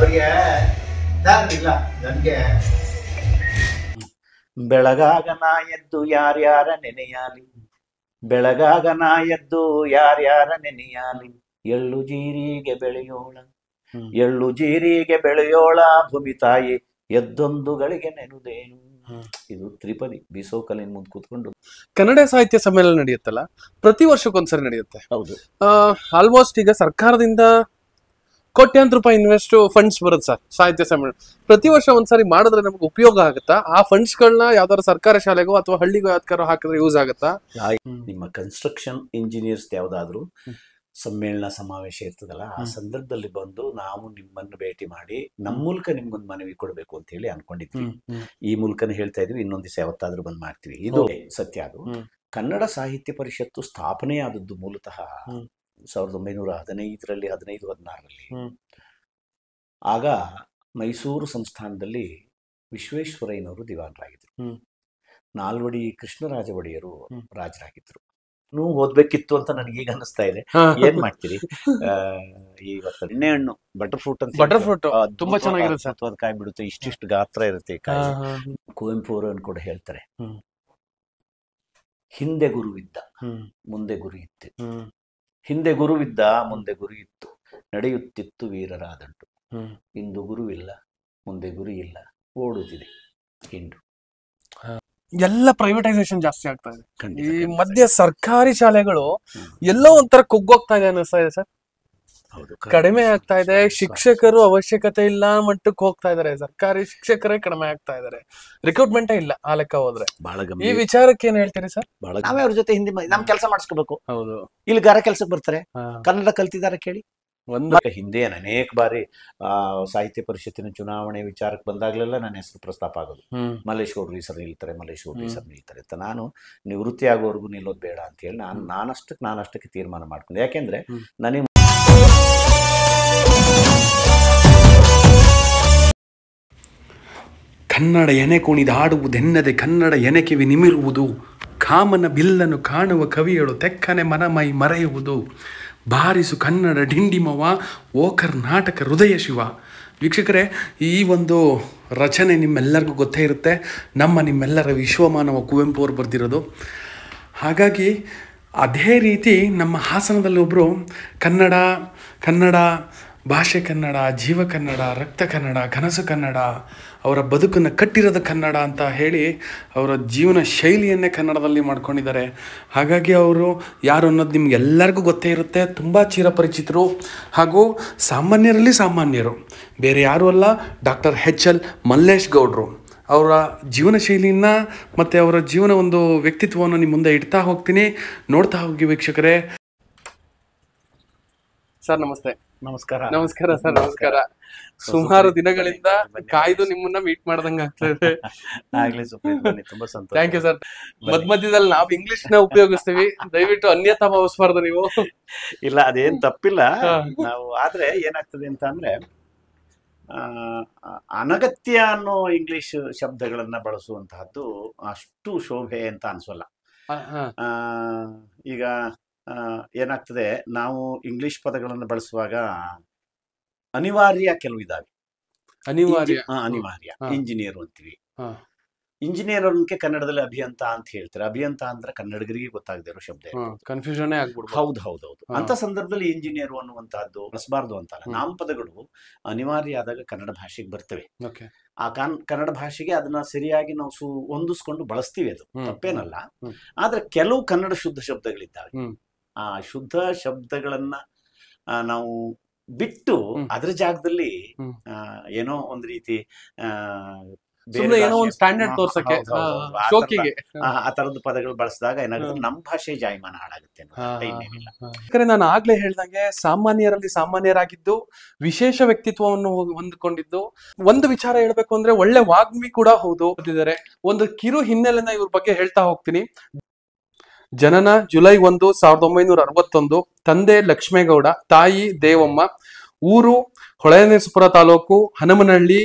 ಅವ್ರಿಗೆ ಇಲ್ಲ ನನಗೆ ಬೆಳಗಾಗ ನಾ ಎದ್ದು ಯಾರ್ಯಾರ ನೆನೆಯಾಲಿ, ಬೆಳಗಾಗ ನಾ ಎದ್ದು ಯಾರ್ಯಾರ ನೆನೆಯಾಲಿ, ಎಳ್ಳು ಜೀರಿಗೆ ಬೆಳೆಯೋಳ, ಎಳ್ಳು ಜೀರಿಗೆ ಬೆಳೆಯೋಳ ಭೂಮಿ ತಾಯಿ ಎದ್ದೊಂದು ಗಳಿಗೆ ನೆನುದೇನು. ಇದು ತ್ರಿಪದಿ ಬಿಸೋಕಲಿನ ಮುಂದೆ ಕೂತ್ಕೊಂಡು. ಕನ್ನಡ ಸಾಹಿತ್ಯ ಸಮ್ಮೇಳನ ನಡೆಯುತ್ತಲ್ಲ, ಪ್ರತಿ ವರ್ಷಕ್ಕೊಂದ್ಸರಿ ನಡೆಯುತ್ತೆ. ಹೌದು. ಆಲ್ಮೋಸ್ಟ್ ಈಗ ಸರ್ಕಾರದಿಂದ ಕೋಟ್ಯಾಂತರ ರೂಪಾಯಿ ಫಂಡ್ಸ್ ಬರುತ್ತೆ ಸರ್ ಸಾಹಿತ್ಯ ಸಮ್ಮೇಳನ. ಪ್ರತಿ ವರ್ಷ ಒಂದ್ಸರಿ ಮಾಡಿದ್ರೆ ನಮ್ಗೆ ಉಪಯೋಗ ಆಗುತ್ತಾ? ಆ ಫಂಡ್ಸ್ ಗಳನ್ನ ಯಾವ್ದಾದ್ರು ಸರ್ಕಾರಿ ಶಾಲೆಗೋ ಅಥವಾ ಹಳ್ಳಿಗೋ ಯಾವ್ದಾರು ಹಾಕಿದ್ರೆ ಯೂಸ್ ಆಗುತ್ತಾ? ನಿಮ್ಮ ಕನ್ಸ್ಟ್ರಕ್ಷನ್ ಇಂಜಿನಿಯರ್ಸ್ ಯಾವ್ದಾದ್ರು ಸಮ್ಮೇಳನ ಸಮಾವೇಶ ಇರ್ತದಲ್ಲ, ಆ ಸಂದರ್ಭದಲ್ಲಿ ಬಂದು ನಾವು ನಿಮ್ಮನ್ನು ಭೇಟಿ ಮಾಡಿ ನಮ್ಮ ಮೂಲಕ ನಿಮ್ಗೊಂದು ಮನವಿ ಕೊಡ್ಬೇಕು ಅಂತ ಹೇಳಿ ಅನ್ಕೊಂಡಿದ್ವಿ. ಈ ಮೂಲಕನೇ ಹೇಳ್ತಾ ಇದ್ವಿ, ಇನ್ನೊಂದ್ ದಿವಸ ಯಾವತ್ತಾದ್ರೂ ಬಂದ್ ಮಾಡ್ತೀವಿ. ಇದು ಸತ್ಯ. ಅದು ಕನ್ನಡ ಸಾಹಿತ್ಯ ಪರಿಷತ್ತು ಸ್ಥಾಪನೆ ಆದದ್ದು ಮೂಲತಃ 1915ರಲ್ಲಿ 15-16ರಲ್ಲಿ. ಆಗ ಮೈಸೂರು ಸಂಸ್ಥಾನದಲ್ಲಿ ವಿಶ್ವೇಶ್ವರಯ್ಯನವರು ದಿವಾನರಾಗಿದ್ರು, ನಾಲ್ವಡಿ ಕೃಷ್ಣರಾಜ ಒಡೆಯರು ರಾಜರಾಗಿದ್ರು. ಓದ್ಬೇಕಿತ್ತು ಅಂತ ನನಗೀಗ ಅನಿಸ್ತಾ ಇದೆ. ಏನ್ ಮಾಡ್ತೀರಿ, ಇವತ್ತು ಎಣ್ಣೆ ಹಣ್ಣು ಬಟರ್ ಫ್ರೂಟ್ ತುಂಬಾ ಚೆನ್ನಾಗಿರುತ್ತೆ, ಅದು ಕಾಯಿ ಬಿಡುತ್ತೆ, ಇಷ್ಟಿಷ್ಟು ಗಾತ್ರ ಇರುತ್ತೆ ಕಾಯಿ. ಕುವೆಂಪು ಅವರು ಕೂಡ ಹೇಳ್ತಾರೆ, ಹಿಂದೆ ಗುರುವಿದ್ದ ಮುಂದೆ ಗುರಿ ಇತ್ತು, ಹಿಂದೆ ಗುರುವಿದ್ದ ಮುಂದೆ ಗುರಿ ಇತ್ತು, ನಡೆಯುತ್ತಿತ್ತು ವೀರರಾದಂಟು. ಇಂದು ಗುರುವಿಲ್ಲ ಮುಂದೆ ಗುರಿ ಇಲ್ಲ, ಓಡುತ್ತಿದೆ ಹಿಂಡು. ಎಲ್ಲ ಪ್ರೈವೇಟೈಸೇಷನ್ ಜಾಸ್ತಿ ಆಗ್ತಾ ಇದೆ. ಈ ಮಧ್ಯೆ ಸರ್ಕಾರಿ ಶಾಲೆಗಳು ಎಲ್ಲೋ ಒಂಥರ ಕುಗ್ಗೋಗ್ತಾ ಇದೆ ಅನಿಸ್ತಾ ಇದೆ ಸರ್. ಕಡಿಮೆ ಆಗ್ತಾ ಇದೆ, ಶಿಕ್ಷಕರು ಅವಶ್ಯಕತೆ ಇಲ್ಲ ಮಟ್ಟಕ್ಕೆ ಹೋಗ್ತಾ ಇದಾರೆ, ಸರ್ಕಾರಿ ಶಿಕ್ಷಕರೇ ಕಡಿಮೆ ಆಗ್ತಾ ಇದಾರೆ, ರಿಕ್ರೂಟ್ಮೆಂಟೇ ಇಲ್ಲ ಆ ಲೆಕ್ಕ ಹೋದ್ರೆ. ಈ ವಿಚಾರಕ್ಕೆ ಏನ್ ಹೇಳ್ತೀರಿ ಸರ್? ನಾವೇ ಅವ್ರ ಜೊತೆ ಹಿಂದಿ ನಮ್ ಕೆಲಸ ಮಾಡಿಸ್ಕೋಬೇಕು. ಹೌದು, ಇಲ್ಲಿ ಗಾರ ಕೆಲ್ಸಕ್ಕೆ ಬರ್ತಾರೆ, ಕನ್ನಡ ಕಲ್ತಿದಾರ ಕೇಳಿ. ಹಿಂದೆ ಅನೇಕ ಬಾರಿ ಸಾಹಿತ್ಯ ಪರಿಷತ್ತಿನ ಚುನಾವಣೆ ವಿಚಾರಕ್ಕೆ ಬಂದಾಗ್ಲೆಲ್ಲ ನನ್ನ ಹೆಸರು ಪ್ರಸ್ತಾಪ ಆಗೋದು, ಮಲ್ಲೇಶ್ ಗೌಡ್ರು ಈ ಸರ್ ನಿಲ್ತಾರೆ, ಮಲ್ಲೇಶ್ ಗೌಡ್ರು ಈ ಸರ್ ನಿಲ್ತಾರೆ ಅಂತ. ನಾನು ನಿವೃತ್ತಿ ಆಗೋವರೆಗೂ ನಿಲ್ಲೋದು ಬೇಡ ಅಂತ ಹೇಳಿ ನಾನಷ್ಟಕ್ಕೆ ತೀರ್ಮಾನ ಮಾಡ್ಕೊಂಡೆ. ಯಾಕೆಂದ್ರೆ ನನಗೆ ಕನ್ನಡ ಎನೆ ಕುಣಿದಾಡುವುದೆನ್ನದೆ ಕನ್ನಡ ಎನೆ ಕಿವಿ ನಿಮಿರುವುದು, ಕಾಮನ ಬಿಲ್ಲನ್ನು ಕಾಣುವ ಕವಿಯಳು ತೆಕ್ಕನೆ ಮನಮೈ ಮರೆಯುವುದು, ಬಾರಿಸು ಕನ್ನಡ ಡಿಂಡಿಮವ ಓ ಕರ್ನಾಟಕ ಹೃದಯ ಶಿವ. ವೀಕ್ಷಕರೇ, ಈ ಒಂದು ರಚನೆ ನಿಮ್ಮೆಲ್ಲರಿಗೂ ಗೊತ್ತೇ ಇರುತ್ತೆ, ನಿಮ್ಮೆಲ್ಲರ ವಿಶ್ವಮಾನವ ಕುವೆಂಪು ಅವರು ಬರೆದಿರೋದು. ಹಾಗಾಗಿ ಅದೇ ರೀತಿ ನಮ್ಮ ಹಾಸನದಲ್ಲಿ ಒಬ್ಬರು ಕನ್ನಡ ಭಾಷೆ ಕನ್ನಡ, ಜೀವ ಕನ್ನಡ, ರಕ್ತ ಕನ್ನಡ, ಕನಸು ಕನ್ನಡ, ಅವರ ಬದುಕನ್ನು ಕಟ್ಟಿರೋದು ಕನ್ನಡ ಅಂತ ಹೇಳಿ ಅವರ ಜೀವನ ಶೈಲಿಯನ್ನೇ ಕನ್ನಡದಲ್ಲಿ ಮಾಡ್ಕೊಂಡಿದ್ದಾರೆ. ಹಾಗಾಗಿ ಅವರು ಯಾರು ಅನ್ನೋದು ನಿಮ್ಗೆಲ್ಲರಿಗೂ ಗೊತ್ತೇ ಇರುತ್ತೆ, ತುಂಬ ಚಿರಪರಿಚಿತರು ಹಾಗೂ ಸಾಮಾನ್ಯರಲ್ಲಿ ಸಾಮಾನ್ಯರು, ಬೇರೆ ಯಾರೂ ಅಲ್ಲ, ಡಾಕ್ಟರ್ H.L. ಮಲ್ಲೇಶ್ ಗೌಡ್ರು. ಅವರ ಜೀವನ ಶೈಲಿಯನ್ನ ಮತ್ತು ಅವರ ಜೀವನ ಒಂದು ವ್ಯಕ್ತಿತ್ವವನ್ನು ನಿಮ್ಮ ಮುಂದೆ ಇಡ್ತಾ ಹೋಗ್ತೀನಿ, ನೋಡ್ತಾ ಹೋಗಿ ವೀಕ್ಷಕರೇ. ಸರ್ ನಮಸ್ತೆ. ನಮಸ್ಕಾರ. ನಮಸ್ಕಾರ ಸರ್. ನಮಸ್ಕಾರ. ಸುಮಾರು ದಿನಗಳಿಂದ ಕಾಯ್ದು ನಿಮ್ಮನ್ನ ಮೀಟ್ ಮಾಡ್ದಂಗ ಆಗ್ತದೆ. ತುಂಬಾ ಸಂತೋಷ. Thank you sir. ಮಧ್ಯದಲ್ಲಿ ನಾವು ಇಂಗ್ಲಿಷ್ ನ ಉಪಯೋಗಿಸ್ತೀವಿ, ದಯವಿಟ್ಟು ಅನ್ಯತಾ ಭಾವಿಸಬಾರ್ದು ನೀವು. ಇಲ್ಲ, ಅದೇನ್ ತಪ್ಪಿಲ್ಲ. ನಾವು ಆದ್ರೆ ಏನಾಗ್ತದೆ ಅಂತ ಅಂದ್ರೆ ಅನಗತ್ಯ ಅನ್ನೋ ಇಂಗ್ಲಿಷ್ ಶಬ್ದಗಳನ್ನ ಬಳಸುವಂತಹದ್ದು ಅಷ್ಟು ಶೋಭೆ ಅಂತ ಅನ್ಸೋಲ್ಲ. ಈಗ ಏನಾಗ್ತದೆ, ನಾವು ಇಂಗ್ಲಿಷ್ ಪದಗಳನ್ನು ಬಳಸುವಾಗ ಅನಿವಾರ್ಯ ಕೆಲವು ಇದಾವೆ. ಅನಿವಾರ್ಯ ಇಂಜಿನಿಯರ್ ಅಂತೀವಿ. ಇಂಜಿನಿಯರ್ ಅನ್ನಕ್ಕೆ ಕನ್ನಡದಲ್ಲಿ ಅಭಿಯಂತ ಅಂತ ಹೇಳ್ತಾರೆ. ಅಭಿಯಂತ ಅಂದ್ರೆ ಕನ್ನಡಿಗರಿಗೆ ಗೊತ್ತಾಗದೇ ಇರೋ ಶಬ್ದ, ಕನ್ಫ್ಯೂಷನ್ ಆಗ್ಬಿಡುತ್ತೆ. ಹೌದು. ಅಂತ ಸಂದರ್ಭದಲ್ಲಿ ಇಂಜಿನಿಯರ್ ಅನ್ನುವಂತಹದ್ದು ಬಳಸಬಾರ್ದು ಅಂತಲ್ಲ. ನಾಮಪದಗಳು ಅನಿವಾರ್ಯ ಆದಾಗ ಕನ್ನಡ ಭಾಷೆಗೆ ಬರ್ತವೆ. ಆ ಕನ್ನಡ ಭಾಷೆಗೆ ಅದನ್ನ ಸರಿಯಾಗಿ ನಾವು ಹೊಂದಿಸ್ಕೊಂಡು ಬಳಸ್ತೀವಿ, ಅದು ತಪ್ಪೇನಲ್ಲ. ಆದ್ರೆ ಕೆಲವು ಕನ್ನಡ ಶುದ್ಧ ಶಬ್ದಗಳಿದ್ದಾವೆ. ಆ ಶುದ್ಧ ಶಬ್ದಗಳನ್ನ ನಾವು ಬಿಟ್ಟು ಅದರ ಜಾಗದಲ್ಲಿ ಏನೋ ಒಂದ್ ರೀತಿ ಸ್ಟ್ಯಾಂಡರ್ಡ್ ತೋರ್ಸಕ್ಕೆ ಆ ತರದ ಪದಗಳು ಬಳಸಿದಾಗ ಏನಾಗುತ್ತೆ, ನಮ್ಮ ಭಾಷೆ ಜಾಯಮಾನ ಹಾಳಾಗುತ್ತೆ. ನಾನು ಆಗ್ಲೇ ಹೇಳ್ದಂಗೆ ಸಾಮಾನ್ಯರಲ್ಲಿ ಸಾಮಾನ್ಯರಾಗಿದ್ದು, ವಿಶೇಷ ವ್ಯಕ್ತಿತ್ವವನ್ನು ಹೊಂದಿಕೊಂಡಿದ್ದು. ಒಂದು ವಿಚಾರ ಹೇಳ್ಬೇಕು ಅಂದ್ರೆ ಒಳ್ಳೆ ವಾಗ್ಮಿ ಕೂಡ ಹೌದು. ಒಂದು ಕಿರು ಹಿನ್ನೆಲೆನ ಇವ್ರ ಬಗ್ಗೆ ಹೇಳ್ತಾ ಹೋಗ್ತೀನಿ. ಜನನ ಜುಲೈ 1, 1961. ತಂದೆ ಲಕ್ಷ್ಮೇಗೌಡ, ತಾಯಿ ದೇವಮ್ಮ. ಊರು ಹೊಳೆನರಸೀಪುರ ತಾಲೂಕು, ಹನುಮನಹಳ್ಳಿ,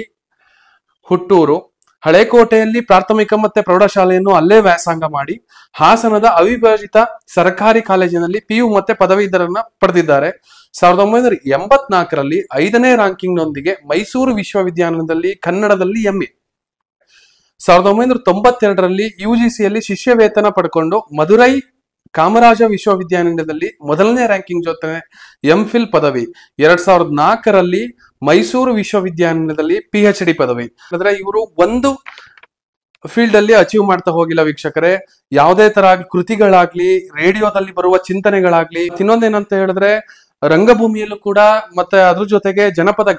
ಹುಟ್ಟೂರು. ಹಳೇಕೋಟೆಯಲ್ಲಿ ಪ್ರಾಥಮಿಕ ಮತ್ತೆ ಪ್ರೌಢಶಾಲೆಯನ್ನು ಅಲ್ಲೇ ವ್ಯಾಸಂಗ ಮಾಡಿ ಹಾಸನದ ಅವಿಭಜಿತ ಸರ್ಕಾರಿ ಕಾಲೇಜಿನಲ್ಲಿ PU ಮತ್ತೆ ಪದವೀಧರನ್ನ ಪಡೆದಿದ್ದಾರೆ. 1984ರಲ್ಲಿ 5ನೇ ರ್ಯಾಂಕಿಂಗ್ನೊಂದಿಗೆ ಮೈಸೂರು ವಿಶ್ವವಿದ್ಯಾನಿಲಯದಲ್ಲಿ ಕನ್ನಡದಲ್ಲಿ MA. 1992ರಲ್ಲಿ UGCಯಲ್ಲಿ ಶಿಷ್ಯ ವೇತನ ಪಡ್ಕೊಂಡು ಮದುರೈ ಕಾಮರಾಜ ವಿಶ್ವವಿದ್ಯಾನಿಲಯದಲ್ಲಿ ಮೊದಲನೇ ರ್ಯಾಂಕಿಂಗ್ ಜೊತೆ MPhil ಪದವಿ. 2004ರಲ್ಲಿ ಮೈಸೂರು ವಿಶ್ವವಿದ್ಯಾನಿಲಯದಲ್ಲಿ PhD ಪದವಿ. ಅಂದ್ರೆ ಇವರು ಒಂದು ಫೀಲ್ಡ್ ಅಲ್ಲಿ ಅಚೀವ್ ಮಾಡ್ತಾ ಹೋಗಿಲ್ಲ ವೀಕ್ಷಕರೇ. ಯಾವುದೇ ತರ ಕೃತಿಗಳಾಗ್ಲಿ, ರೇಡಿಯೋದಲ್ಲಿ ಬರುವ ಚಿಂತನೆಗಳಾಗ್ಲಿ, ಇನ್ನೊಂದೇನಂತ ಹೇಳಿದ್ರೆ ರಂಗಭೂಮಿಯಲ್ಲೂ ಕೂಡ ಮತ್ತೆ ಅದ್ರ ಜೊತೆಗೆ ಜನಪದ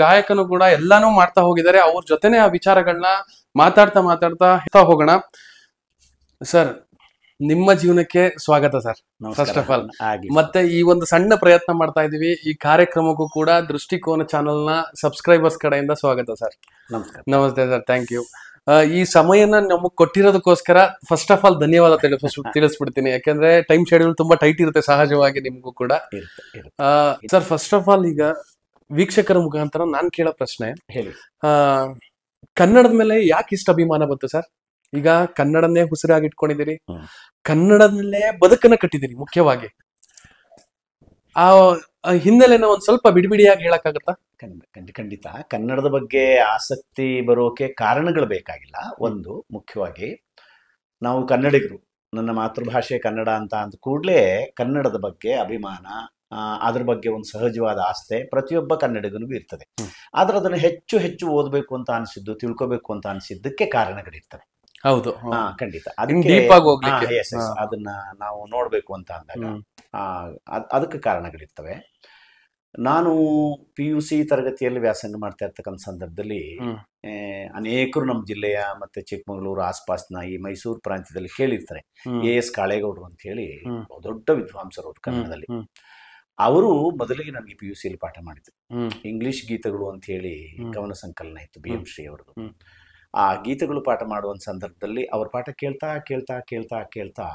ಗಾಯಕನು ಕೂಡ ಎಲ್ಲಾನು ಮಾಡ್ತಾ ಹೋಗಿದ್ದಾರೆ. ಅವ್ರ ಜೊತೆನೆ ಆ ವಿಚಾರಗಳನ್ನ ಮಾತಾಡ್ತಾ ಹೋಗೋಣ. ಸರ್, ನಿಮ್ಮ ಜೀವನಕ್ಕೆ ಸ್ವಾಗತ ಸರ್, ಫಸ್ಟ್ ಆಫ್ ಆಲ್. ಮತ್ತೆ ಈ ಒಂದು ಸಣ್ಣ ಪ್ರಯತ್ನ ಮಾಡ್ತಾ ಇದೀವಿ. ಈ ಕಾರ್ಯಕ್ರಮಕ್ಕೂ ಕೂಡ ದೃಷ್ಟಿಕೋನ ಚಾನೆಲ್ ನ ಸಬ್ಸ್ಕ್ರೈಬರ್ಸ್ ಕಡೆಯಿಂದ ಸ್ವಾಗತ ಸರ್. ನಮಸ್ತೆ ಸರ್, ಥ್ಯಾಂಕ್ ಯು. ಈ ಸಮಯನ ನಮಗ್ ಕೊಟ್ಟಿರೋದಕ್ಕೋಸ್ಕರ ಫಸ್ಟ್ ಆಫ್ ಆಲ್ ಧನ್ಯವಾದ ತಿಳಿಸ್ಬಿಡ್ತೀನಿ. ಯಾಕಂದ್ರೆ ಟೈಮ್ ಶೆಡ್ಯೂಲ್ ತುಂಬಾ ಟೈಟ್ ಇರುತ್ತೆ ಸಹಜವಾಗಿ, ನಿಮ್ಗೂ ಕೂಡ. ಸರ್, ಫಸ್ಟ್ ಆಫ್ ಆಲ್ ಈಗ ವೀಕ್ಷಕರ ಮುಖಾಂತರ ನಾನ್ ಕೇಳೋ ಪ್ರಶ್ನೆ, ಕನ್ನಡದ ಮೇಲೆ ಯಾಕೆ ಇಷ್ಟ ಅಭಿಮಾನ ಬಂತು ಸರ್? ಈಗ ಕನ್ನಡನ್ನೇ ಉಸಿರಾಗಿ ಇಟ್ಕೊಂಡಿದ್ದೀರಿ, ಕನ್ನಡದಲ್ಲೇ ಬದುಕನ್ನ ಕಟ್ಟಿದ್ದೀರಿ. ಮುಖ್ಯವಾಗಿ ಆ ಹಿನ್ನೆಲೆನ ಒಂದ್ ಸ್ವಲ್ಪ ಬಿಡಿಬಿಡಿಯಾಗಿ ಹೇಳಕ್ಕಾಗತ್ತಾ? ಖಂಡಿತ. ಕನ್ನಡದ ಬಗ್ಗೆ ಆಸಕ್ತಿ ಬರೋಕೆ ಕಾರಣಗಳು ಬೇಕಾಗಿಲ್ಲ. ಒಂದು ಮುಖ್ಯವಾಗಿ ನಾವು ಕನ್ನಡಿಗರು, ನನ್ನ ಮಾತೃಭಾಷೆ ಕನ್ನಡ ಅಂತ ಅಂದ ಕೂಡಲೇ ಕನ್ನಡದ ಬಗ್ಗೆ ಅಭಿಮಾನ, ಅದ್ರ ಬಗ್ಗೆ ಒಂದು ಸಹಜವಾದ ಆಸ್ತೆ ಪ್ರತಿಯೊಬ್ಬ ಕನ್ನಡಿಗನಿಗೂ ಇರ್ತದೆ. ಆದ್ರೆ ಅದನ್ನು ಹೆಚ್ಚು ಹೆಚ್ಚು ಓದಬೇಕು ಅಂತ ಅನಿಸಿದ್ದು, ತಿಳ್ಕೊಬೇಕು ಅಂತ ಅನಿಸಿದ್ದಕ್ಕೆ ಕಾರಣಗಳಿರ್ತವೆ. ಹೌದು, ಖಂಡಿತ. ಅದನ್ನ ನಾವು ನೋಡ್ಬೇಕು ಅಂತ ಅಂದಾಗ ಅದಕ್ಕೆ ಕಾರಣಗಳಿರ್ತವೆ. ನಾನು PUC ತರಗತಿಯಲ್ಲಿ ವ್ಯಾಸಂಗ ಮಾಡ್ತಾ ಇರ್ತಕ್ಕಂಥ ಸಂದರ್ಭದಲ್ಲಿ ಅನೇಕರು ನಮ್ಮ ಜಿಲ್ಲೆಯ ಮತ್ತೆ ಚಿಕ್ಕಮಗಳೂರು ಆಸ್ಪಾಸ್ನ ಈ ಮೈಸೂರು ಪ್ರಾಂತ್ಯದಲ್ಲಿ ಕೇಳಿರ್ತಾರೆ. AS ಕಾಳೇಗೌಡರು ಅಂತ ಹೇಳಿ ದೊಡ್ಡ ವಿದ್ವಾಂಸರು ಅವರು ಕನ್ನಡದಲ್ಲಿ. ಅವರು ಮೊದಲಿಗೆ ನನಗೆ PUCಯಲ್ಲಿ ಪಾಠ ಮಾಡಿದ್ರು. ಇಂಗ್ಲಿಷ್ ಗೀತಗಳು ಅಂತ ಹೇಳಿ ಕವನ ಸಂಕಲನ ಇತ್ತು BM ಶ್ರೀ ಅವರದು. ಆ ಗೀತಗಳು ಪಾಠ ಮಾಡುವಂಥ ಸಂದರ್ಭದಲ್ಲಿ ಅವ್ರ ಪಾಠ ಕೇಳ್ತಾ ಕೇಳ್ತಾ ಕೇಳ್ತಾ ಕೇಳ್ತಾ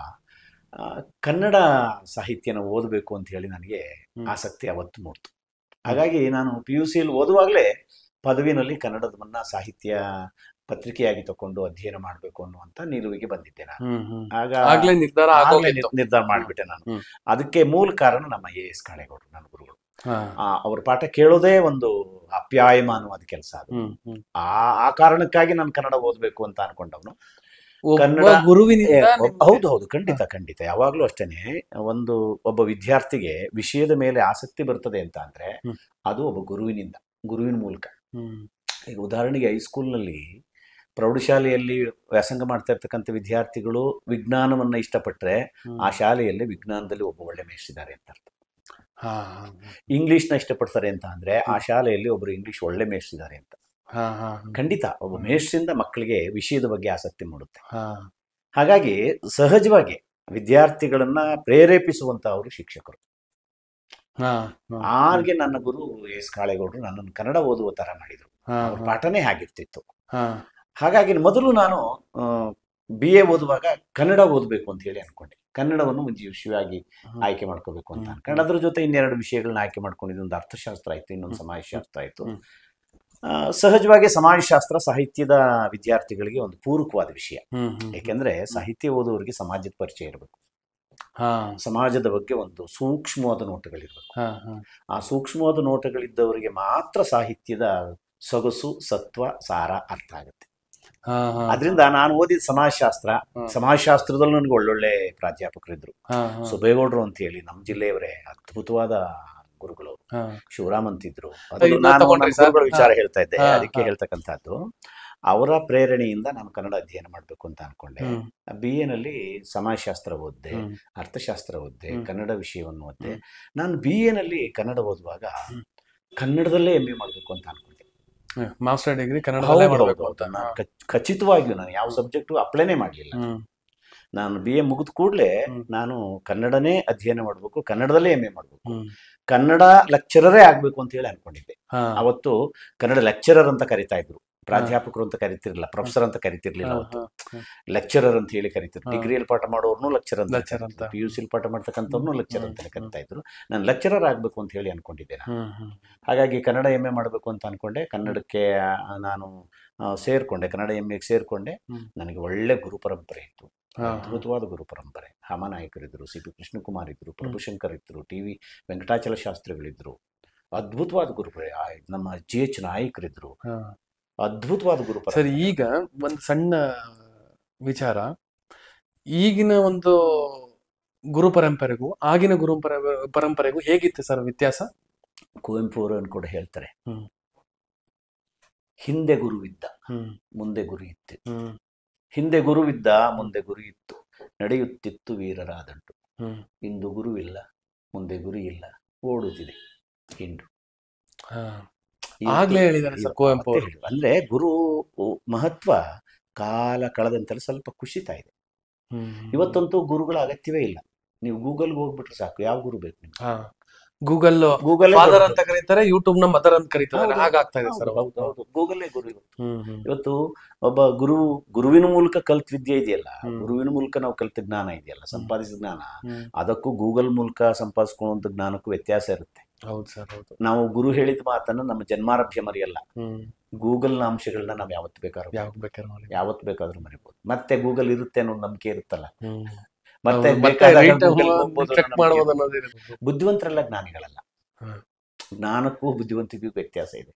ಕನ್ನಡ ಸಾಹಿತ್ಯನ ಓದಬೇಕು ಅಂತ ಹೇಳಿ ನನಗೆ ಆಸಕ್ತಿ ಅವತ್ತು ಮೂಡ್ತು. ಹಾಗಾಗಿ ನಾನು PUCಯಲ್ಲಿ ಓದುವಾಗಲೇ ಪದವಿನಲ್ಲಿ ಕನ್ನಡದವನ್ನ ಸಾಹಿತ್ಯ ಪತ್ರಿಕೆಯಾಗಿ ತಕೊಂಡು ಅಧ್ಯಯನ ಮಾಡಬೇಕು ಅನ್ನುವಂಥ ನಿಲುವಿಗೆ ಬಂದಿದ್ದೆ ನಾನು. ನಿರ್ಧಾರ ಮಾಡಿಬಿಟ್ಟೆ ನಾನು. ಅದಕ್ಕೆ ಮೂಲ ಕಾರಣ ನಮ್ಮ AS ಕಾಳೇಗೌಡರು, ನನ್ನ ಗುರುಗಳು. ಅವ್ರ ಪಾಠ ಕೇಳೋದೇ ಒಂದು ಅಪ್ಯಾಯಮಾನವಾದ ಕೆಲಸ. ಅದು ಆ ಕಾರಣಕ್ಕಾಗಿ ನಾನು ಕನ್ನಡ ಓದಬೇಕು ಅಂತ ಅನ್ಕೊಂಡವನು. ಕನ್ನಡ ಹೌದು, ಖಂಡಿತ. ಯಾವಾಗ್ಲೂ ಅಷ್ಟೇನೆ, ಒಬ್ಬ ವಿದ್ಯಾರ್ಥಿಗೆ ವಿಷಯದ ಮೇಲೆ ಆಸಕ್ತಿ ಬರ್ತದೆ ಅಂತ ಅಂದ್ರೆ ಅದು ಒಬ್ಬ ಗುರುವಿನ ಮೂಲಕ. ಈಗ ಉದಾಹರಣೆಗೆ ಹೈಸ್ಕೂಲ್ನಲ್ಲಿ, ಪ್ರೌಢಶಾಲೆಯಲ್ಲಿ ವ್ಯಾಸಂಗ ಮಾಡ್ತಾ ಇರ್ತಕ್ಕಂಥ ವಿದ್ಯಾರ್ಥಿಗಳು ವಿಜ್ಞಾನವನ್ನ ಇಷ್ಟಪಟ್ಟರೆ ಆ ಶಾಲೆಯಲ್ಲಿ ವಿಜ್ಞಾನದಲ್ಲಿ ಒಬ್ಬ ಒಳ್ಳೆ ಮೇಷ್ಟ್ರಿದ್ದಾರೆ ಅಂತ ಅರ್ಥ. ಇಂಗ್ಲಿಷ್ನ ಇಷ್ಟಪಡ್ತಾರೆ ಅಂತ ಅಂದ್ರೆ ಆ ಶಾಲೆಯಲ್ಲಿ ಒಬ್ರು ಇಂಗ್ಲಿಷ್ ಒಳ್ಳೆ ಮೇಷ್ಟ್ರಿದ್ದಾರೆ ಅಂತ. ಖಂಡಿತ ಒಬ್ಬ ಮೇಷ್ಟ್ರಿಂದ ಮಕ್ಕಳಿಗೆ ವಿಷಯದ ಬಗ್ಗೆ ಆಸಕ್ತಿ ಮೂಡುತ್ತೆ. ಹಾಗಾಗಿ ಸಹಜವಾಗಿ ವಿದ್ಯಾರ್ಥಿಗಳನ್ನ ಪ್ರೇರೇಪಿಸುವಂತ ಅವರು ಶಿಕ್ಷಕರು. ಆರ್ಗೆ ನನ್ನ ಗುರು AS ಕಾಳೇಗೌಡರು ನನ್ನನ್ನು ಕನ್ನಡ ಓದುವ ತರ ಮಾಡಿದ್ರು. ಅವ್ರ ಪಾಠನೇ ಹಾಗಿರ್ತಿತ್ತು. ಹಾಗಾಗಿ ಮೊದಲು ನಾನು BA ಓದುವಾಗ ಕನ್ನಡ ಓದಬೇಕು ಅಂತ ಹೇಳಿ ಅನ್ಕೊಂಡೆ. ಕನ್ನಡವನ್ನು ಒಂದು ವಿಷಯವಾಗಿ ಆಯ್ಕೆ ಮಾಡ್ಕೋಬೇಕು ಅಂತ ಅನ್ಕೊಂಡು ಅದ್ರ ಜೊತೆ ಇನ್ನೆರಡು ವಿಷಯಗಳನ್ನ ಆಯ್ಕೆ ಮಾಡ್ಕೊಂಡಿದ್ದು. ಒಂದು ಅರ್ಥಶಾಸ್ತ್ರ ಆಯ್ತು, ಇನ್ನೊಂದು ಸಮಾಜಶಾಸ್ತ್ರ ಆಯ್ತು. ಸಹಜವಾಗಿ ಸಮಾಜಶಾಸ್ತ್ರ ಸಾಹಿತ್ಯದ ವಿದ್ಯಾರ್ಥಿಗಳಿಗೆ ಒಂದು ಪೂರಕವಾದ ವಿಷಯ. ಯಾಕೆಂದ್ರೆ ಸಾಹಿತ್ಯ ಓದುವವರಿಗೆ ಸಮಾಜದ ಪರಿಚಯ ಇರಬೇಕು, ಸಮಾಜದ ಬಗ್ಗೆ ಒಂದು ಸೂಕ್ಷ್ಮವಾದ ನೋಟಗಳಿರ್ಬೇಕು. ಆ ಸೂಕ್ಷ್ಮವಾದ ನೋಟಗಳಿದ್ದವರಿಗೆ ಮಾತ್ರ ಸಾಹಿತ್ಯದ ಸೊಗಸು, ಸತ್ವ, ಸಾರ ಅರ್ಥ ಆಗುತ್ತೆ. ಅದರಿಂದ ನಾನು ಓದಿದ ಸಮಾಜಶಾಸ್ತ್ರದಲ್ಲಿ ನನಗೆ ಒಳ್ಳೊಳ್ಳೆ ಪ್ರಾಧ್ಯಾಪಕರಿದ್ರು. ಸುಬೇಗೌಡರು ಅಂತ ಹೇಳಿ ನಮ್ಮ ಜಿಲ್ಲೆಯವರೇ, ಅದ್ಭುತವಾದ ಗುರುಗಳು. ಶಿವರಾಮ್ ಅಂತಿದ್ರು. ನಾನು ವಿಚಾರ ಹೇಳ್ತಾ ಇದ್ದೆ, ಅದಕ್ಕೆ ಹೇಳ್ತಕ್ಕಂಥದ್ದು. ಅವರ ಪ್ರೇರಣೆಯಿಂದ ನಾನು ಕನ್ನಡ ಅಧ್ಯಯನ ಮಾಡಬೇಕು ಅಂತ ಅನ್ಕೊಂಡೆ. BA ನಲ್ಲಿ ಸಮಾಜಶಾಸ್ತ್ರ ಓದಿದೆ, ಅರ್ಥಶಾಸ್ತ್ರ ಓದಿದೆ, ಕನ್ನಡ ವಿಷಯವನ್ನು ಓದಿದೆ. ನಾನು BA ನಲ್ಲಿ ಕನ್ನಡ ಓದುವಾಗ ಕನ್ನಡದಲ್ಲೇ MA ಮಾಡಬೇಕು ಅಂತ ಅನ್ಕೊಂಡೆ. ಮಾಸ್ಟರ್ ಡಿಗ್ರಿ ಕನ್ನಡ ಖಚಿತವಾಗಿಯೂ ನಾನು ಯಾವ ಸಬ್ಜೆಕ್ಟು ಅಪ್ಲೈನೇ ಮಾಡಲಿಲ್ಲ. ನಾನು BA ಮುಗಿದ ಕೂಡಲೇ ನಾನು ಕನ್ನಡನೇ ಅಧ್ಯಯನ ಮಾಡಬೇಕು, ಕನ್ನಡದಲ್ಲೇ MA ಮಾಡಬೇಕು, ಕನ್ನಡ ಲೆಕ್ಚರರೇ ಆಗ್ಬೇಕು ಅಂತ ಹೇಳಿ ಅನ್ಕೊಂಡಿದ್ದೆ. ಅವತ್ತು ಕನ್ನಡ ಲೆಕ್ಚರರ್ ಅಂತ ಕರಿತಾ ಇದ್ರು, ಪ್ರಾಧ್ಯಾಪಕರು ಅಂತ ಕರಿತಿರ್ಲಿಲ್ಲ, ಪ್ರೊಫೆಸರ್ ಅಂತ ಕರಿತಿರ್ಲಿಲ್ಲ. ಅವತ್ತು ಲೆಕ್ಚರರ್ ಅಂತ ಹೇಳಿ ಕರಿತಿದ್ರು. ಡಿಗ್ರಿಯಲ್ಲಿ ಪಾಠ ಮಾಡೋರ್ನು ಲೆಕ್ಚರ್ ಅಂತ, PUC ಪಾಠ ಮಾಡ್ತಕ್ಕಂಥವ್ರನ್ನು ಲೆಕ್ಚರ್ ಅಂತಾನೆ ಕರಿತಾ ಇದ್ರು. ನಾನು ಲೆಕ್ಚರರ್ ಆಗ್ಬೇಕು ಅಂತ ಹೇಳಿ ಅನ್ಕೊಂಡಿದ್ದೆ ನಾನು. ಹಾಗಾಗಿ ಕನ್ನಡ MA ಮಾಡಬೇಕು ಅಂತ ಅನ್ಕೊಂಡೆ. ಕನ್ನಡಕ್ಕೆ ನಾನು ಸೇರ್ಕೊಂಡೆ, ಕನ್ನಡ MAಗೆ ಸೇರ್ಕೊಂಡೆ. ನನಗೆ ಒಳ್ಳೆ ಗುರು ಪರಂಪರೆ ಇತ್ತು. ಅದ್ಭುತವಾದ ಗುರು ಪರಂಪರೆ. ಹಾಮನಾಯಕರಿದ್ದರು, ಸಿ ಪಿ ಕೃಷ್ಣಕುಮಾರ್ ಇದ್ರು, ಪ್ರಭುಶಂಕರ್ ಇದ್ರು, ಟಿ ವಿ ವೆಂಕಟಾಚಲ ಶಾಸ್ತ್ರಿಗಳಿದ್ರು. ಅದ್ಭುತವಾದ ಗುರುಪರ. ನಮ್ಮ GH ನಾಯಕರಿದ್ರು. ಅದ್ಭುತವಾದ ಗುರುಪರ. ಸರ್, ಈಗ ಒಂದು ಸಣ್ಣ ವಿಚಾರ. ಈಗಿನ ಒಂದು ಗುರು ಪರಂಪರೆಗೂ ಆಗಿನ ಗುರು ಪರಂಪರೆಗೂ ಹೇಗಿತ್ತು ಸರ್ ವ್ಯತ್ಯಾಸ? ಕುವೆಂಪು ಅವರು ಕೂಡ ಹೇಳ್ತಾರೆ, ಹಿಂದೆ ಗುರುವಿದ್ದ, ಮುಂದೆ ಗುರು ಇತ್ತು. ಹಿಂದೆ ಗುರುವಿದ್ದ, ಮುಂದೆ ಗುರು ಇತ್ತು, ನಡೆಯುತ್ತಿತ್ತು ವೀರರಾದಂಟು. ಇಂದು ಗುರುವಿಲ್ಲ, ಮುಂದೆ ಗುರಿ ಇಲ್ಲ, ಓಡುತ್ತಿದೆ ಹಿಂಡು. ಆಗ್ಲೇ ಹೇಳಿದ್ದಾರೆ ಸರ್ ಕುವೆಂಪು. ಅಂದ್ರೆ ಗುರು ಮಹತ್ವ ಕಾಲ ಕಳೆದಂತೆಲ್ಲ ಸ್ವಲ್ಪ ಕುಸಿತಾ ಇದೆ. ಇವತ್ತಂತೂ ಗುರುಗಳ ಅಗತ್ಯವೇ ಇಲ್ಲ. ನೀವು ಗೂಗಲ್ಗೆ ಹೋಗ್ಬಿಟ್ರೆ ಸಾಕು, ಯಾವ ಗುರು ಬೇಕು ನಿಮ್ಗೆ. ಗೂಗಲ್ ಫಾದರ್ ಅಂತ ಕರೀತಾರೆ, ಯೂಟ್ಯೂಬ್ ನ ಮದರ್ ಅಂತ ಕರೀತಾರೆ. ಹಾಗಾಗ್ತಾ ಇದೆ ಸರ್. ಗೂಗಲ್ಲೇ ಗುರು ಇವತ್ತು. ಒಬ್ಬ ಗುರುವಿನ ಮೂಲಕ ಕಲ್ತ ವಿದ್ಯೆ ಇದೆಯಲ್ಲ, ಗುರುವಿನ ಮೂಲಕ ನಾವು ಕಲಿತ ಜ್ಞಾನ ಇದೆಯಲ್ಲ, ಸಂಪಾದಿಸಿದ ಜ್ಞಾನ, ಅದಕ್ಕೂ ಗೂಗಲ್ ಮೂಲಕ ಸಂಪಾದಿಸ್ಕೊಳ್ಳುವಂತ ಜ್ಞಾನಕ್ಕೂ ವ್ಯತ್ಯಾಸ ಇರುತ್ತೆ. ಹೌದು ಸರ್, ಹೌದು. ನಾವು ಗುರು ಹೇಳಿದ ಮಾತನ್ನ ನಮ್ಮ ಜನ್ಮಾರಭ್ಯ ಮರೆಯಲ್ಲ. ಗೂಗಲ್ ನ ಅಂಶಗಳನ್ನ ನಾವು ಯಾವತ್ತು ಬೇಕಾದ್ರೂ ಮರಿಬಹುದು. ಮತ್ತೆ ಗೂಗಲ್ ಇರುತ್ತೆ ಅನ್ನೋ ನಂಬಿಕೆ ಇರುತ್ತಲ್ಲ. ಮತ್ತೆ ಬುದ್ಧಿವಂತರೆಲ್ಲ ಜ್ಞಾನಿಗಳಲ್ಲ. ಜ್ಞಾನಕ್ಕೂ ಬುದ್ಧಿವಂತಿಕೆಗೂ ವ್ಯತ್ಯಾಸ ಇದೆ.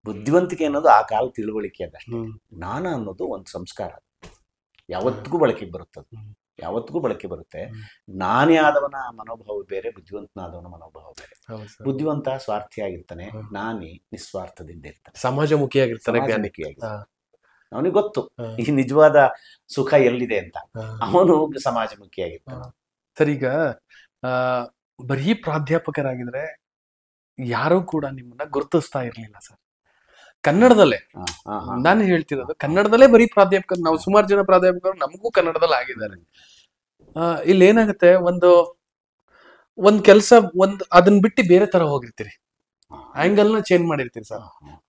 ಬುದ್ಧಿವಂತಿಕೆ ಅನ್ನೋದು ಆ ಕಾಲ ತಿಳುವಳಿಕೆ ಅದಷ್ಟೇ. ಜ್ಞಾನ ಅನ್ನೋದು ಒಂದು ಸಂಸ್ಕಾರ, ಯಾವತ್ತಿಗೂ ಬಳಕೆಗೆ ಬರುತ್ತೆ. ಜ್ಞಾನಿ ಆದವನ ಮನೋಭಾವ ಬೇರೆ, ಬುದ್ಧಿವಂತನಾದವನ ಮನೋಭಾವ ಬೇರೆ. ಬುದ್ಧಿವಂತ ಸ್ವಾರ್ಥಿಯಾಗಿರ್ತಾನೆ, ಜ್ಞಾನಿ ನಿಸ್ವಾರ್ಥದಿಂದ ಇರ್ತಾನೆ, ಸಮಾಜಮುಖಿಯಾಗಿರ್ತಾನೆ. ಅವನಿಗೆ ಗೊತ್ತು ಈ ನಿಜವಾದ ಸುಖ ಎಲ್ಲಿದೆ ಅಂತ. ಅವನು ಸಮಾಜಮುಖಿಯಾಗಿರ್ತಾನೆ. ಸರ್, ಈಗ ಬರೀ ಪ್ರಾಧ್ಯಾಪಕರಾಗಿದ್ರೆ ಯಾರೂ ಕೂಡ ನಿಮ್ಮನ್ನ ಗುರುತಿಸ್ತಾ ಇರ್ಲಿಲ್ಲ ಸರ್. ಕನ್ನಡದಲ್ಲೇ ನಾನು ಹೇಳ್ತಿರೋದು, ಕನ್ನಡದಲ್ಲೇ ಬರೀ ಪ್ರಾಧ್ಯಾಪಕರು. ನಾವು ಸುಮಾರು ಜನ ಪ್ರಾಧ್ಯಾಪಕರು ನಮಗೂ ಕನ್ನಡದಲ್ಲಿ ಆಗಿದ್ದಾರೆ. ಇಲ್ಲಿ ಏನಾಗುತ್ತೆ, ಒಂದ್ ಕೆಲಸ ಅದನ್ನ ಬಿಟ್ಟು ಬೇರೆ ತರ ಹೋಗಿರ್ತೀರಿ, ಆಂಗಲ್ ನ ಚೇಂಜ್ ಮಾಡಿರ್ತೀರಿ ಸರ್,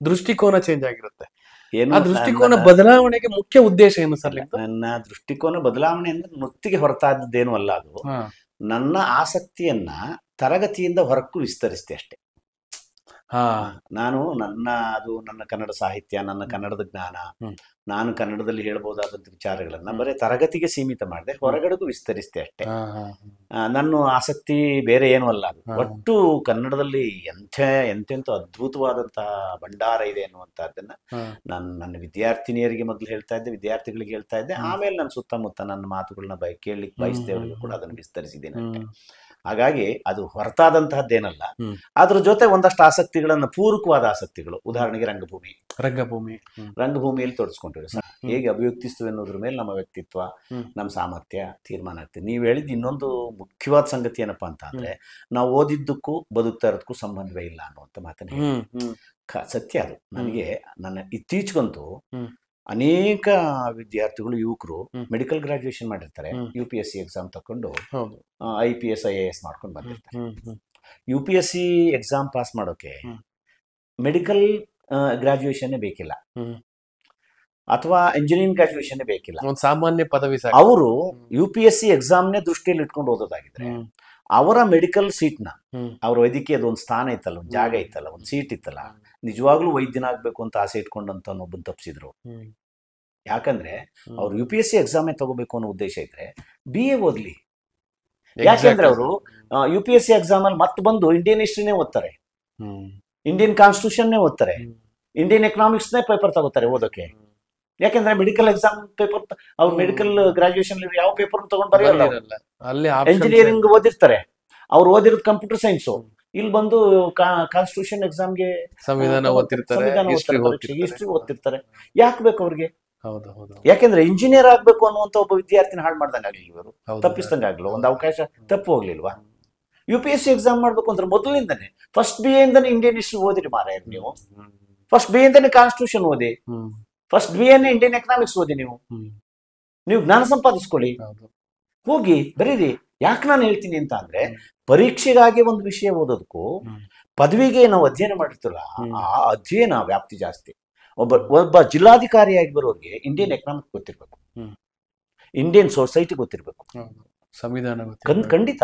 ದೃಷ್ಟಿಕೋನ ಚೇಂಜ್ ಆಗಿರುತ್ತೆ. ಆ ದೃಷ್ಟಿಕೋನ ಬದಲಾವಣೆಗೆ ಮುಖ್ಯ ಉದ್ದೇಶ ಏನು ಸರ್? ನನ್ನ ದೃಷ್ಟಿಕೋನ ಬದಲಾವಣೆ ಅಂದ್ರೆ ನೊತ್ತಿಗೆ ಹೊರತಾದದ್ದೇನು ಅಲ್ಲ. ಅದು ನನ್ನ ಆಸಕ್ತಿಯನ್ನ ತರಗತಿಯಿಂದ ಹೊರಕ್ಕೂ ವಿಸ್ತರಿಸಿದೆ ಅಷ್ಟೇ. ನಾನು ನನ್ನ ಕನ್ನಡ ಸಾಹಿತ್ಯ, ನನ್ನ ಕನ್ನಡದ ಜ್ಞಾನ, ನಾನು ಕನ್ನಡದಲ್ಲಿ ಹೇಳ್ಬಹುದಾದಂತ ವಿಚಾರಗಳನ್ನ ಬರೀ ತರಗತಿಗೆ ಸೀಮಿತ ಮಾಡಿದೆ, ಹೊರಗಡೆಗೂ ವಿಸ್ತರಿಸಿದೆ ಅಷ್ಟೇ. ನನ್ನ ಆಸಕ್ತಿ ಬೇರೆ ಏನೂ ಅಲ್ಲ. ಅದು ಒಟ್ಟು ಕನ್ನಡದಲ್ಲಿ ಎಂತೆಂತ ಅದ್ಭುತವಾದಂತಹ ಭಂಡಾರ ಇದೆ ಅನ್ನುವಂತಹದ್ದನ್ನ ನಾನು ನನ್ನ ವಿದ್ಯಾರ್ಥಿನಿಯರಿಗೆ ಮೊದಲು ಹೇಳ್ತಾ ಇದ್ದೆ, ವಿದ್ಯಾರ್ಥಿಗಳಿಗೆ ಹೇಳ್ತಾ ಇದ್ದೆ. ಆಮೇಲೆ ನನ್ನ ಸುತ್ತಮುತ್ತ ನನ್ನ ಮಾತುಗಳನ್ನ ಕೇಳಲಿಕ್ಕೆ ಬಯಸಿದವರಿಗೂ ಕೂಡ ಅದನ್ನು ವಿಸ್ತರಿಸಿದ್ದೇನೆ ಅಷ್ಟೇ. ಹಾಗಾಗಿ ಅದು ಹೊರತಾದಂತಹದ್ದೇನಲ್ಲ. ಅದ್ರ ಜೊತೆ ಒಂದಷ್ಟು ಆಸಕ್ತಿಗಳನ್ನ, ಪೂರಕವಾದ ಆಸಕ್ತಿಗಳು, ಉದಾಹರಣೆಗೆ ರಂಗಭೂಮಿಯಲ್ಲಿ ತೋರಿಸ್ಕೊಂಡಿರೋ ಹೇಗೆ ಅಭಿವ್ಯಕ್ತಿಸ್ತೇವೆ ಅನ್ನೋದ್ರ ಮೇಲೆ ನಮ್ಮ ವ್ಯಕ್ತಿತ್ವ, ನಮ್ಮ ಸಾಮರ್ಥ್ಯ ತೀರ್ಮಾನ ಆಗ್ತದೆ. ನೀವು ಹೇಳಿದ ಇನ್ನೊಂದು ಮುಖ್ಯವಾದ ಸಂಗತಿ ಏನಪ್ಪಾ ಅಂತ ಅಂದ್ರೆ, ನಾವು ಓದಿದ್ದಕ್ಕೂ ಬದುಕ್ತಾ ಇರೋದಕ್ಕೂ ಸಂಬಂಧವೇ ಇಲ್ಲ ಅನ್ನುವಂಥ ಮಾತನ್ನ ಸತ್ಯ. ಅದು ನನ್ನ ಇತ್ತೀಚೆಗಂತೂ ಅನೇಕ ವಿದ್ಯಾರ್ಥಿಗಳು, ಯುವಕರು ಮೆಡಿಕಲ್ ಗ್ರಾಜುಯೇಷನ್ ಮಾಡಿರ್ತಾರೆ, UPSC ಎಕ್ಸಾಮ್ ತಕೊಂಡು IPS IAS ಮಾಡ್ಕೊಂಡು ಬಂದಿರ್ತಾರೆ. UPSC ಎಕ್ಸಾಮ್ ಪಾಸ್ ಮಾಡೋಕೆ ಮೆಡಿಕಲ್ ಗ್ರಾಜುಯೇಷನ್ ಬೇಕಿಲ್ಲ, ಅಥವಾ ಇಂಜಿನಿಯರಿಂಗ್ ಗ್ರಾಜುಯೇಷನ್ ಬೇಕಿಲ್ಲ, ಒಂದು ಸಾಮಾನ್ಯ ಪದವಿ. ಅವರು UPSC ಎಕ್ಸಾಮ್ನೇ ದೃಷ್ಟಿಯಲ್ಲಿ ಇಟ್ಕೊಂಡು ಓದೋದಾಗಿದ್ರೆ ಅವರ ಮೆಡಿಕಲ್ ಸೀಟ್ನ, ಅವ್ರ ವೈದ್ಯಕೀಯದ ಒಂದು ಸ್ಥಾನ ಇತ್ತಲ್ಲ, ಒಂದು ಜಾಗ ಇತ್ತಲ್ಲ, ಒಂದು ಸೀಟ್ ಇತ್ತಲ್ಲ, ನಿಜವಾಗ್ಲೂ ವೈದ್ಯನಾಗಬೇಕು ಅಂತ ಆಸೆ ಇಟ್ಕೊಂಡಂತ ಒಬ್ಬನ್ ತಪ್ಪಿಸಿದ್ರು. ಯಾಕಂದ್ರೆ ಅವ್ರು UPSC ಎಕ್ಸಾಮೇ ತಗೋಬೇಕು ಅನ್ನೋ ಉದ್ದೇಶ ಇದ್ರೆ BA ಓದ್ಲಿ. ಯಾಕೆಂದ್ರೆ ಅವರು UPSC ಎಕ್ಸಾಮ್ ಅಲ್ಲಿ ಮತ್ತೆ ಬಂದು ಇಂಡಿಯನ್ ಹಿಸ್ಟ್ರಿನೇ ಓದ್ತಾರೆ, ಇಂಡಿಯನ್ ಕಾನ್ಸ್ಟಿಟ್ಯೂಷನ್ನೇ ಓದ್ತಾರೆ, ಇಂಡಿಯನ್ ಎಕನಾಮಿಕ್ಸ್ನೇ ಪೇಪರ್ ತಗೋತಾರೆ ಓದೋಕೆ. ಯಾಕೆಂದ್ರೆ ಮೆಡಿಕಲ್ ಎಕ್ಸಾಮ್ ಪೇಪರ್, ಅವ್ರು ಮೆಡಿಕಲ್ ಗ್ರಾಜುಯೇಷನ್ ಯಾವ ಪೇಪರ್ ತಗೊಂಡ್ ಬರೆಯಲ್ಲ. ಇಂಜಿನಿಯರಿಂಗ್ ಓದಿರ್ತಾರೆ, ಅವ್ರು ಓದಿರೋದು ಕಂಪ್ಯೂಟರ್ ಸೈನ್ಸು, ಇಲ್ಲಿ ಬಂದು ಕಾನ್ಸ್ಟಿಟ್ಯೂಷನ್ ಎಕ್ಸಾಮ್ಗೆ ಸಂವಿಧಾನ ಓದ್ತಿರ್ತಾರೆ, ಹಿಸ್ಟ್ರಿ ಓದ್ತಿರ್ತಾರೆ. ಯಾಕೆ ಬೇಕು ಅವ್ರಿಗೆ? ಯಾಕೆಂದ್ರೆ ಇಂಜಿನಿಯರ್ ಆಗ್ಬೇಕು ಅನ್ನುವಂತ ಒಬ್ಬ ವಿದ್ಯಾರ್ಥಿನ ಹಾಳು ಮಾಡ್ದಂಗೆ ಆಗ್ಲಿ, ಇವರು ತಪ್ಪಿಸ್ದಂಗೆ ಆಗ್ಲಿ, ಒಂದು ಅವಕಾಶ ತಪ್ಪು ಹೋಗ್ಲಿಲ್ವಾ? UPSC ಎಕ್ಸಾಮ್ ಮಾಡ್ಬೇಕು ಅಂದ್ರೆ ಮೊದಲಿಂದಾನೆ ಫಸ್ಟ್ BA ಇಂದಾನೆ ಇಂಡಿಯನ್ ಹಿಸ್ಟ್ರಿ ಓದಿರಿ ಮಾರಾಯ. ನೀವು ಫಸ್ಟ್ BA ಇಂದಾನೆ ಕಾನ್ಸ್ಟಿಟ್ಯೂಷನ್ ಓದಿ, ಫಸ್ಟ್ BA ಇಂಡಿಯನ್ ಎಕನಾಮಿಕ್ಸ್ ಓದಿ. ನೀವು ಜ್ಞಾನ ಸಂಪಾದಿಸ್ಕೊಳ್ಳಿ, ಹೋಗಿ ಬರೀರಿ. ಯಾಕೆ ನಾನು ಹೇಳ್ತೀನಿ ಅಂತ ಅಂದ್ರೆ, ಪರೀಕ್ಷೆಗಾಗಿ ಒಂದು ವಿಷಯ ಓದೋದಕ್ಕೂ ಪದವಿಗೆ ನಾವು ಅಧ್ಯಯನ ಮಾಡಿರ್ತೀವಲ್ಲ, ಆ ಅಧ್ಯಯನ ವ್ಯಾಪ್ತಿ ಜಾಸ್ತಿ. ಒಬ್ಬ ಜಿಲ್ಲಾಧಿಕಾರಿಯಾಗಿ ಬರೋರಿಗೆ ಇಂಡಿಯನ್ ಎಕನಾಮಿಕ್ ಗೊತ್ತಿರ್ಬೇಕು, ಇಂಡಿಯನ್ ಸೊಸೈಟಿ ಗೊತ್ತಿರ್ಬೇಕು, ಸಂವಿಧಾನ ಖಂಡಿತ.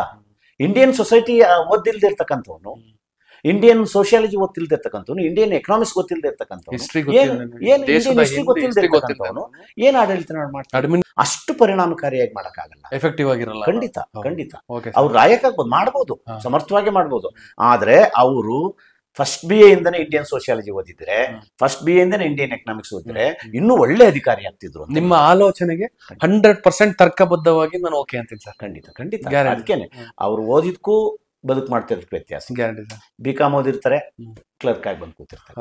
ಇಂಡಿಯನ್ ಸೊಸೈಟಿ ಓದಿಲ್ದಿರ್ತಕ್ಕಂಥವನು ಇಂಡಿಯನ್ ಸೋಷಿಯಾಲಜಿ ಗೊತ್ತಿಲ್ದಿರ್ತಕ್ಕಂಥವ್ನು, ಇಂಡಿಯನ್ ಎಕನಾಮಿಕ್ಸ್ ಗೊತ್ತಿಲ್ದಿರ್ತಕ್ಕಂಥವ್ನು, ಹಿಸ್ಟ್ರಿ ಏನ್ ಇಂಡಿಯನ್ ಹಿಸ್ಟ್ರಿ ಗೊತ್ತಿಲ್ದಿರ್ತಕ್ಕಂಥವ್ನು ಏನ್ ಆಡಳಿತ ಮಾಡ್ತಾರೆ? ಅಷ್ಟು ಪರಿಣಾಮಕಾರಿಯಾಗಿ ಮಾಡಕ್ಕಾಗಲ್ಲ, ಎಫೆಕ್ಟಿವ್ ಆಗಿರಲ್ಲ. ಖಂಡಿತ ಖಂಡಿತ. ಅವ್ರು ರಾಯಕ್ಕಾಗ್ಬೋದು, ಮಾಡ್ಬೋದು, ಸಮರ್ಥವಾಗಿ ಮಾಡ್ಬೋದು. ಆದ್ರೆ ಅವರು ಫಸ್ಟ್ BA ಇಂದನೇ ಇಂಡಿಯನ್ ಸೋಷಿಯಾಲಜಿ ಓದಿದ್ರೆ, ಫಸ್ಟ್ BA ಇಂದನೇ ಇಂಡಿಯನ್ ಎಕನಾಮಿಕ್ಸ್ ಓದಿದ್ರೆ ಇನ್ನೂ ಒಳ್ಳೆ ಅಧಿಕಾರಿ ಆಗ್ತಿದ್ರು. ನಿಮ್ಮ ಆಲೋಚನೆಗೆ 100% ತರ್ಕಬದ್ಧವಾಗಿ ನಾನು ಓಕೆ ಅಂತೀನಿ ಸರ್. ಖಂಡಿತ ಖಂಡಿತ. ಅದಕ್ಕೇನೆ ಅವ್ರು ಓದಿದ್ಕೂ ಬದುಕು ಮಾಡ್ತಿರೋದಕ್ಕೆ ವ್ಯತ್ಯಾಸ. BCom ಓದಿರ್ತಾರೆ, ಕ್ಲರ್ಕ್ ಆಗಿ ಬಂದು ಕೂತಿರ್ತಾರೆ.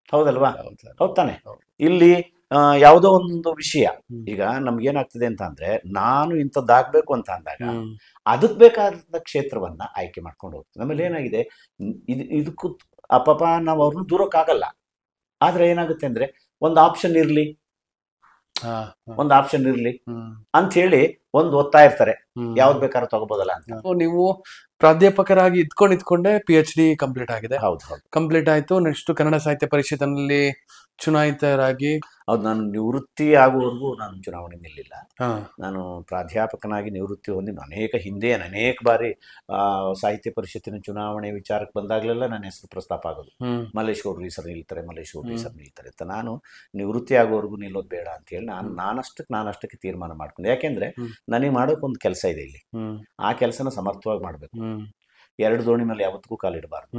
ಹೌದಲ್ವಾ? ಹೌದ್ ತಾನೆ. ಇಲ್ಲಿ ಯಾವುದೋ ಒಂದು ವಿಷಯ ಈಗ ನಮ್ಗೇನಾಗ್ತಿದೆ ಅಂತ ಅಂದ್ರೆ, ನಾನು ಇಂಥದ್ದಾಗ್ಬೇಕು ಅಂತ ಅಂದಾಗ ಅದಕ್ಕೆ ಬೇಕಾದ ಕ್ಷೇತ್ರವನ್ನ ಆಯ್ಕೆ ಮಾಡ್ಕೊಂಡು ಹೋಗ್ತೀವಿ. ನಮ್ಮಲ್ಲಿ ಏನಾಗಿದೆ, ಇದಕ್ಕೂ ಅಪ್ಪಪ್ಪ ನಾವು ಅವ್ರನ್ನ ದೂರಕ್ಕಾಗಲ್ಲ. ಆದ್ರೆ ಏನಾಗುತ್ತೆ ಅಂದ್ರೆ, ಒಂದು ಆಪ್ಷನ್ ಇರ್ಲಿ ಅಂತ ಹೇಳಿ ಒಂದು ಓದ್ತಾ ಇರ್ತಾರೆ, ಯಾವ್ದು ಬೇಕಾದ್ರೂ ತಗೋಬೋದಲ್ಲ ಅಂತ. ನೀವು ಪ್ರಾಧ್ಯಾಪಕರಾಗಿ ಇದ್ಕೊಂಡೆ PhD ಕಂಪ್ಲೀಟ್ ಆಗಿದೆ. ಹೌದು, ಕಂಪ್ಲೀಟ್ ಆಯ್ತು. ನೆಕ್ಸ್ಟ್ ಕನ್ನಡ ಸಾಹಿತ್ಯ ಪರಿಷತ್ನಲ್ಲಿ ಚುನಾಯಿತರಾಗಿ. ಹೌದು, ನಾನು ನಿವೃತ್ತಿ ಆಗುವವರೆಗೂ ನಾನು ಚುನಾವಣೆ ನಿಲ್ಲಿಲ್ಲ. ನಾನು ಪ್ರಾಧ್ಯಾಪಕನಾಗಿ ನಿವೃತ್ತಿ ಹೊಂದಿ ಅನೇಕ ಬಾರಿ ಸಾಹಿತ್ಯ ಪರಿಷತ್ತಿನ ಚುನಾವಣೆ ವಿಚಾರಕ್ಕೆ ಬಂದಾಗಲೆಲ್ಲ ನನ್ನ ಹೆಸರು ಪ್ರಸ್ತಾಪ ಆಗೋದು. ಮಲ್ಲೇಶ್ ಗೌಡ್ರು ಈ ಸರ್ ನಿಲ್ತಾರೆ ಅಂತ. ನಾನು ನಿವೃತ್ತಿ ಆಗೋವರೆಗೂ ನಿಲ್ಲೋದು ಬೇಡ ಅಂತ ಹೇಳಿ ನಾನಷ್ಟಕ್ಕೆ ತೀರ್ಮಾನ ಮಾಡ್ಕೊಂಡೆ. ಯಾಕೆಂದ್ರೆ ನನಗೆ ಮಾಡೋಕೊಂದು ಕೆಲಸ ಇದೆ ಇಲ್ಲಿ, ಆ ಕೆಲಸನ ಸಮರ್ಥವಾಗಿ ಮಾಡ್ಬೇಕು. ಎರಡು ದೋಣಿ ಮೇಲೆ ಯಾವತ್ತಿಗೂ ಕಾಲಿಡಬಾರ್ದು.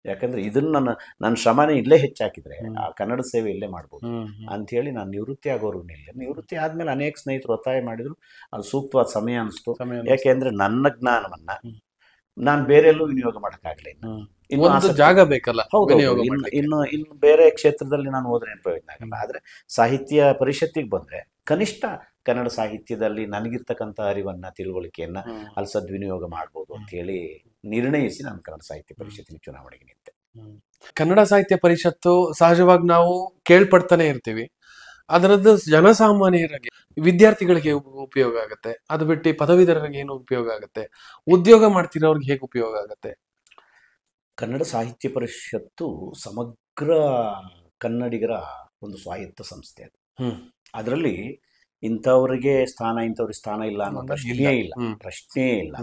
ಯಾಕಂದ್ರೆ ಇದನ್ನ ನನ್ನ ಶ್ರಮನೇ ಇಲ್ಲೇ ಹೆಚ್ಚಾಕಿದ್ರೆ ಆ ಕನ್ನಡ ಸೇವೆ ಇಲ್ಲೇ ಮಾಡ್ಬೋದು ಅಂತ ಹೇಳಿ ನಾನು ನಿವೃತ್ತಿ ಆಗೋರು ನಿವೃತ್ತಿ ಆದ್ಮೇಲೆ ಅನೇಕ ಸ್ನೇಹಿತರು ಒತ್ತಾಯ ಮಾಡಿದ್ರು. ಅದು ಸೂಕ್ತವಾದ ಸಮಯ ಅನಿಸ್ತು. ಯಾಕೆಂದ್ರೆ ನನ್ನ ಜ್ಞಾನವನ್ನ ನಾನು ಬೇರೆ ಎಲ್ಲೂ ವಿನಿಯೋಗ ಮಾಡಕ್ಕಾಗಲಿಲ್ಲ. ಇನ್ನು ಜಾಗ ಬೇಕಲ್ಲ. ಇನ್ನು ಬೇರೆ ಕ್ಷೇತ್ರದಲ್ಲಿ ನಾನು ಹೋದ್ರೆ ಪ್ರಯೋಜನ ಆಗಲ್ಲ. ಆದ್ರೆ ಸಾಹಿತ್ಯ ಪರಿಷತ್ತಿಗೆ ಬಂದ್ರೆ ಕನಿಷ್ಠ ಕನ್ನಡ ಸಾಹಿತ್ಯದಲ್ಲಿ ನನಗಿರ್ತಕ್ಕಂಥ ಅರಿವನ್ನ, ತಿಳುವಳಿಕೆಯನ್ನ ಅಲ್ಲಿ ಸದ್ವಿನಿಯೋಗ ಮಾಡ್ಬೋದು ಅಂತ ಹೇಳಿ ನಿರ್ಣಯಿಸಿ ನಾನು ಕನ್ನಡ ಸಾಹಿತ್ಯ ಪರಿಷತ್ತಿನ ಚುನಾವಣೆಗೆ ನಿಂತೆ. ಕನ್ನಡ ಸಾಹಿತ್ಯ ಪರಿಷತ್ತು ಸಹಜವಾಗಿ ನಾವು ಕೇಳ್ಪಡ್ತಾನೆ ಇರ್ತೀವಿ. ಅದರದ್ದು ಜನಸಾಮಾನ್ಯರಿಗೆ, ವಿದ್ಯಾರ್ಥಿಗಳಿಗೆ ಉಪಯೋಗ ಆಗುತ್ತೆ. ಅದು ಬಿಟ್ಟು ಪದವೀಧರರಿಗೆ ಏನು ಉಪಯೋಗ ಆಗುತ್ತೆ? ಉದ್ಯೋಗ ಮಾಡ್ತಿರೋರ್ಗೆ ಹೇಗೆ ಉಪಯೋಗ ಆಗುತ್ತೆ? ಕನ್ನಡ ಸಾಹಿತ್ಯ ಪರಿಷತ್ತು ಸಮಗ್ರ ಕನ್ನಡಿಗರ ಒಂದು ಸ್ವಾಯತ್ತ ಸಂಸ್ಥೆ. ಅದರಲ್ಲಿ ಇಂಥವ್ರಿಗೆ ಸ್ಥಾನ, ಇಂಥವ್ರಿಗೆ ಸ್ಥಾನ ಇಲ್ಲ ಅನ್ನೋ ಪ್ರಶ್ನೆಯೇ ಇಲ್ಲ.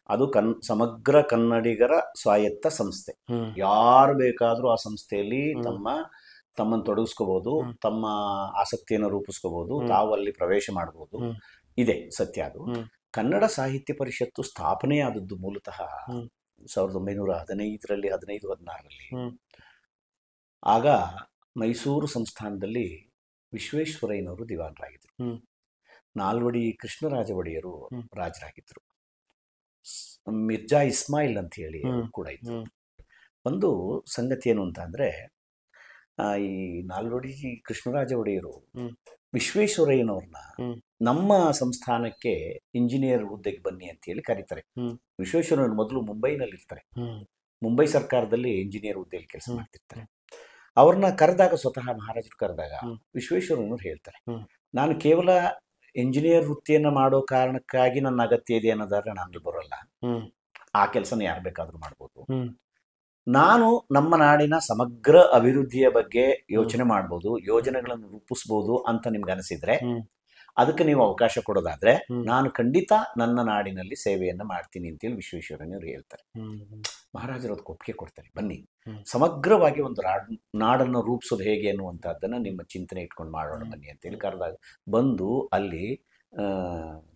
ಅದು ಸಮಗ್ರ ಕನ್ನಡಿಗರ ಸ್ವಾಯತ್ತ ಸಂಸ್ಥೆ. ಯಾರು ಬೇಕಾದ್ರೂ ಆ ಸಂಸ್ಥೆಯಲ್ಲಿ ತಮ್ಮನ್ನು ತೊಡಗಿಸ್ಕೋಬಹುದು, ತಮ್ಮ ಆಸಕ್ತಿಯನ್ನು ರೂಪಿಸ್ಕೋಬಹುದು, ತಾವು ಅಲ್ಲಿ ಪ್ರವೇಶ ಮಾಡಬಹುದು. ಇದೆ ಸತ್ಯ. ಅದು ಕನ್ನಡ ಸಾಹಿತ್ಯ ಪರಿಷತ್ತು ಸ್ಥಾಪನೆ ಆದದ್ದು ಮೂಲತಃ 1915ರಲ್ಲಿ, 15-16ರಲ್ಲಿ. ಆಗ ಮೈಸೂರು ಸಂಸ್ಥಾನದಲ್ಲಿ ವಿಶ್ವೇಶ್ವರಯ್ಯನವರು ದಿವಾನರಾಗಿದ್ರು. ನಾಲ್ವಡಿ ಕೃಷ್ಣರಾಜ ಒಡೆಯರು ರಾಜರಾಗಿದ್ರು. ಮಿರ್ಜಾ ಇಸ್ಮಾಯಿಲ್ ಅಂತ ಹೇಳಿ ಕೂಡ ಇದ್ರು. ಒಂದು ಸಂಗತಿ ಏನು ಅಂತ ಅಂದ್ರೆ, ಈ ನಾಲ್ವಡಿ ಕೃಷ್ಣರಾಜ ಒಡೆಯರು ವಿಶ್ವೇಶ್ವರಯ್ಯನವ್ರನ್ನ ನಮ್ಮ ಸಂಸ್ಥಾನಕ್ಕೆ ಇಂಜಿನಿಯರ್ ಹುದ್ದೆಗೆ ಬನ್ನಿ ಅಂತ ಹೇಳಿ ಕರೀತಾರೆ. ವಿಶ್ವೇಶ್ವರಯ್ಯನವರು ಮೊದಲು ಮುಂಬೈನಲ್ಲಿ ಇರ್ತಾರೆ. ಮುಂಬೈ ಸರ್ಕಾರದಲ್ಲಿ ಇಂಜಿನಿಯರ್ ಹುದ್ದೆಯಲ್ಲಿ ಕೆಲಸ ಮಾಡ್ತಿರ್ತಾರೆ. ಅವ್ರನ್ನ ಕರೆದಾಗ, ಸ್ವತಃ ಮಹಾರಾಜರು ಕರೆದಾಗ ವಿಶ್ವೇಶ್ವರಯ್ಯನವ್ರು ಹೇಳ್ತಾರೆ, ನಾನು ಕೇವಲ ಇಂಜಿನಿಯರ್ ವೃತ್ತಿಯನ್ನ ಮಾಡೋ ಕಾರಣಕ್ಕಾಗಿ ನನ್ನ ಅಗತ್ಯ ಇದೆ ಅನ್ನೋದಾದ್ರೆ ನಾನು ಬರೋಲ್ಲ. ಆ ಕೆಲಸನ ಯಾರು ಬೇಕಾದ್ರೂ ಮಾಡ್ಬೋದು. ನಾನು ನಮ್ಮ ನಾಡಿನ ಸಮಗ್ರ ಅಭಿವೃದ್ಧಿಯ ಬಗ್ಗೆ ಯೋಚನೆ ಮಾಡ್ಬೋದು, ಯೋಜನೆಗಳನ್ನು ರೂಪಿಸ್ಬೋದು ಅಂತ ನಿಮ್ಗೆ ಅನಿಸಿದ್ರೆ, ಅದಕ್ಕೆ ನೀವು ಅವಕಾಶ ಕೊಡೋದಾದ್ರೆ ನಾನು ಖಂಡಿತ ನನ್ನ ನಾಡಿನಲ್ಲಿ ಸೇವೆಯನ್ನ ಮಾಡ್ತೀನಿ ಅಂತೇಳಿ ವಿಶ್ವೇಶ್ವರಯ್ಯನವರು ಹೇಳ್ತಾರೆ. ಮಹಾರಾಜರು ಅದಕ್ಕೆ ಒಪ್ಪಿಗೆ ಕೊಡ್ತಾರೆ. ಬನ್ನಿ, ಸಮಗ್ರವಾಗಿ ಒಂದು ನಾಡನ್ನು ರೂಪಿಸೋದು ಹೇಗೆ ಅನ್ನುವಂಥದ್ದನ್ನ ನಿಮ್ಮ ಚಿಂತನೆ ಇಟ್ಕೊಂಡು ಮಾಡೋಣ ಬನ್ನಿ ಅಂತೇಳಿ ಕರೆದಾಗ ಬಂದು ಅಲ್ಲಿ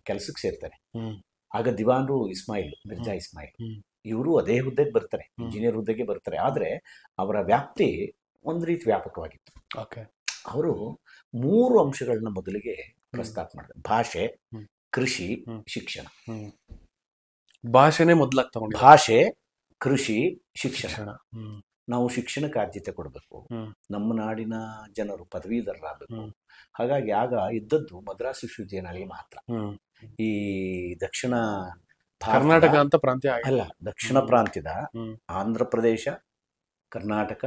ಕೆಲಸಕ್ಕೆ ಸೇರ್ತಾರೆ. ಆಗ ದಿವಾನ್ರು ಮಿರ್ಜಾ ಇಸ್ಮಾಯಿಲ್ ಇವರು ಅದೇ ಹುದ್ದೆಗೆ ಬರ್ತಾರೆ, ಇಂಜಿನಿಯರ್ ಹುದ್ದೆಗೆ ಬರ್ತಾರೆ. ಆದ್ರೆ ಅವರ ವ್ಯಾಪ್ತಿ ಒಂದು ರೀತಿ ವ್ಯಾಪಕವಾಗಿತ್ತು. ಅವರು 3 ಅಂಶಗಳನ್ನ ಮೊದಲಿಗೆ ಪ್ರಸ್ತಾಪ ಮಾಡಿದ್ರು: ಭಾಷೆ, ಕೃಷಿ, ಶಿಕ್ಷಣ. ಭಾಷೆನೇ ಮೊದಲಾಗಿ ತಗೊಂಡು, ಭಾಷೆ, ಕೃಷಿ, ಶಿಕ್ಷಣ. ನಾವು ಶಿಕ್ಷಣಕ್ಕೆ ಆದ್ಯತೆ ಕೊಡಬೇಕು. ನಮ್ಮ ನಾಡಿನ ಜನರು ಪದವೀಧರರಾಗಬೇಕು. ಹಾಗಾಗಿ ಆಗ ಇದ್ದದ್ದು ಮದ್ರಾಸ್ ವಿಶ್ವವಿದ್ಯಾನಿಲಯ ಮಾತ್ರ. ಈ ದಕ್ಷಿಣ ಕರ್ನಾಟಕ ಅಂತ ಪ್ರಾಂತ್ಯ ಅಲ್ಲ, ದಕ್ಷಿಣ ಪ್ರಾಂತ್ಯದ ಆಂಧ್ರ ಪ್ರದೇಶ, ಕರ್ನಾಟಕ,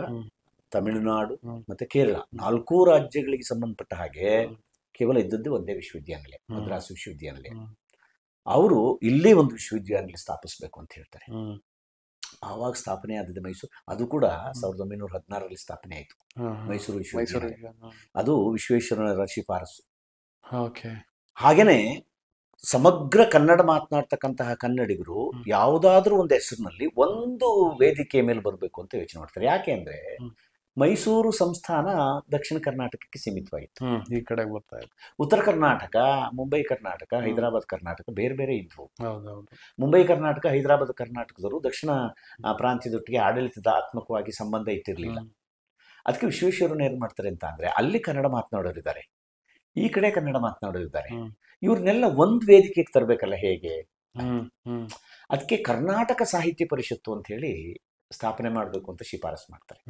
ತಮಿಳುನಾಡು ಮತ್ತೆ ಕೇರಳ 4 ರಾಜ್ಯಗಳಿಗೆ ಸಂಬಂಧಪಟ್ಟ ಹಾಗೆ ಕೇವಲ ಇದ್ದದ್ದು ಒಂದೇ ವಿಶ್ವವಿದ್ಯಾನಿಲಯ, ಮದ್ರಾಸ್ ವಿಶ್ವವಿದ್ಯಾನಿಲಯ. ಅವರು ಇಲ್ಲಿ ಒಂದು ವಿಶ್ವವಿದ್ಯಾನಿಲಯ ಸ್ಥಾಪಿಸ್ಬೇಕು ಅಂತ ಹೇಳ್ತಾರೆ. ಆವಾಗ ಸ್ಥಾಪನೆ ಆದದ್ದು ಮೈಸೂರು. ಅದು ಕೂಡ 1916ರಲ್ಲಿ ಸ್ಥಾಪನೆ ಆಯಿತು, ಮೈಸೂರು ವಿಶ್ವವಿದ್ಯಾನಿಲಯ. ಅದು ವಿಶ್ವೇಶ್ವರಯ್ಯನವರ ಶಿಫಾರಸು. ಹಾಗೇನೆ ಸಮಗ್ರ ಕನ್ನಡ ಮಾತನಾಡ್ತಕ್ಕಂತಹ ಕನ್ನಡಿಗರು ಯಾವುದಾದ್ರೂ ಒಂದು ಹೆಸರಿನಲ್ಲಿ ಒಂದು ವೇದಿಕೆಯ ಮೇಲೆ ಬರಬೇಕು ಅಂತ ಯೋಚನೆ ಮಾಡ್ತಾರೆ. ಯಾಕೆ ಅಂದ್ರೆ ಮೈಸೂರು ಸಂಸ್ಥಾನ ದಕ್ಷಿಣ ಕರ್ನಾಟಕಕ್ಕೆ ಸೀಮಿತವಾಗಿತ್ತು. ಈ ಕಡೆ ಬರ್ತಾ ಇತ್ತು. ಉತ್ತರ ಕರ್ನಾಟಕ, ಮುಂಬೈ ಕರ್ನಾಟಕ, ಹೈದರಾಬಾದ್ ಕರ್ನಾಟಕ ಬೇರೆ ಬೇರೆ ಇದ್ವು. ಮುಂಬೈ ಕರ್ನಾಟಕ, ಹೈದರಾಬಾದ್ ಕರ್ನಾಟಕದವರು ದಕ್ಷಿಣ ಪ್ರಾಂತ್ಯದೊಟ್ಟಿಗೆ ಆಡಳಿತಾತ್ಮಕವಾಗಿ ಸಂಬಂಧ ಇಟ್ಟಿರಲಿಲ್ಲ. ಅದಕ್ಕೆ ವಿಶ್ವೇಶ್ವರಯ್ಯನವರು ಏನ್ ಮಾಡ್ತಾರೆ ಅಂತ ಅಂದ್ರೆ, ಅಲ್ಲಿ ಕನ್ನಡ ಮಾತನಾಡೋರಿದ್ದಾರೆ, ಈ ಕಡೆ ಕನ್ನಡ ಮಾತನಾಡೋರಿದ್ದಾರೆ, ಇವ್ರನ್ನೆಲ್ಲ ಒಂದ್ ವೇದಿಕೆಗೆ ತರಬೇಕಲ್ಲ ಹೇಗೆ. ಅದಕ್ಕೆ ಕರ್ನಾಟಕ ಸಾಹಿತ್ಯ ಪರಿಷತ್ತು ಅಂತ ಹೇಳಿ ಸ್ಥಾಪನೆ ಮಾಡಬೇಕು ಅಂತ ಶಿಫಾರಸು ಮಾಡ್ತಾರೆ.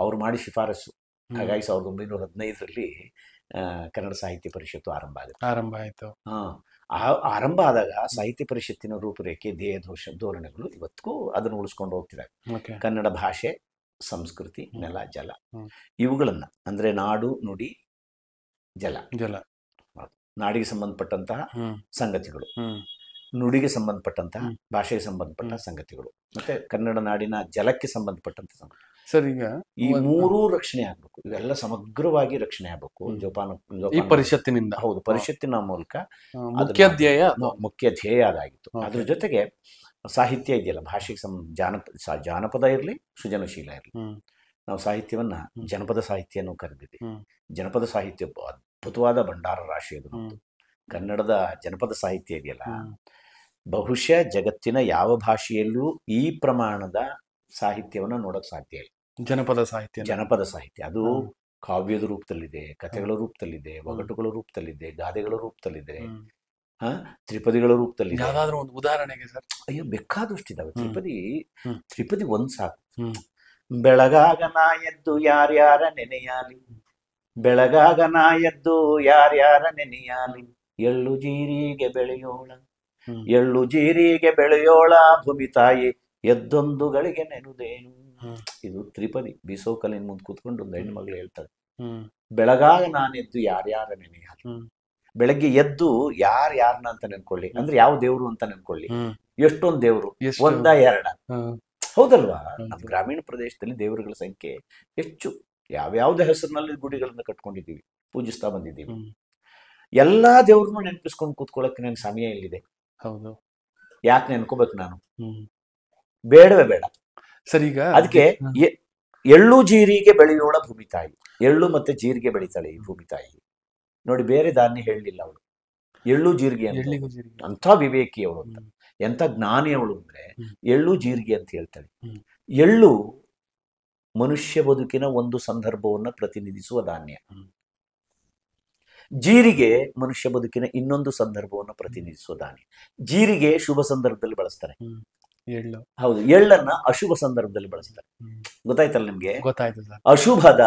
ಅವ್ರು ಮಾಡಿ ಶಿಫಾರಸು. ಹಾಗಾಗಿ 1915ರಲ್ಲಿ ಕನ್ನಡ ಸಾಹಿತ್ಯ ಪರಿಷತ್ತು ಆರಂಭ ಆಯಿತು. ಆರಂಭ ಆದಾಗ ಸಾಹಿತ್ಯ ಪರಿಷತ್ತಿನ ರೂಪುರೇಖೆ, ಧ್ಯೇಯ ಧೋರಣೆಗಳು ಇವತ್ತಿಗೂ ಅದನ್ನು ಉಳಿಸ್ಕೊಂಡು ಹೋಗ್ತಿದ್ದಾರೆ. ಕನ್ನಡ ಭಾಷೆ, ಸಂಸ್ಕೃತಿ, ನೆಲ, ಜಲ ಇವುಗಳನ್ನ ಅಂದ್ರೆ ನಾಡು, ನುಡಿ, ಜಲ, ನಾಡಿಗೆ ಸಂಬಂಧಪಟ್ಟಂತಹ ಸಂಗತಿಗಳು, ನುಡಿಗೆ ಸಂಬಂಧಪಟ್ಟಂತಹ, ಭಾಷೆಗೆ ಸಂಬಂಧಪಟ್ಟ ಸಂಗತಿಗಳು, ಮತ್ತೆ ಕನ್ನಡ ನಾಡಿನ ಜಲಕ್ಕೆ ಸಂಬಂಧಪಟ್ಟಂತ ಸಂಗತಿ. ಸರ್, ಈಗ ಈ ಮೂರೂ ರಕ್ಷಣೆ ಆಗ್ಬೇಕು. ಇವೆಲ್ಲ ಸಮಗ್ರವಾಗಿ ರಕ್ಷಣೆ ಆಗ್ಬೇಕು ಈ ಪರಿಷತ್ತಿನಿಂದ. ಹೌದು, ಪರಿಷತ್ತಿನ ಮೂಲಕ ಮುಖ್ಯ ಧ್ಯೇಯ ಅದಾಗಿತ್ತು. ಅದ್ರ ಜೊತೆಗೆ ಸಾಹಿತ್ಯ ಇದೆಯಲ್ಲ, ಭಾಷೆಗೆ ಜಾನಪದ ಇರಲಿ, ಸೃಜನಶೀಲ ಇರಲಿ. ನಾವು ಸಾಹಿತ್ಯವನ್ನ ಜನಪದ ಸಾಹಿತ್ಯ ಅನ್ನೋ ಕರೆದಿದ್ದೀವಿ. ಜನಪದ ಸಾಹಿತ್ಯ ಅದ್ಭುತವಾದ ಭಂಡಾರ ರಾಶಿ ಅದು. ಕನ್ನಡದ ಜನಪದ ಸಾಹಿತ್ಯ ಇದೆಯಲ್ಲ, ಬಹುಶಃ ಜಗತ್ತಿನ ಯಾವ ಭಾಷೆಯಲ್ಲೂ ಈ ಪ್ರಮಾಣದ ಸಾಹಿತ್ಯವನ್ನು ನೋಡಕ್ ಸಾಧ್ಯ ಇಲ್ಲ. ಜನಪದ ಸಾಹಿತ್ಯ ಅದು ಕಾವ್ಯದ ರೂಪದಲ್ಲಿದೆ, ಕಥೆಗಳ ರೂಪದಲ್ಲಿದೆ, ಒಗಟುಗಳ ರೂಪದಲ್ಲಿದೆ, ಗಾದೆಗಳ ರೂಪದಲ್ಲಿದೆ, ತ್ರಿಪದಿಗಳ ರೂಪದಲ್ಲಿ. ಯಾವ್ದಾದ್ರು ಒಂದು ಉದಾಹರಣೆಗೆ ಸರ್? ಅಯ್ಯೋ, ಬೇಕಾದಷ್ಟಿದಾವೆ. ತ್ರಿಪದಿ ಒಂದ್ ಸಾಕು. ಬೆಳಗಾಗ ನಾ ಎದ್ದು ಯಾರ್ಯಾರ ನೆನೆಯಾಲಿ, ಬೆಳಗಾಗ ನಾ ಎದ್ದು ಯಾರ್ಯಾರ ನೆನೆಯಾಲಿ, ಎಳ್ಳು ಜೀರಿಗೆ ಬೆಳೆಯೋಳ, ಎಳ್ಳು ಜೀರಿಗೆ ಬೆಳೆಯೋಳ ಭೂಮಿ ತಾಯಿ, ಎದ್ದೊಂದು ಗಳಿಗೆ ನೆನುದೇನು. ಇದು ತ್ರಿಪದಿ. ಬೀಸೋಕಲ್ಲಿನ ಮುಂದೆ ಕೂತ್ಕೊಂಡು ಒಂದು ಹೆಣ್ಣು ಮಗಳು ಹೇಳ್ತಾಳೆ, ಬೆಳಗಾಗ ನಾನೆದ್ದು ಯಾರ್ಯಾರ ನೆನೆಯಾಲಿ. ಬೆಳಗ್ಗೆ ಎದ್ದು ಯಾರನ್ನ ಅಂತ ನೆನ್ಕೊಳ್ಳಿ, ಅಂದ್ರೆ ಯಾವ ದೇವ್ರು ಅಂತ ನೆನ್ಕೊಳ್ಳಿ. ಎಷ್ಟೊಂದು ದೇವ್ರು, ಒಂದ ಎರಡ? ಹೌದಲ್ವಾ? ನಮ್ಮ ಗ್ರಾಮೀಣ ಪ್ರದೇಶದಲ್ಲಿ ದೇವರುಗಳ ಸಂಖ್ಯೆ ಹೆಚ್ಚು. ಯಾವ್ಯಾವ್ದೇ ಹೆಸರಿನಲ್ಲಿ ಗುಡಿಗಳನ್ನ ಕಟ್ಕೊಂಡಿದ್ದೀವಿ, ಪೂಜಿಸ್ತಾ ಬಂದಿದ್ದೀವಿ. ಎಲ್ಲಾ ದೇವ್ರನ್ನು ನೆನಪಿಸ್ಕೊಂಡು ಕೂತ್ಕೊಳ್ಳಕ್ಕೆ ನನ್ಗೆ ಸಮಯ ಎಲ್ಲಿದೆ? ಹೌದು. ಯಾಕೆ ನೆನ್ಕೋಬೇಕು ನಾನು? ಬೇಡವೇ ಬೇಡ. ಸರಿ, ಈಗ ಅದಕ್ಕೆ ಎಳ್ಳು ಜೀರಿಗೆ ಬೆಳೆಯೋಳ ಭೂಮಿ ತಾಯಿ. ಎಳ್ಳು ಮತ್ತೆ ಜೀರಿಗೆ ಬೆಳಿತಾಳೆ ಈ ಭೂಮಿ ತಾಯಿ. ನೋಡಿ, ಬೇರೆ ಧಾನ್ಯ ಹೇಳಲಿಲ್ಲ ಅವಳು. ಎಳ್ಳು ಜೀರಿಗೆ ಅಂತ ವಿವೇಕಿ ಅವಳು ಅಂತ, ಎಂತ ಜ್ಞಾನಿ ಅವಳು ಅಂದ್ರೆ ಎಳ್ಳು ಜೀರಿಗೆ ಅಂತ ಹೇಳ್ತಾಳೆ. ಎಳ್ಳು ಮನುಷ್ಯ ಬದುಕಿನ ಒಂದು ಸಂದರ್ಭವನ್ನ ಪ್ರತಿನಿಧಿಸುವ ಧಾನ್ಯ. ಜೀರಿಗೆ ಮನುಷ್ಯ ಬದುಕಿನ ಇನ್ನೊಂದು ಸಂದರ್ಭವನ್ನು ಪ್ರತಿನಿಧಿಸುವ ಧಾನ್ಯ. ಜೀರಿಗೆ ಶುಭ ಸಂದರ್ಭದಲ್ಲಿ ಬಳಸ್ತಾರೆ. ಹೌದು, ಎಳ್ಳನ್ನ ಅಶುಭ ಸಂದರ್ಭದಲ್ಲಿ ಬಳಸ್ತಾರೆ. ಗೊತ್ತಾಯ್ತಲ್ಲ ನಿಮ್ಗೆ? ಗೊತ್ತಾಯ್ತು. ಅಶುಭದ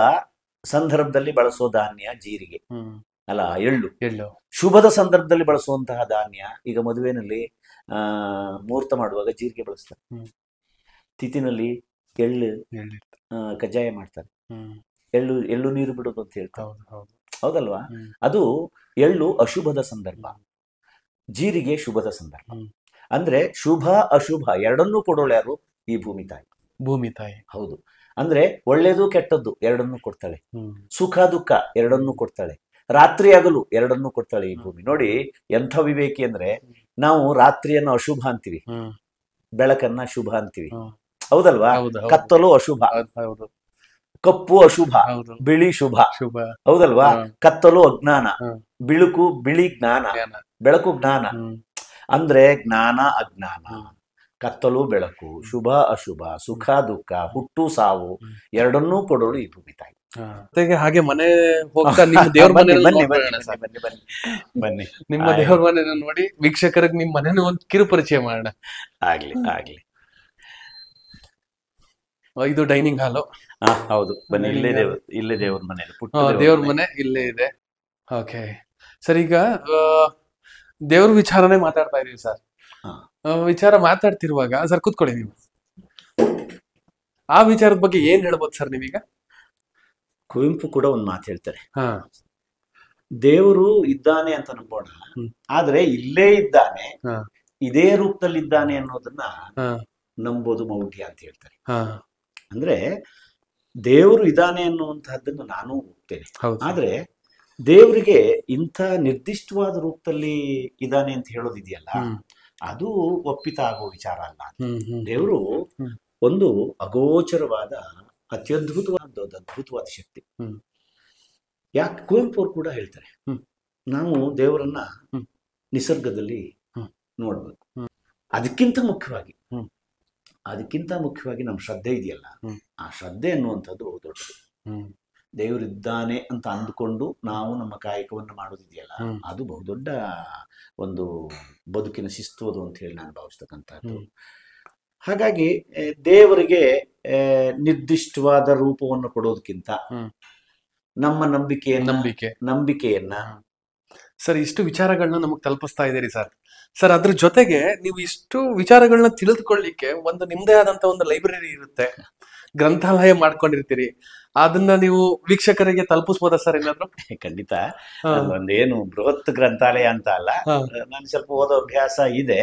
ಸಂದರ್ಭದಲ್ಲಿ ಬಳಸೋ ಧಾನ್ಯ ಜೀರಿಗೆ ಅಲ್ಲ, ಎಳ್ಳು. ಶುಭದ ಸಂದರ್ಭದಲ್ಲಿ ಬಳಸುವಂತಹ ಧಾನ್ಯ. ಈಗ ಮದುವೆನಲ್ಲಿ ಮುಹೂರ್ತ ಮಾಡುವಾಗ ಜೀರಿಗೆ ಬಳಸ್ತಾರೆ. ತಿಥಿನಲ್ಲಿ ಎಳ್ಳು ಕಜ್ಜಾಯ ಮಾಡ್ತಾರೆ. ಎಳ್ಳು ನೀರು ಬಿಡೋದು ಅಂತ ಹೇಳ್ತಾರೆ. ಹೌದಲ್ವಾ? ಅದು ಎಳ್ಳು ಅಶುಭದ ಸಂದರ್ಭ, ಜೀರಿಗೆ ಶುಭದ ಸಂದರ್ಭ. ಅಂದ್ರೆ ಶುಭ ಅಶುಭ ಎರಡನ್ನೂ ಕೊಡೋಳು ಯಾರು? ಈ ಭೂಮಿ ತಾಯಿ. ಹೌದು. ಅಂದ್ರೆ ಒಳ್ಳೇದು ಕೆಟ್ಟದ್ದು ಎರಡನ್ನೂ ಕೊಡ್ತಾಳೆ. ಸುಖ ದುಃಖ ಎರಡನ್ನೂ ಕೊಡ್ತಾಳೆ. ರಾತ್ರಿ ಹಗಲು ಎರಡನ್ನೂ ಕೊಡ್ತಾಳೆ ಈ ಭೂಮಿ. ನೋಡಿ ಎಂಥ ವಿವೇಕಿ ಅಂದ್ರೆ, ನಾವು ರಾತ್ರಿಯನ್ನು ಅಶುಭ ಅಂತೀವಿ, ಬೆಳಕನ್ನ ಶುಭ ಅಂತೀವಿ. ಹೌದಲ್ವಾ? ಕತ್ತಲು ಅಶುಭ, ಕಪ್ಪು ಅಶುಭ, ಬಿಳಿ ಶುಭ. ಹೌದಲ್ವಾ? ಕತ್ತಲು ಅಜ್ಞಾನ, ಬಿಳಿ ಜ್ಞಾನ, ಬೆಳಕು ಜ್ಞಾನ. ಅಂದ್ರೆ ಜ್ಞಾನ ಅಜ್ಞಾನ, ಕತ್ತಲು ಬೆಳಕು, ಶುಭ ಅಶುಭ, ಸುಖ ದುಃಖ, ಹುಟ್ಟು ಸಾವು ಎರಡನ್ನೂ ಕೊಡೋಳು ಈ ಭೂಮಿ ತಾಯಿ. ಹಾಗೆ ಮನೆ ಹೋಗ್ತಾ ನಿಮ್ಮ ದೇವ್ರ ಮನೆ ಬನ್ನಿ, ನಿಮ್ಮ ದೇವ್ರ ಮನೆ ನೋಡಿ ವೀಕ್ಷಕರಿಗೆ ನಿಮ್ಮ ಮನೇನ ಒಂದು ಕಿರು ಪರಿಚಯ ಮಾಡೋಣ. ಆಗ್ಲಿ. ಇದು ಡೈನಿಂಗ್ ಹಾಲು. ಹೌದು, ಬನ್ನಿ. ಇಲ್ಲೇ ದೇವ್ರ ಮನೆ, ದೇವ್ರ ಮನೆ ಇಲ್ಲೇ ಇದೆ. ಓಕೆ ಸರ್, ಈಗ ದೇವ್ರ ವಿಚಾರನೇ ಮಾತಾಡ್ತಾ ಇದೀವಿ ಸರ್. ವಿಚಾರ ಮಾತಾಡ್ತಿರುವಾಗ ಸರ್ ಕೂತ್ಕೊಳ್ಳಿ ನೀವು. ಆ ವಿಚಾರದ ಬಗ್ಗೆ ಏನ್ ಹೇಳ್ಬೋದು ಸರ್ ನೀವೀಗ? ಕುವೆಂಪು ಕೂಡ ಒಂದು ಮಾತು ಹೇಳ್ತಾರೆ, ದೇವರು ಇದ್ದಾನೆ ಅಂತ ನಂಬೋಣ, ಆದ್ರೆ ಇಲ್ಲೇ ಇದ್ದಾನೆ, ಇದೇ ರೂಪದಲ್ಲಿ ಇದ್ದಾನೆ ಅನ್ನೋದನ್ನ ನಂಬೋದು ಮೌಢ್ಯ ಅಂತ ಹೇಳ್ತಾರೆ. ಅಂದ್ರೆ ದೇವರು ಇದ್ದಾನೆ ಅನ್ನುವಂತಹದ್ದನ್ನು ನಾನು ಒಪ್ತೇನೆ, ಆದ್ರೆ ದೇವರಿಗೆ ಇಂಥ ನಿರ್ದಿಷ್ಟವಾದ ರೂಪದಲ್ಲಿ ಇದ್ದಾನೆ ಅಂತ ಹೇಳೋದಿದೆಯಲ್ಲ, ಅದು ಒಪ್ಪಿತ ಆಗೋ ವಿಚಾರ ಅಲ್ಲ. ದೇವರು ಒಂದು ಅಗೋಚರವಾದ ಅತ್ಯದ್ಭುತವಾದ ಶಕ್ತಿ. ಯಾಕೆ ಕುವೆಂಪು ಅವರು ಕೂಡ ಹೇಳ್ತಾರೆ, ನಾವು ದೇವರನ್ನ ನಿಸರ್ಗದಲ್ಲಿ ನೋಡ್ಬೇಕು. ಅದಕ್ಕಿಂತ ಮುಖ್ಯವಾಗಿ ನಮ್ಮ ಶ್ರದ್ಧೆ ಇದೆಯಲ್ಲ, ಆ ಶ್ರದ್ಧೆ ಅನ್ನುವಂಥದ್ದು ದೊಡ್ಡದು. ದೇವರಿದ್ದಾನೆ ಅಂತ ಅಂದುಕೊಂಡು ನಾವು ನಮ್ಮ ಕಾಯಕವನ್ನು ಮಾಡೋದಿದೆಯಲ್ಲ, ಅದು ಬಹುದೊಡ್ಡ ಒಂದು ಬದುಕಿನ ಶಿಸ್ತು ಅದು ಅಂತ ಹೇಳಿ ನಾನು ಭಾವಿಸ್ತಕ್ಕಂಥದ್ದು. ಹಾಗಾಗಿ ದೇವರಿಗೆ ನಿರ್ದಿಷ್ಟವಾದ ರೂಪವನ್ನು ಕೊಡೋದಕ್ಕಿಂತ ನಮ್ಮ ನಂಬಿಕೆಯನ್ನ ಸರ್, ಇಷ್ಟು ವಿಚಾರಗಳನ್ನ ನಮಗೆ ತಲುಪಿಸ್ತಾ ಇದ್ದೀರಿ ಸರ್. ಅದ್ರ ಜೊತೆಗೆ ನೀವು ಇಷ್ಟು ವಿಚಾರಗಳನ್ನ ತಿಳಿದುಕೊಳ್ಳಿಕ್ಕೆ ಒಂದು ನಿಮ್ದೇ ಆದಂತ ಒಂದು ಲೈಬ್ರರಿ ಇರುತ್ತೆ, ಗ್ರಂಥಾಲಯ ಮಾಡ್ಕೊಂಡಿರ್ತೀರಿ. ಅದನ್ನ ನೀವು ವೀಕ್ಷಕರಿಗೆ ತಲುಪಿಸ್ಬೋದಾ ಸರ್ ಏನಾದ್ರು? ಖಂಡಿತ. ಒಂದೇನು ಬೃಹತ್ ಗ್ರಂಥಾಲಯ ಅಂತ ಅಲ್ಲ, ನಾನು ಸ್ವಲ್ಪ ಓದೋ ಅಭ್ಯಾಸ ಇದೆ.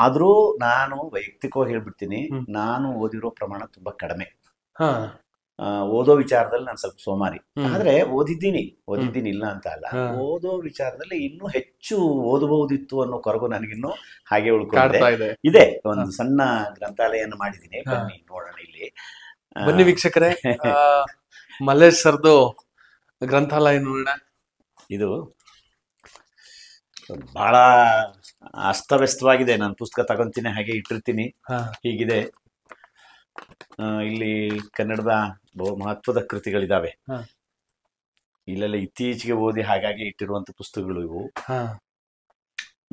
ಆದ್ರೂ ನಾನು ವೈಯಕ್ತಿಕವಾಗಿ ಹೇಳ್ಬಿಡ್ತೀನಿ, ನಾನು ಓದಿರೋ ಪ್ರಮಾಣ ತುಂಬಾ ಕಡಿಮೆ. ಓದೋ ವಿಚಾರದಲ್ಲಿ ನಾನು ಸ್ವಲ್ಪ ಸೋಮಾರಿ. ಆದ್ರೆ ಓದಿದ್ದೀನಿ ಇಲ್ಲ ಅಂತ ಅಲ್ಲ. ಓದೋ ವಿಚಾರದಲ್ಲಿ ಇನ್ನೂ ಹೆಚ್ಚು ಓದಬಹುದಿತ್ತು ಅನ್ನೋ ಕೊರಗು ನನಗಿನ್ನೂ ಹಾಗೆ ಉಳ್ಕೊಂಡಿದೆ. ಇದೆ, ಒಂದು ಸಣ್ಣ ಗ್ರಂಥಾಲಯನ ಮಾಡಿದ್ದೀನಿ. ಬನ್ನಿ ನೋಡೋಣ, ಇಲ್ಲಿ ಬನ್ನಿ ವೀಕ್ಷಕರೇ, ಮಲ್ಲೇಶ್ ಸರ್ದು ಗ್ರಂಥಾಲಯ ನೋಡೋಣ. ಇದು ಬಹಳ ಅಸ್ತವ್ಯಸ್ತವಾಗಿದೆ. ನಾನು ಪುಸ್ತಕ ತಗೊಂತೀನಿ, ಹಾಗೆ ಇಟ್ಟಿರ್ತೀನಿ, ಹೀಗಿದೆ. ಇಲ್ಲಿ ಕನ್ನಡದ ಬಹು ಮಹತ್ವದ ಕೃತಿಗಳಿದಾವೆ. ಇಲ್ಲೆಲ್ಲ ಇತ್ತೀಚೆಗೆ ಓದಿ ಹಾಗಾಗಿ ಇಟ್ಟಿರುವಂತ ಪುಸ್ತಕಗಳು ಇವು.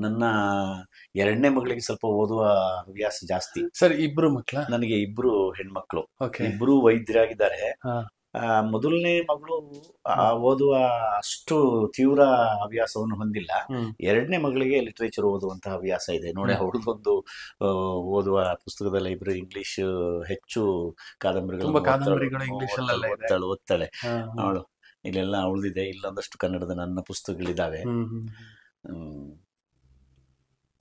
ನನ್ನ ಎರಡನೇ ಮಗಳಿಗೆ ಸ್ವಲ್ಪ ಓದುವ ಹವ್ಯಾಸ ಜಾಸ್ತಿ. ಸರ್, ಇಬ್ರು ಮಕ್ಕಳ? ನನಗೆ ಇಬ್ರು ಹೆಣ್ಮಕ್ಳು, ಇಬ್ರು ವೈದ್ಯರಾಗಿದ್ದಾರೆ. ಮೊದಲನೇ ಮಗಳು ಓದುವ ಅಷ್ಟು ತೀವ್ರ ಹವ್ಯಾಸವನ್ನು ಹೊಂದಿಲ್ಲ. ಎರಡನೇ ಮಗಳಿಗೆ ಲಿಟ್ರೇಚರ್ ಓದುವಂತಹ ಹವ್ಯಾಸ ಇದೆ. ನೋಡಿ, ಅವಳದೊಂದು ಓದುವ ಪುಸ್ತಕದ ಲೈಬ್ರರಿ, ಇಂಗ್ಲಿಷ್ ಹೆಚ್ಚು ಕಾದಂಬರಿಗಳು ಓದ್ತಾಳೆ ಅವಳು. ಇಲ್ಲೆಲ್ಲ ಅವಳದಿದೆ, ಇಲ್ಲೊಂದಷ್ಟು ಕನ್ನಡದ ನನ್ನ ಪುಸ್ತಕಗಳಿದ್ದಾವೆ.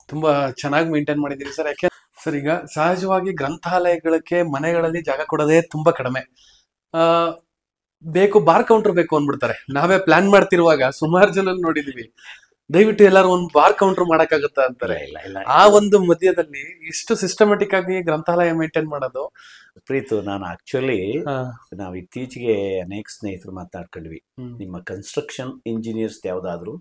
ತುಂಬಾ ಚೆನ್ನಾಗಿ ಮೇಂಟೈನ್ ಮಾಡಿದ್ದೀರಿ ಸರ್. ಯಾಕೆ ಸರ್, ಈಗ ಸಹಜವಾಗಿ ಗ್ರಂಥಾಲಯಗಳಿಗೆ ಮನೆಗಳಲ್ಲಿ ಜಾಗ ಕೊಡೋದೇ ತುಂಬಾ ಕಡಿಮೆ. ಬೇಕು ಬಾರ್ ಕೌಂಟರ್ ಬೇಕು ಅಂದ್ಬಿಡ್ತಾರೆ. ನಾವೇ ಪ್ಲಾನ್ ಮಾಡ್ತಿರುವಾಗ ಸುಮಾರು ಜನ ನೋಡಿದೀವಿ, ದಯವಿಟ್ಟು ಎಲ್ಲಾರು ಒಂದು ಬಾರ್ ಕೌಂಟರ್ ಮಾಡಕ್ಕಾಗತ್ತಾ ಅಂತಾರೆ. ಆ ಒಂದು ಮಧ್ಯದಲ್ಲಿ ಇಷ್ಟು ಸಿಸ್ಟಮೆಟಿಕ್ ಆಗಿ ಗ್ರಂಥಾಲಯ ಮೇಂಟೈನ್ ಮಾಡೋದು ಪ್ರೀತು. ನಾನು ಆಕ್ಚುಲಿ ನಾವು ಇತ್ತೀಚೆಗೆ ಅನೇಕ ಸ್ನೇಹಿತರು ಮಾತಾಡ್ಕೊಂಡ್ವಿ, ನಿಮ್ಮ ಕನ್ಸ್ಟ್ರಕ್ಷನ್ ಇಂಜಿನಿಯರ್ಸ್ ಯಾವ್ದಾದ್ರು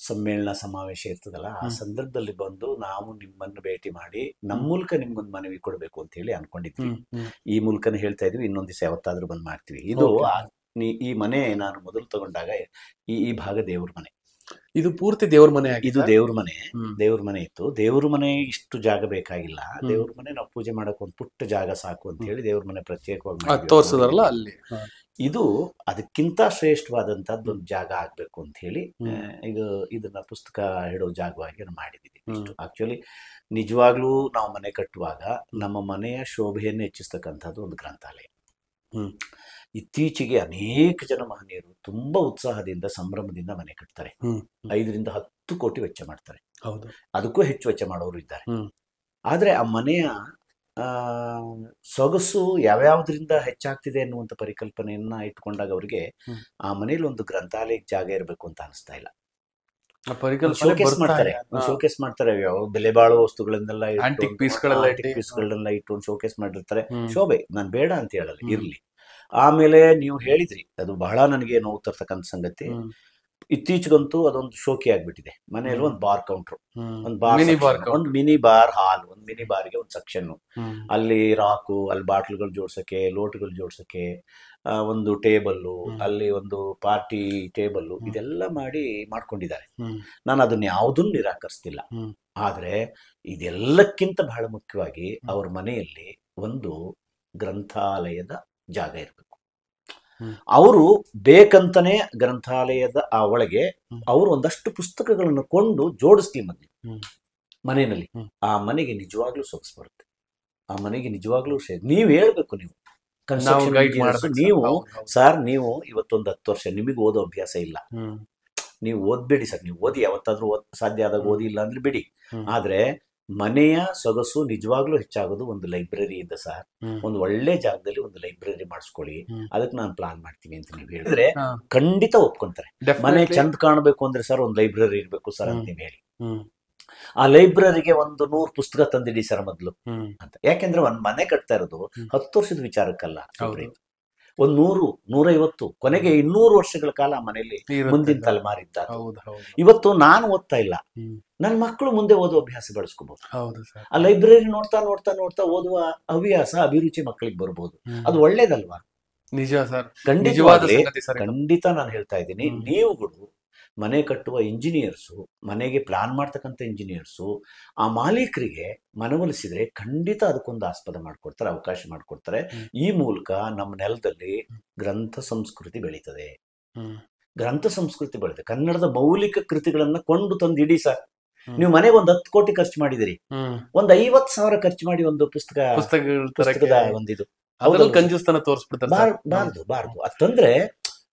ಸಮ್ಮೇಳನ ಸಮಾವೇಶ ಇರ್ತದಲ್ಲ, ಆ ಸಂದರ್ಭದಲ್ಲಿ ಬಂದು ನಾವು ನಿಮ್ಮನ್ನು ಭೇಟಿ ಮಾಡಿ ನಮ್ಮ ಮೂಲಕ ನಿಮ್ಗೊಂದು ಮನವಿ ಕೊಡ್ಬೇಕು ಅಂತ ಹೇಳಿ ಅನ್ಕೊಂಡಿದ್ವಿ. ಈ ಮೂಲಕನೇ ಹೇಳ್ತಾ ಇದ್ವಿ, ಇನ್ನೊಂದ್ ದಿವಸ ಯಾವತ್ತಾದ್ರೂ ಬಂದ್ ಮಾಡ್ತೀವಿ. ಇದು ಈ ಮನೆ ನಾನು ಮೊದಲು ತಗೊಂಡಾಗ ಈ ಭಾಗ ದೇವ್ರ ಮನೆ. ಇದು ಪೂರ್ತಿ ದೇವ್ರ ಮನೆ. ಇದು ದೇವ್ರ ಮನೆ ಇತ್ತು. ದೇವ್ರ ಮನೆ ಇಷ್ಟು ಜಾಗ ಬೇಕಾಗಿಲ್ಲ. ದೇವ್ರ ಮನೆ ನಾವು ಪೂಜೆ ಮಾಡಕ್ ಒಂದು ಪುಟ್ಟ ಜಾಗ ಸಾಕು ಅಂತ ಹೇಳಿ ದೇವ್ರ ಮನೆ ಪ್ರತ್ಯೇಕವಾಗಿ ತೋರಿಸಿದ್ರಲ್ಲ ಅಲ್ಲಿ. ಇದು ಅದಕ್ಕಿಂತ ಶ್ರೇಷ್ಠವಾದಂತದ್ದು ಒಂದು ಜಾಗ ಆಗ್ಬೇಕು ಅಂತ ಹೇಳಿ ಇದನ್ನ ಪುಸ್ತಕ ಇಡೋ ಜಾಗವಾಗಿ ಮಾಡಿದ್ದೀವಿ. ಆಕ್ಚುಲಿ ನಿಜವಾಗ್ಲೂ ನಾವು ಮನೆ ಕಟ್ಟುವಾಗ ನಮ್ಮ ಮನೆಯ ಶೋಭೆಯನ್ನು ಹೆಚ್ಚಿಸ್ತಕ್ಕಂಥದ್ದು ಒಂದು ಗ್ರಂಥಾಲಯ. ಇತ್ತೀಚೆಗೆ ಅನೇಕ ಜನ ಮಹನೀಯರು ತುಂಬಾ ಉತ್ಸಾಹದಿಂದ ಸಂಭ್ರಮದಿಂದ ಮನೆ ಕಟ್ತಾರೆ. 5 ರಿಂದ 10 ಕೋಟಿ ವೆಚ್ಚ ಮಾಡ್ತಾರೆ. ಅದಕ್ಕೂ ಹೆಚ್ಚು ವೆಚ್ಚ ಮಾಡೋರು ಇದ್ದಾರೆ. ಆದ್ರೆ ಆ ಮನೆಯ ಸೊಗಸು ಯಾವ್ಯಾವ್ದ್ರಿಂದ ಹೆಚ್ಚಾಗ್ತಿದೆ ಅನ್ನುವಂಥ ಪರಿಕಲ್ಪನೆಯನ್ನ ಇಟ್ಕೊಂಡಾಗ ಅವರಿಗೆ ಆ ಮನೇಲಿ ಒಂದು ಗ್ರಂಥಾಲಯಕ್ಕೆ ಜಾಗ ಇರಬೇಕು ಅಂತ ಅನಿಸ್ತಾ ಇಲ್ಲ. ಶೋಕೇಸ್ ಮಾಡ್ತಾರೆ ಬೆಲೆ ಬಾಳುವ ವಸ್ತುಗಳನ್ನೆಲ್ಲ ಪೀಸ್ಗಳನ್ನೆಲ್ಲ ಇಟ್ಟು ಶೋಕೇಸ್ ಮಾಡಿರ್ತಾರೆ. ಶೋಭೆ, ನಾನು ಬೇಡ ಅಂತ ಹೇಳಲ್ಲ, ಇರ್ಲಿ. ಆಮೇಲೆ ನೀವು ಹೇಳಿದ್ರಿ, ಅದು ಬಹಳ ನನಗೆ ನೋವು ತರ್ತಕ್ಕಂಥ ಸಂಗತಿ. ಇತ್ತೀಚೆಗಂತೂ ಅದೊಂದು ಶೋಕಿ ಆಗ್ಬಿಟ್ಟಿದೆ. ಮನೆಯಲ್ಲಿ ಒಂದು ಬಾರ್ ಕೌಂಟರ್, ಒಂದು ಮಿನಿ ಬಾರ್ ಹಾಲ್, ಒಂದು ಮಿನಿ ಬಾರ್ಗೆ ಒಂದು ಸೆಕ್ಷನ್, ಅಲ್ಲಿ ರಾಕು, ಅಲ್ಲಿ ಬಾಟ್ಲ್ಗಳು ಜೋಡ್ಸಕ್ಕೆ, ಲೋಟಗಳು ಜೋಡ್ಸಕ್ಕೆ ಒಂದು ಟೇಬಲ್ಲು, ಅಲ್ಲಿ ಒಂದು ಪಾರ್ಟಿ ಟೇಬಲ್ಲು, ಇದೆಲ್ಲ ಮಾಡ್ಕೊಂಡಿದ್ದಾರೆ. ನಾನು ಅದನ್ನ ಯಾವುದನ್ನು ನಿರಾಕರಿಸ್ತಿಲ್ಲ. ಆದ್ರೆ ಇದೆಲ್ಲಕ್ಕಿಂತ ಬಹಳ ಮುಖ್ಯವಾಗಿ ಅವ್ರ ಮನೆಯಲ್ಲಿ ಒಂದು ಗ್ರಂಥಾಲಯದ ಜಾಗ ಇರಬೇಕು. ಅವರು ಬೇಕಂತಾನೆ ಗ್ರಂಥಾಲಯದ ಆ ಒಳಗೆ ಅವರು ಒಂದಷ್ಟು ಪುಸ್ತಕಗಳನ್ನು ಕೊಂಡು ಜೋಡಿಸ್ಲಿ ಮನೆಯಲ್ಲಿ. ಆ ಮನೆಗೆ ನಿಜವಾಗ್ಲೂ ಸೊಗಸು ಬರುತ್ತೆ. ಆ ಮನೆಗೆ ನಿಜವಾಗ್ಲೂ ನೀವು ಹೇಳ್ಬೇಕು, ನೀವು ನೀವು ಸರ್, ನೀವು ಇವತ್ತೊಂದು 10 ವರ್ಷ ನಿಮಗೆ ಓದೋ ಅಭ್ಯಾಸ ಇಲ್ಲ, ನೀವು ಓದ್ಬೇಡಿ ಸರ್. ನೀವು ಓದಿ, ಯಾವತ್ತಾದ್ರೂ ಸಾಧ್ಯ ಆದಾಗ ಓದಿ, ಇಲ್ಲ ಅಂದ್ರೆ ಬಿಡಿ. ಆದ್ರೆ ಮನೆಯ ಸೊಗಸು ನಿಜವಾಗ್ಲೂ ಹೆಚ್ಚಾಗೋದು ಒಂದು ಲೈಬ್ರರಿಯಿಂದ ಸರ್. ಒಂದು ಒಳ್ಳೆ ಜಾಗದಲ್ಲಿ ಒಂದು ಲೈಬ್ರರಿ ಮಾಡಿಸ್ಕೊಳ್ಳಿ, ಅದಕ್ಕೆ ನಾನು ಪ್ಲಾನ್ ಮಾಡ್ತೀನಿ ಅಂತ ನೀವು ಹೇಳಿದ್ರೆ ಖಂಡಿತ ಒಪ್ಕೊಂತಾರೆ. ಮನೆ ಚಂದ ಕಾಣಬೇಕು ಅಂದ್ರೆ ಸರ್ ಒಂದು ಲೈಬ್ರರಿ ಇರ್ಬೇಕು ಸರ್ ಅಂತ ನೀವು ಹೇಳಿ. ಆ ಲೈಬ್ರರಿಗೆ ಒಂದು 100 ಪುಸ್ತಕ ತಂದಿಡಿ ಸರ್ ಮೊದ್ಲು ಅಂತ. ಯಾಕೆಂದ್ರೆ ಒಂದ್ ಮನೆ ಕಟ್ತಾ ಇರೋದು 10 ವರ್ಷದ ವಿಚಾರಕ್ಕಲ್ಲ, ಒಂದ್ 100, 150, ಕೊನೆಗೆ 200 ವರ್ಷಗಳ ಕಾಲ ಆ ಮನೆಯಲ್ಲಿ ಮುಂದಿನ ತಲೆಮಾರಿದ್ದ. ಇವತ್ತು ನಾನು ಓದ್ತಾ ಇಲ್ಲ, ನನ್ನ ಮಕ್ಕಳು ಮುಂದೆ ಓದುವ ಅಭ್ಯಾಸ ಬೆಳೆಸ್ಕೋಬಹುದು. ಆ ಲೈಬ್ರರಿ ನೋಡ್ತಾ ನೋಡ್ತಾ ನೋಡ್ತಾ ಓದುವ ಹವ್ಯಾಸ, ಅಭಿರುಚಿ ಮಕ್ಕಳಿಗೆ ಬರ್ಬೋದು. ಅದು ಒಳ್ಳೇದಲ್ವಾ? ನಿಜ ಸರ್, ಖಂಡಿತ ನಾನು ಹೇಳ್ತಾ ಇದ್ದೀನಿ. ನೀವುಗಳು ಮನೆ ಕಟ್ಟುವ ಇಂಜಿನಿಯರ್ಸು, ಮನೆಗೆ ಪ್ಲಾನ್ ಮಾಡ್ತಕ್ಕಂಥ ಇಂಜಿನಿಯರ್ಸು, ಆ ಮಾಲೀಕರಿಗೆ ಮನವೊಲಿಸಿದ್ರೆ ಖಂಡಿತ ಅದಕ್ಕೊಂದು ಆಸ್ಪದ ಮಾಡ್ಕೊಡ್ತಾರೆ, ಅವಕಾಶ ಮಾಡ್ಕೊಡ್ತಾರೆ. ಈ ಮೂಲಕ ನಮ್ಮ ನೆಲದಲ್ಲಿ ಗ್ರಂಥ ಸಂಸ್ಕೃತಿ ಬೆಳೀತದೆ. ಗ್ರಂಥ ಸಂಸ್ಕೃತಿ ಬೆಳೆದ ಕನ್ನಡದ ಮೌಲಿಕ ಕೃತಿಗಳನ್ನ ಕೊಂಡು ತಂದು ಇಡಿ ಸರ್. ನೀವು ಮನೆಗೆ ಒಂದು 10 ಕೋಟಿ ಖರ್ಚು ಮಾಡಿದಿರಿ, ಒಂದು 50,000 ಖರ್ಚು ಮಾಡಿ ಒಂದು ಪುಸ್ತಕದ ಒಂದಿದು ಕಂಜೂಸ್ತನ ತೋರಿಸ್ಬಿಡ್ತಾರೆ. ಬಾರ್ದು ಅಂತಂದ್ರೆ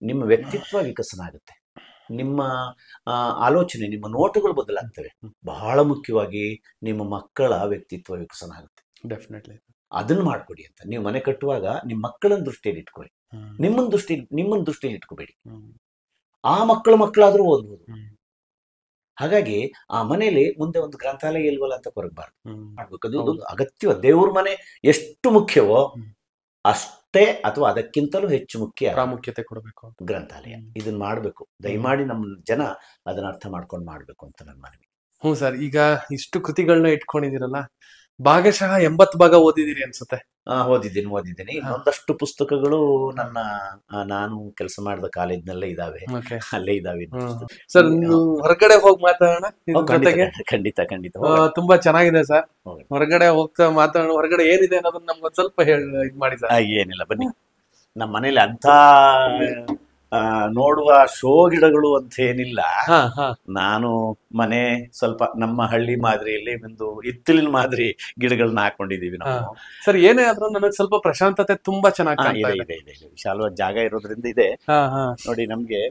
ನಿಮ್ಮ ವ್ಯಕ್ತಿತ್ವ ವಿಕಸನ ಆಗುತ್ತೆ, ನಿಮ್ಮ ಆಲೋಚನೆ, ನಿಮ್ಮ ನೋಟಗಳು ಬದಲಾಗ್ತವೆ. ಬಹಳ ಮುಖ್ಯವಾಗಿ ನಿಮ್ಮ ಮಕ್ಕಳ ವ್ಯಕ್ತಿತ್ವ ವಿಕಸನ ಆಗುತ್ತೆ. ಡೆಫಿನೆಟ್ಲಿ ಅದನ್ನ ಮಾಡ್ಕೊಡಿ ಅಂತ. ನೀವು ಮನೆ ಕಟ್ಟುವಾಗ ನಿಮ್ಮ ಮಕ್ಕಳನ್ನ ದೃಷ್ಟಿಯಲ್ಲಿ ಇಟ್ಕೊಳ್ಳಿ, ನಿಮ್ಮನ್ನ ದೃಷ್ಟಿಯಲ್ಲಿ ಇಟ್ಕೋಬೇಡಿ. ಆ ಮಕ್ಕಳಾದ್ರೂ ಓದ್ಬೋದು. ಹಾಗಾಗಿ ಆ ಮನೆಯಲ್ಲಿ ಮುಂದೆ ಒಂದು ಗ್ರಂಥಾಲಯ ಇಲ್ವಲ್ಲ ಅಂತ ಕೊರಗಬಾರ್ದು, ಮಾಡ್ಬೇಕು. ಅದು ಅಗತ್ಯ. ದೇವ್ರ ಮನೆ ಎಷ್ಟು ಮುಖ್ಯವೋ ಅಷ್ಟೇ ಅಥವಾ ಅದಕ್ಕಿಂತಲೂ ಹೆಚ್ಚು ಮುಖ್ಯ ಪ್ರಾಮುಖ್ಯತೆ ಕೊಡಬೇಕು ಗ್ರಂಥಾಲಯ. ಇದನ್ನ ಮಾಡ್ಬೇಕು. ದಯಮಾಡಿ ನಮ್ಮ ಜನ ಅದನ್ನ ಅರ್ಥ ಮಾಡ್ಕೊಂಡು ಮಾಡ್ಬೇಕು ಅಂತ ನನ್ನ ಮನವಿ. ಸರ್, ಈಗ ಇಷ್ಟು ಕೃತಿಗಳನ್ನ ಇಟ್ಕೊಂಡಿದ್ದೀರಲ್ಲ, ಭಾಗಶಃ 80 ಭಾಗ ಓದಿದಿರಿ ಅನ್ಸುತ್ತೆ. ಓದಿದ್ದೀನಿ. ಇನ್ನೊಂದಷ್ಟು ಪುಸ್ತಕಗಳು ನಾನು ಕೆಲಸ ಮಾಡಿದ ಕಾಲೇಜ್ನಲ್ಲೇ ಇದಾವೆ, ಅಲ್ಲೇ ಇದಾವೆ. ಸರ್, ಹೊರಗಡೆ ಹೋಗಿ ಮಾತಾಡೋಣ. ಖಂಡಿತ ತುಂಬಾ ಚೆನ್ನಾಗಿದೆ ಸರ್. ಹೊರಗಡೆ ಹೋಗ್ತಾ ಮಾತಾಡೋಣ. ಹೊರಗಡೆ ಏನಿದೆ ಅನ್ನೋದನ್ನ ನಮ್ಗೊಂದ್ ಸ್ವಲ್ಪ ಇದ್ ಮಾಡಿ ಸರ್. ಏನಿಲ್ಲ, ಬನ್ನಿ. ನಮ್ಮ ಮನೇಲಿ ಅಂತ ನೋಡುವ ಶೋ ಗಿಡಗಳು ಅಂತ ಏನಿಲ್ಲ. ನಾನು ಮನೆ ಸ್ವಲ್ಪ ನಮ್ಮ ಹಳ್ಳಿ ಮಾದರಿಯಲ್ಲಿ ಒಂದು ಹಿತ್ತಲಿನ ಮಾದರಿ ಗಿಡಗಳನ್ನ ಹಾಕೊಂಡಿದೀವಿ ನಾವು. ಸರ್, ಏನೇ ಆದ್ರೂ ನನಗೆ ಸ್ವಲ್ಪ ಪ್ರಶಾಂತತೆ ತುಂಬಾ ಚೆನ್ನಾಗಿ ಇದೆ. ವಿಶಾಲವಾದ ಜಾಗ ಇರೋದ್ರಿಂದ ಇದೆ. ನೋಡಿ, ನಮ್ಗೆ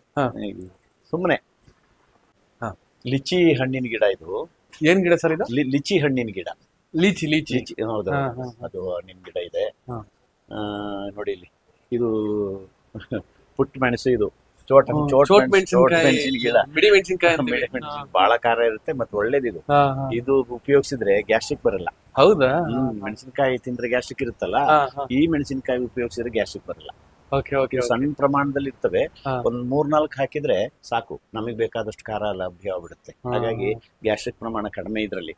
ಸುಮ್ಮನೆ ಲಿಚಿ ಹಣ್ಣಿನ ಗಿಡ ಇದು. ಏನ್ ಗಿಡ ಸರ್ ಇದು? ಲಿಚಿ ಹಣ್ಣಿನ ಗಿಡ. ಲಿಚಿ ಹೌದು, ಅದು ಹಣ್ಣಿನ ಗಿಡ ಇದೆ. ನೋಡಿ ಇಲ್ಲಿ, ಇದು ಪುಟ್ಟ ಮೆಣಸು, ಇದು ಚೋಟ್ ಮೆಣಸಿನ ಗಿಡ. ಬಹಳ ಖಾರ ಇರುತ್ತೆ ಮತ್ತೆ ಒಳ್ಳೇದಿದು. ಇದು ಉಪಯೋಗಿಸಿದ್ರೆ ಗ್ಯಾಸ್ಟ್ರಿಕ್ ಬರಲ್ಲ. ಹೌದಾ? ಮೆಣಸಿನಕಾಯಿ ತಿಂದ್ರೆ ಗ್ಯಾಸ್ಟ್ರಿಕ್ ಇರುತ್ತಲ್ಲ, ಈ ಮೆಣಸಿನಕಾಯಿ ಉಪಯೋಗಿಸಿದ್ರೆ ಗ್ಯಾಸ್ಟ್ರಿಕ್ ಬರಲ್ಲ. ಸಣ್ಣ ಪ್ರಮಾಣದಲ್ಲಿ ಇರ್ತವೆ. ಒಂದ್ 3-4 ಹಾಕಿದ್ರೆ ಸಾಕು, ನಮಗ್ ಬೇಕಾದಷ್ಟು ಖಾರ ಲಭ್ಯ ಆಗ್ಬಿಡುತ್ತೆ. ಹಾಗಾಗಿ ಗ್ಯಾಸ್ಟ್ರಿಕ್ ಪ್ರಮಾಣ ಕಡಿಮೆ ಇದ್ರಲ್ಲಿ.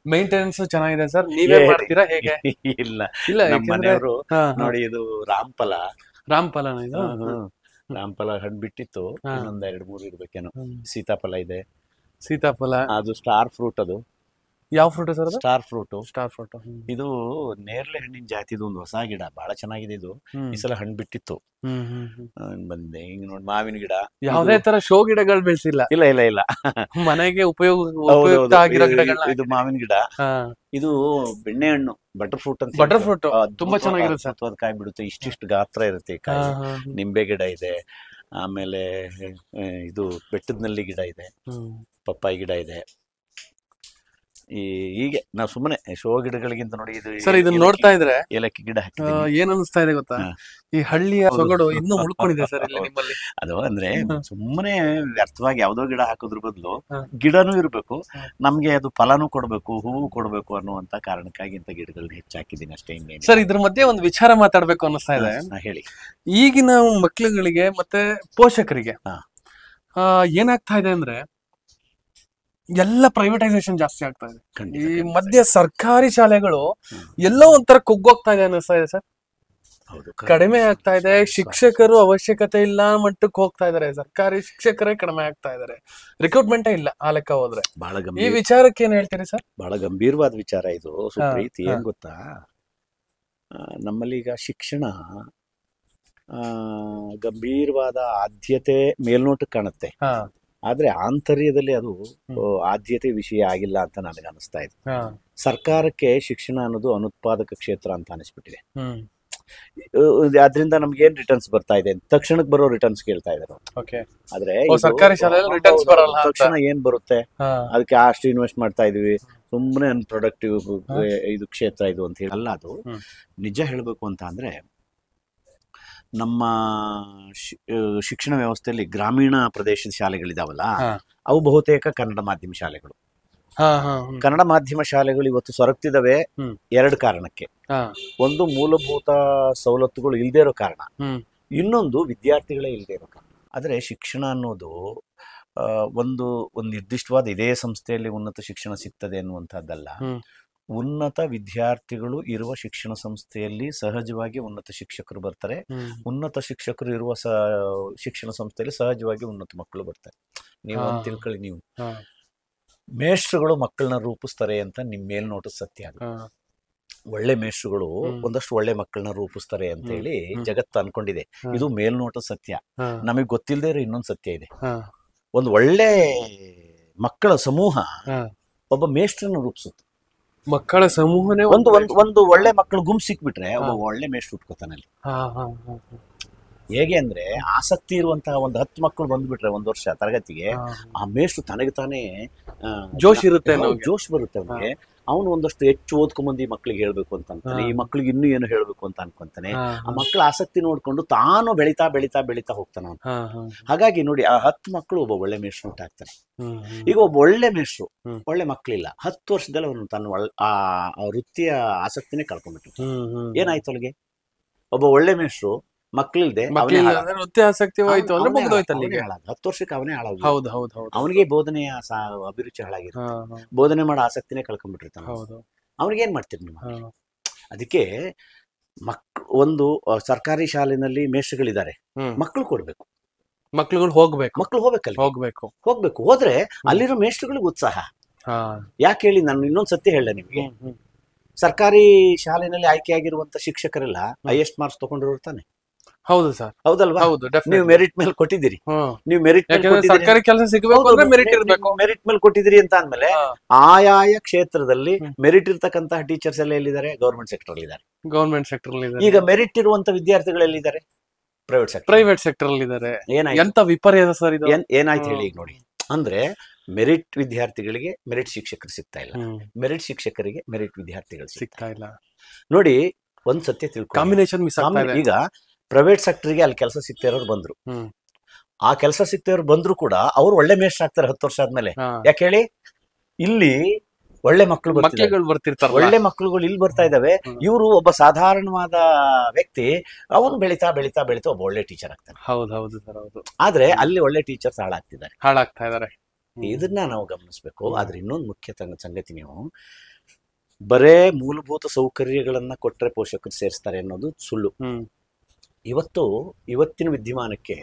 ಮೇಂಟೆನೆನ್ಸ್ ಚೆನ್ನಾಗಿದೆ ಸರ್. ನೀವೇ ಮಾಡ್ತೀರಾ ಹೇಗೆ? ಇಲ್ಲ, ನಮ್ಮ ಮನೆಯವರು ನೋಡಿ, ಇದು ರಾಮಫಲ ಹಣ್ಣು ಬಿಟ್ಟಿತ್ತು. ಇನ್ನೊಂದ್ 2-3 ಇರ್ಬೇಕೇನೋ. ಸೀತಾಫಲ ಇದೆ. ಅದು ಸ್ಟಾರ್ ಫ್ರೂಟ್. ಅದು ಯಾವ ಫ್ರೂಟ್ ಸರ್? Star fruit. ಇದು ನೇರಳೆ ಹಣ್ಣಿನ ಜಾತಿದು ಒಂದು ಹೊಸ ಗಿಡ, ಬಹಳ ಚೆನ್ನಾಗಿದೆ. ಇದು ಈ ಸಲ ಹಣ್ಣು ಬಿಟ್ಟಿತ್ತು. ಬಂದೆ ಹಿಂಗ್ ನೋಡಿ. ಮಾವಿನ ಗಿಡ. ಯಾವುದೇ ತರ ಶೋ ಗಿಡಗಳು ಬೆಳೆಸಿಲ್ಲ? ಇಲ್ಲ. ಮನೆಗೆ ಉಪಯುಕ್ತ ಆಗಿರೋ ಗಿಡಗಳನ್ನ. ಇದು ಮಾವಿನ ಗಿಡ. ಇದು ಬೆಣ್ಣೆ ಹಣ್ಣು, ಬಟರ್ ಫ್ರೂಟ್ ಅಂತ. ಬಟರ್ ಫ್ರೂಟ್ ತುಂಬಾ ಚೆನ್ನಾಗಿರುತ್ತೆ. ಅದು ಕಾಯಿ ಬಿಡುತ್ತೆ, ಇಷ್ಟಿಷ್ಟು ಗಾತ್ರ ಇರುತ್ತೆ ಕಾಯಿ. ನಿಂಬೆ ಗಿಡ ಇದೆ. ಆಮೇಲೆ ಇದು ಬೆಟ್ಟದ ಗಿಡ ಇದೆ, ಪಪ್ಪಾಯಿ ಗಿಡ ಇದೆ. ಹೀಗೆ ನಾವು ಸುಮ್ಮನೆ ಶೋ ಗಿಡಗಳಿಗಿಂತ ನೋಡಿ, ಇದು ಸರ್, ಇದನ್ನ ನೋಡ್ತಾ ಇದ್ರೆ ಏಲಕ್ಕಿ ಗಿಡ ಏನ್ ಅನಿಸ್ತಾ ಇದೆ ಗೊತ್ತಾ? ಈ ಹಳ್ಳಿಯ ಸೊಗಡು ಇನ್ನೂ ಉಳ್ಕೊಂಡಿದೆ ಸರ್ ನಿಮ್ಮಲ್ಲಿ. ಅದು ಅಂದ್ರೆ ಸುಮ್ಮನೆ ವ್ಯರ್ಥವಾಗಿ ಯಾವ್ದೋ ಗಿಡ ಹಾಕೋದ್ರ ಬದಲು ಗಿಡನೂ ಇರ್ಬೇಕು, ನಮ್ಗೆ ಅದು ಫಲನೂ ಕೊಡ್ಬೇಕು, ಹೂವು ಕೊಡ್ಬೇಕು ಅನ್ನುವಂತ ಕಾರಣಕ್ಕಾಗಿ ಇಂತ ಗಿಡಗಳನ್ನ ಹೆಚ್ಚಾಕಿದ್ದೀನಿ ಅಷ್ಟೇ. ಇನ್ನೇನು ಸರ್, ಇದ್ರ ಮಧ್ಯೆ ಒಂದು ವಿಚಾರ ಮಾತಾಡ್ಬೇಕು ಅನ್ನಿಸ್ತಾ ಇದೆ. ಹೇಳಿ. ಈಗಿನ ಮಕ್ಳುಗಳಿಗೆ ಮತ್ತೆ ಪೋಷಕರಿಗೆ ಏನಾಗ್ತಾ ಇದೆ ಅಂದ್ರೆ, ಎಲ್ಲ ಪ್ರೈವೇಟೈಸೇಷನ್ ಜಾಸ್ತಿ ಆಗ್ತಾ ಇದೆ. ಈ ಮಧ್ಯೆ ಸರ್ಕಾರಿ ಶಾಲೆಗಳು ಎಲ್ಲೋ ಒಂಥರ ಕುಗ್ಗೋಗ್ತಾ ಇದೆ ಅನ್ನಿಸ್ತಾ ಇದೆ ಸರ್. ಕಡಿಮೆ ಆಗ್ತಾ ಇದೆ. ಶಿಕ್ಷಕರು ಅವಶ್ಯಕತೆ ಇಲ್ಲ ಮಟ್ಟಕ್ಕೆ ಹೋಗ್ತಾ ಇದಾರೆ. ಸರ್ಕಾರಿ ಶಿಕ್ಷಕರೇ ಕಡಿಮೆ ಆಗ್ತಾ ಇದಾರೆ. ರಿಕ್ರೂಟ್ಮೆಂಟೇ ಇಲ್ಲ ಆ ಲೆಕ್ಕ ಹೋದ್ರೆ. ಈ ವಿಚಾರಕ್ಕೆ ಏನ್ ಹೇಳ್ತೀರಿ ಸರ್? ಬಹಳ ಗಂಭೀರವಾದ ವಿಚಾರ ಇದು ಸುಪ್ರೀತ್. ಏನ್ ಗೊತ್ತಾ, ನಮ್ಮಲ್ಲಿ ಈಗ ಶಿಕ್ಷಣ ಗಂಭೀರವಾದ ಆದ್ಯತೆ ಮೇಲ್ನೋಟಕ್ಕೆ ಕಾಣುತ್ತೆ, ಆದ್ರೆ ಆಂತರ್ಯದಲ್ಲಿ ಅದು ಆದ್ಯತೆ ವಿಷಯ ಆಗಿಲ್ಲ ಅಂತ ನನಗೆ ಅನಿಸ್ತಾ ಇದೆ. ಸರ್ಕಾರಕ್ಕೆ ಶಿಕ್ಷಣ ಅನ್ನೋದು ಅನುತ್ಪಾದಕ ಕ್ಷೇತ್ರ ಅಂತ ಅನಿಸ್ಬಿಟ್ಟಿದೆ. ಅದರಿಂದ ನಮ್ಗೆ ಏನ್ ರಿಟರ್ನ್ಸ್ ಬರ್ತಾ ಇದೆ, ತಕ್ಷಣಕ್ಕೆ ಬರೋ ರಿಟರ್ನ್ಸ್ ಕೇಳ್ತಾ ಇದ್ದಾರೆ. ಆದ್ರೆ ಸರ್ಕಾರಿ ಶಾಲೆಯಲ್ಲಿ ರಿಟರ್ನ್ಸ್ ಬರಲ್ಲ, ತಕ್ಷಣ ಏನ್ ಬರುತ್ತೆ, ಅದಕ್ಕೆ ಅಷ್ಟು ಇನ್ವೆಸ್ಟ್ ಮಾಡ್ತಾ ಇದೀವಿ, ಸುಮ್ಮನೆ ಅನ್ಪ್ರೊಡಕ್ಟಿವ್ ಇದು ಕ್ಷೇತ್ರ ಇದು ಅಂತ ಹೇಳಿ ಅಲ್ಲ. ಅದು ನಿಜ ಹೇಳ್ಬೇಕು ಅಂತ ಅಂದ್ರೆ ನಮ್ಮ ಶಿಕ್ಷಣ ವ್ಯವಸ್ಥೆಯಲ್ಲಿ ಗ್ರಾಮೀಣ ಪ್ರದೇಶದ ಶಾಲೆಗಳಿದಾವಲ್ಲ, ಅವು ಬಹುತೇಕ ಕನ್ನಡ ಮಾಧ್ಯಮ ಶಾಲೆಗಳು. ಕನ್ನಡ ಮಾಧ್ಯಮ ಶಾಲೆಗಳು ಇವತ್ತು ಸೊರಗ್ತಿದಾವೆ ಎರಡು ಕಾರಣಕ್ಕೆ. ಒಂದು, ಮೂಲಭೂತ ಸವಲತ್ತುಗಳು ಇಲ್ದೇ ಇರೋ ಕಾರಣ. ಇನ್ನೊಂದು, ವಿದ್ಯಾರ್ಥಿಗಳೇ ಇಲ್ದೇ ಇರೋ ಕಾರಣ. ಆದ್ರೆ ಶಿಕ್ಷಣ ಅನ್ನೋದು ಒಂದು ನಿರ್ದಿಷ್ಟವಾದ ಇದೇ ಸಂಸ್ಥೆಯಲ್ಲಿ ಉನ್ನತ ಶಿಕ್ಷಣ ಸಿಗ್ತದೆ ಅನ್ನುವಂಥದ್ದಲ್ಲ. ಉನ್ನತ ವಿದ್ಯಾರ್ಥಿಗಳು ಇರುವ ಶಿಕ್ಷಣ ಸಂಸ್ಥೆಯಲ್ಲಿ ಸಹಜವಾಗಿ ಉನ್ನತ ಶಿಕ್ಷಕರು ಬರ್ತಾರೆ. ಉನ್ನತ ಶಿಕ್ಷಕರು ಇರುವ ಶಿಕ್ಷಣ ಸಂಸ್ಥೆಯಲ್ಲಿ ಸಹಜವಾಗಿ ಉನ್ನತ ಮಕ್ಕಳು ಬರ್ತಾರೆ. ನೀವು ಅಂತ ತಿಳ್ಕೊಳ್ಳಿ, ನೀವು ಮೇಷ್ಟ್ರುಗಳು ಮಕ್ಕಳನ್ನ ರೂಪಿಸ್ತಾರೆ ಅಂತ ನಿಮ್ ಮೇಲ್ನೋಟದ ಸತ್ಯ. ಅದು ಒಳ್ಳೆ ಮೇಷ್ಟ್ರುಗಳು ಒಂದಷ್ಟು ಒಳ್ಳೆ ಮಕ್ಕಳನ್ನ ರೂಪಿಸ್ತಾರೆ ಅಂತ ಹೇಳಿ ಜಗತ್ತು ಅನ್ಕೊಂಡಿದೆ. ಇದು ಮೇಲ್ನೋಟದ ಸತ್ಯ. ನಮಗ್ ಗೊತ್ತಿಲ್ಲದೆ ಇರೋ ಇನ್ನೊಂದು ಸತ್ಯ ಇದೆ. ಒಂದು ಒಳ್ಳೆ ಮಕ್ಕಳ ಸಮೂಹ ಒಬ್ಬ ಮೇಷ್ಟ್ರನ್ನ ರೂಪಿಸುತ್ತೆ. ಮಕ್ಕಳ ಸಮೂಹನೇ ಒಂದು ಒಳ್ಳೆ ಮಕ್ಕಳು ಗುಂಪು ಸಿಕ್ಬಿಟ್ರೆ ಒಬ್ಬ ಒಳ್ಳೆ ಮೇಷ್ಟ್ರು ಉಟ್ಕೋತಾನೆ ಅಲ್ಲಿ. ಹೇಗೆ ಅಂದ್ರೆ, ಆಸಕ್ತಿ ಇರುವಂತಹ ಒಂದು 10 ಮಕ್ಕಳು ಬಂದ್ಬಿಟ್ರೆ ಒಂದು ವರ್ಷ ತರಗತಿಗೆ, ಆ ಮೇಷ್ಟ್ರು ತನಗೆ ತಾನೇ ಜೋಶ್ ಇರುತ್ತೆ, ಜೋಶ್ ಬರುತ್ತೆ ಅವನಿಗೆ. ಅವನು ಒಂದಷ್ಟು ಹೆಚ್ಚು ಓದ್ಕೊಂಬಂದು ಈ ಮಕ್ಳಿಗೆ ಹೇಳ್ಬೇಕು ಅಂತ ಅಂತಾನೆ, ಈ ಮಕ್ಳಿಗೆ ಇನ್ನೂ ಏನು ಹೇಳ್ಬೇಕು ಅಂತ ಅನ್ಕೊಂತಾನೆ. ಆ ಮಕ್ಕಳ ಆಸಕ್ತಿ ನೋಡ್ಕೊಂಡು ತಾನು ಬೆಳಿತಾ ಬೆಳಿತಾ ಬೆಳಿತಾ ಹೋಗ್ತಾನೆ ಅವನು. ಹಾಗಾಗಿ ನೋಡಿ, ಆ 10 ಮಕ್ಕಳು ಒಬ್ಬ ಒಳ್ಳೆ ಮೇಷ್ಟ್ರು ಉಂಟಾಗ್ತಾನೆ. ಈಗ ಒಬ್ಬ ಒಳ್ಳೆ ಮೇಷ್ಟ್ರು, ಒಳ್ಳೆ ಮಕ್ಳಿಲ್ಲ, 10 ವರ್ಷದಲ್ಲಿ ಅವನು ತನ್ನ ಆ ವೃತ್ತಿಯ ಆಸಕ್ತಿನೇ ಕಳ್ಕೊಂಡ್ಬಿಟ್ಟು ಏನಾಯ್ತು ಅವಳಿಗೆ? ಒಬ್ಬ ಒಳ್ಳೆ ಮೇಷ್ಟ್ರು ಮಕ್ಳಿಲ್ದೆ ಆಸಕ್ತಿ ಹೋಯ್ತು ಅಂದ್ರೆ ಮುಗ್ದೋಯ್ತು ಅಲ್ಲಿಗೆ. 10 ವರ್ಷಕ್ಕೆ ಅವನೇ ಹಾಳಾಗ. ಹೌದು ಹೌದು ಹೌದು. ಅವನಿಗೆ ಬೋಧನೆಯ ಅಭಿರುಚಿ ಹಾಳಾಗಿರುತ್ತೆ, ಬೋಧನೆ ಮಾಡೋ ಆಸಕ್ತಿನೇ ಕಳ್ಕೊಂಡ್ಬಿಟ್ಟಿರ್ತಾನೆ. ಅವನಿಗೆ ಏನ್ ಮಾಡ್ತೀರಿ ನೀವು? ಅದಕ್ಕೆ ಒಂದು ಸರ್ಕಾರಿ ಶಾಲೆನಲ್ಲಿ ಮೇಷ್ಟ್ರುಗಳಿದ್ದಾರೆ, ಮಕ್ಕಳು ಕೊಡ್ಬೇಕು, ಮಕ್ಳುಗಳು ಹೋಗ್ಬೇಕಲ್ಲ, ಹೋಗ್ಬೇಕು. ಹೋದ್ರೆ ಅಲ್ಲಿರೋ ಮೇಷ್ಟ್ರುಗಳಿಗೆ ಉತ್ಸಾಹ. ಯಾಕೆ ಹೇಳಿ, ನಾನು ಇನ್ನೊಂದ್ ಸತ್ಯ ಹೇಳ ನಿಮ್ಗೆ. ಸರ್ಕಾರಿ ಶಾಲೆನಲ್ಲಿ ಆಯ್ಕೆಯಾಗಿರುವಂತ ಶಿಕ್ಷಕರೆಲ್ಲ ಹೈಯೆಸ್ಟ್ ಮಾರ್ಕ್ಸ್ ತಗೊಂಡಿರ್ತಾನೆ. ಹೌದು ಸರ್, ಹೌದಲ್ವಾ? ನೀವು ಮೆರಿಟ್ ಮೇಲೆ ಕೊಟ್ಟಿದ್ದೀರಿ, ನೀವು ಸರ್ಕಾರಿ ಕೆಲಸ ಸಿಗಬೇಕು ಅಂದ್ರೆ ಮೆರಿಟ್ ಇರಬೇಕು. ಮೆರಿಟ್ ಮೇಲೆ ಕೊಟ್ಟಿದ್ದೀರಿ ಅಂತ ಅಂದ್ಮೇಲೆ ಆಯಾಯ ಕ್ಷೇತ್ರದಲ್ಲಿ ಮೆರಿಟ್ ಇರ್ತಕ್ಕಂತಹ ಟೀಚರ್ಸ್ ಎಲ್ಲ ಎಲ್ಲಿದ್ದಾರೆ? ಗೌರ್ಮೆಂಟ್ ಸೆಕ್ಟರ್ ಅಲ್ಲಿ ಇದ್ದಾರೆ. ಈಗ ಮೆರಿಟ್ ಇರುವಂತ ವಿದ್ಯಾರ್ಥಿಗಳು ಎಲ್ಲಿದ್ದಾರೆ? ಪ್ರೈವೇಟ್ ಸೆಕ್ಟರ್ ಅಲ್ಲಿ ಇದ್ದಾರೆ. ಎಂತ ವಿಪರ್ಯಾಸ ಸರ್ ಇದು. ಏನಾಯ್ತು ಹೇಳಿ ನೋಡಿ. ಅಂದ್ರೆ ಮೆರಿಟ್ ವಿದ್ಯಾರ್ಥಿಗಳಿಗೆ ಮೆರಿಟ್ ಶಿಕ್ಷಕರು ಸಿಗ್ತಾ ಇಲ್ಲ, ಮೆರಿಟ್ ಶಿಕ್ಷಕರಿಗೆ ಮೆರಿಟ್ ವಿದ್ಯಾರ್ಥಿಗಳು ಸಿಗ್ತಾ ಇಲ್ಲ. ನೋಡಿ, ಒಂದ್ ಸತ್ಯ ತಿಳ್ಕೊ, ಕಾಂಬಿನೇಷನ್ ಮಿಸ್ ಆಗ್ತಾ ಇದೆ. ಈಗ ಪ್ರೈವೇಟ್ ಸೆಕ್ಟರ್ಗೆ ಅಲ್ಲಿ ಕೆಲಸ ಸಿಗ್ತಾ ಇರೋರು ಬಂದ್ರು, ಆ ಕೆಲಸ ಸಿಗ್ತಾ ಇರೋರು ಬಂದ್ರು ಕೂಡ ಅವ್ರು ಒಳ್ಳೆ ಮೇಷ್ಟ್ರು ಆಗ್ತಾರೆ 10 ವರ್ಷ ಆದ್ಮೇಲೆ. ಯಾಕೆ ಹೇಳಿ? ಇಲ್ಲಿ ಒಳ್ಳೆ ಮಕ್ಕಳು ಬರ್ತಿರ್ತಾರೆ, ಒಳ್ಳೆ ಮಕ್ಕಳುಗಳು ಇಲ್ಲಿ ಬರ್ತಾ ಇದಾವೆ. ಇವರು ಒಬ್ಬ ಸಾಧಾರಣವಾದ ವ್ಯಕ್ತಿ, ಅವನು ಬೆಳಿತಾ ಬೆಳಿತಾ ಬೆಳಿತಾ ಒಬ್ಬ ಒಳ್ಳೆ ಟೀಚರ್ ಆಗ್ತಾನೆ. ಹೌದು ಸರ್, ಹೌದು. ಆದ್ರೆ ಅಲ್ಲಿ ಒಳ್ಳೆ ಟೀಚರ್ಸ್ ಹಾಳಾಗ್ತಾ ಇದಾರೆ. ಇದನ್ನ ನಾವು ಗಮನಿಸ್ಬೇಕು. ಆದ್ರೆ ಇನ್ನೊಂದು ಮುಖ್ಯ ಸಂಗತಿ, ನೀವು ಬರೇ ಮೂಲಭೂತ ಸೌಕರ್ಯಗಳನ್ನ ಕೊಟ್ರೆ ಪೋಷಕರು ಸೇರಿಸ್ತಾರೆ ಅನ್ನೋದು ಸುಳ್ಳು. ಇವತ್ತಿನ ವಿದ್ಯಮಾನಕ್ಕೆ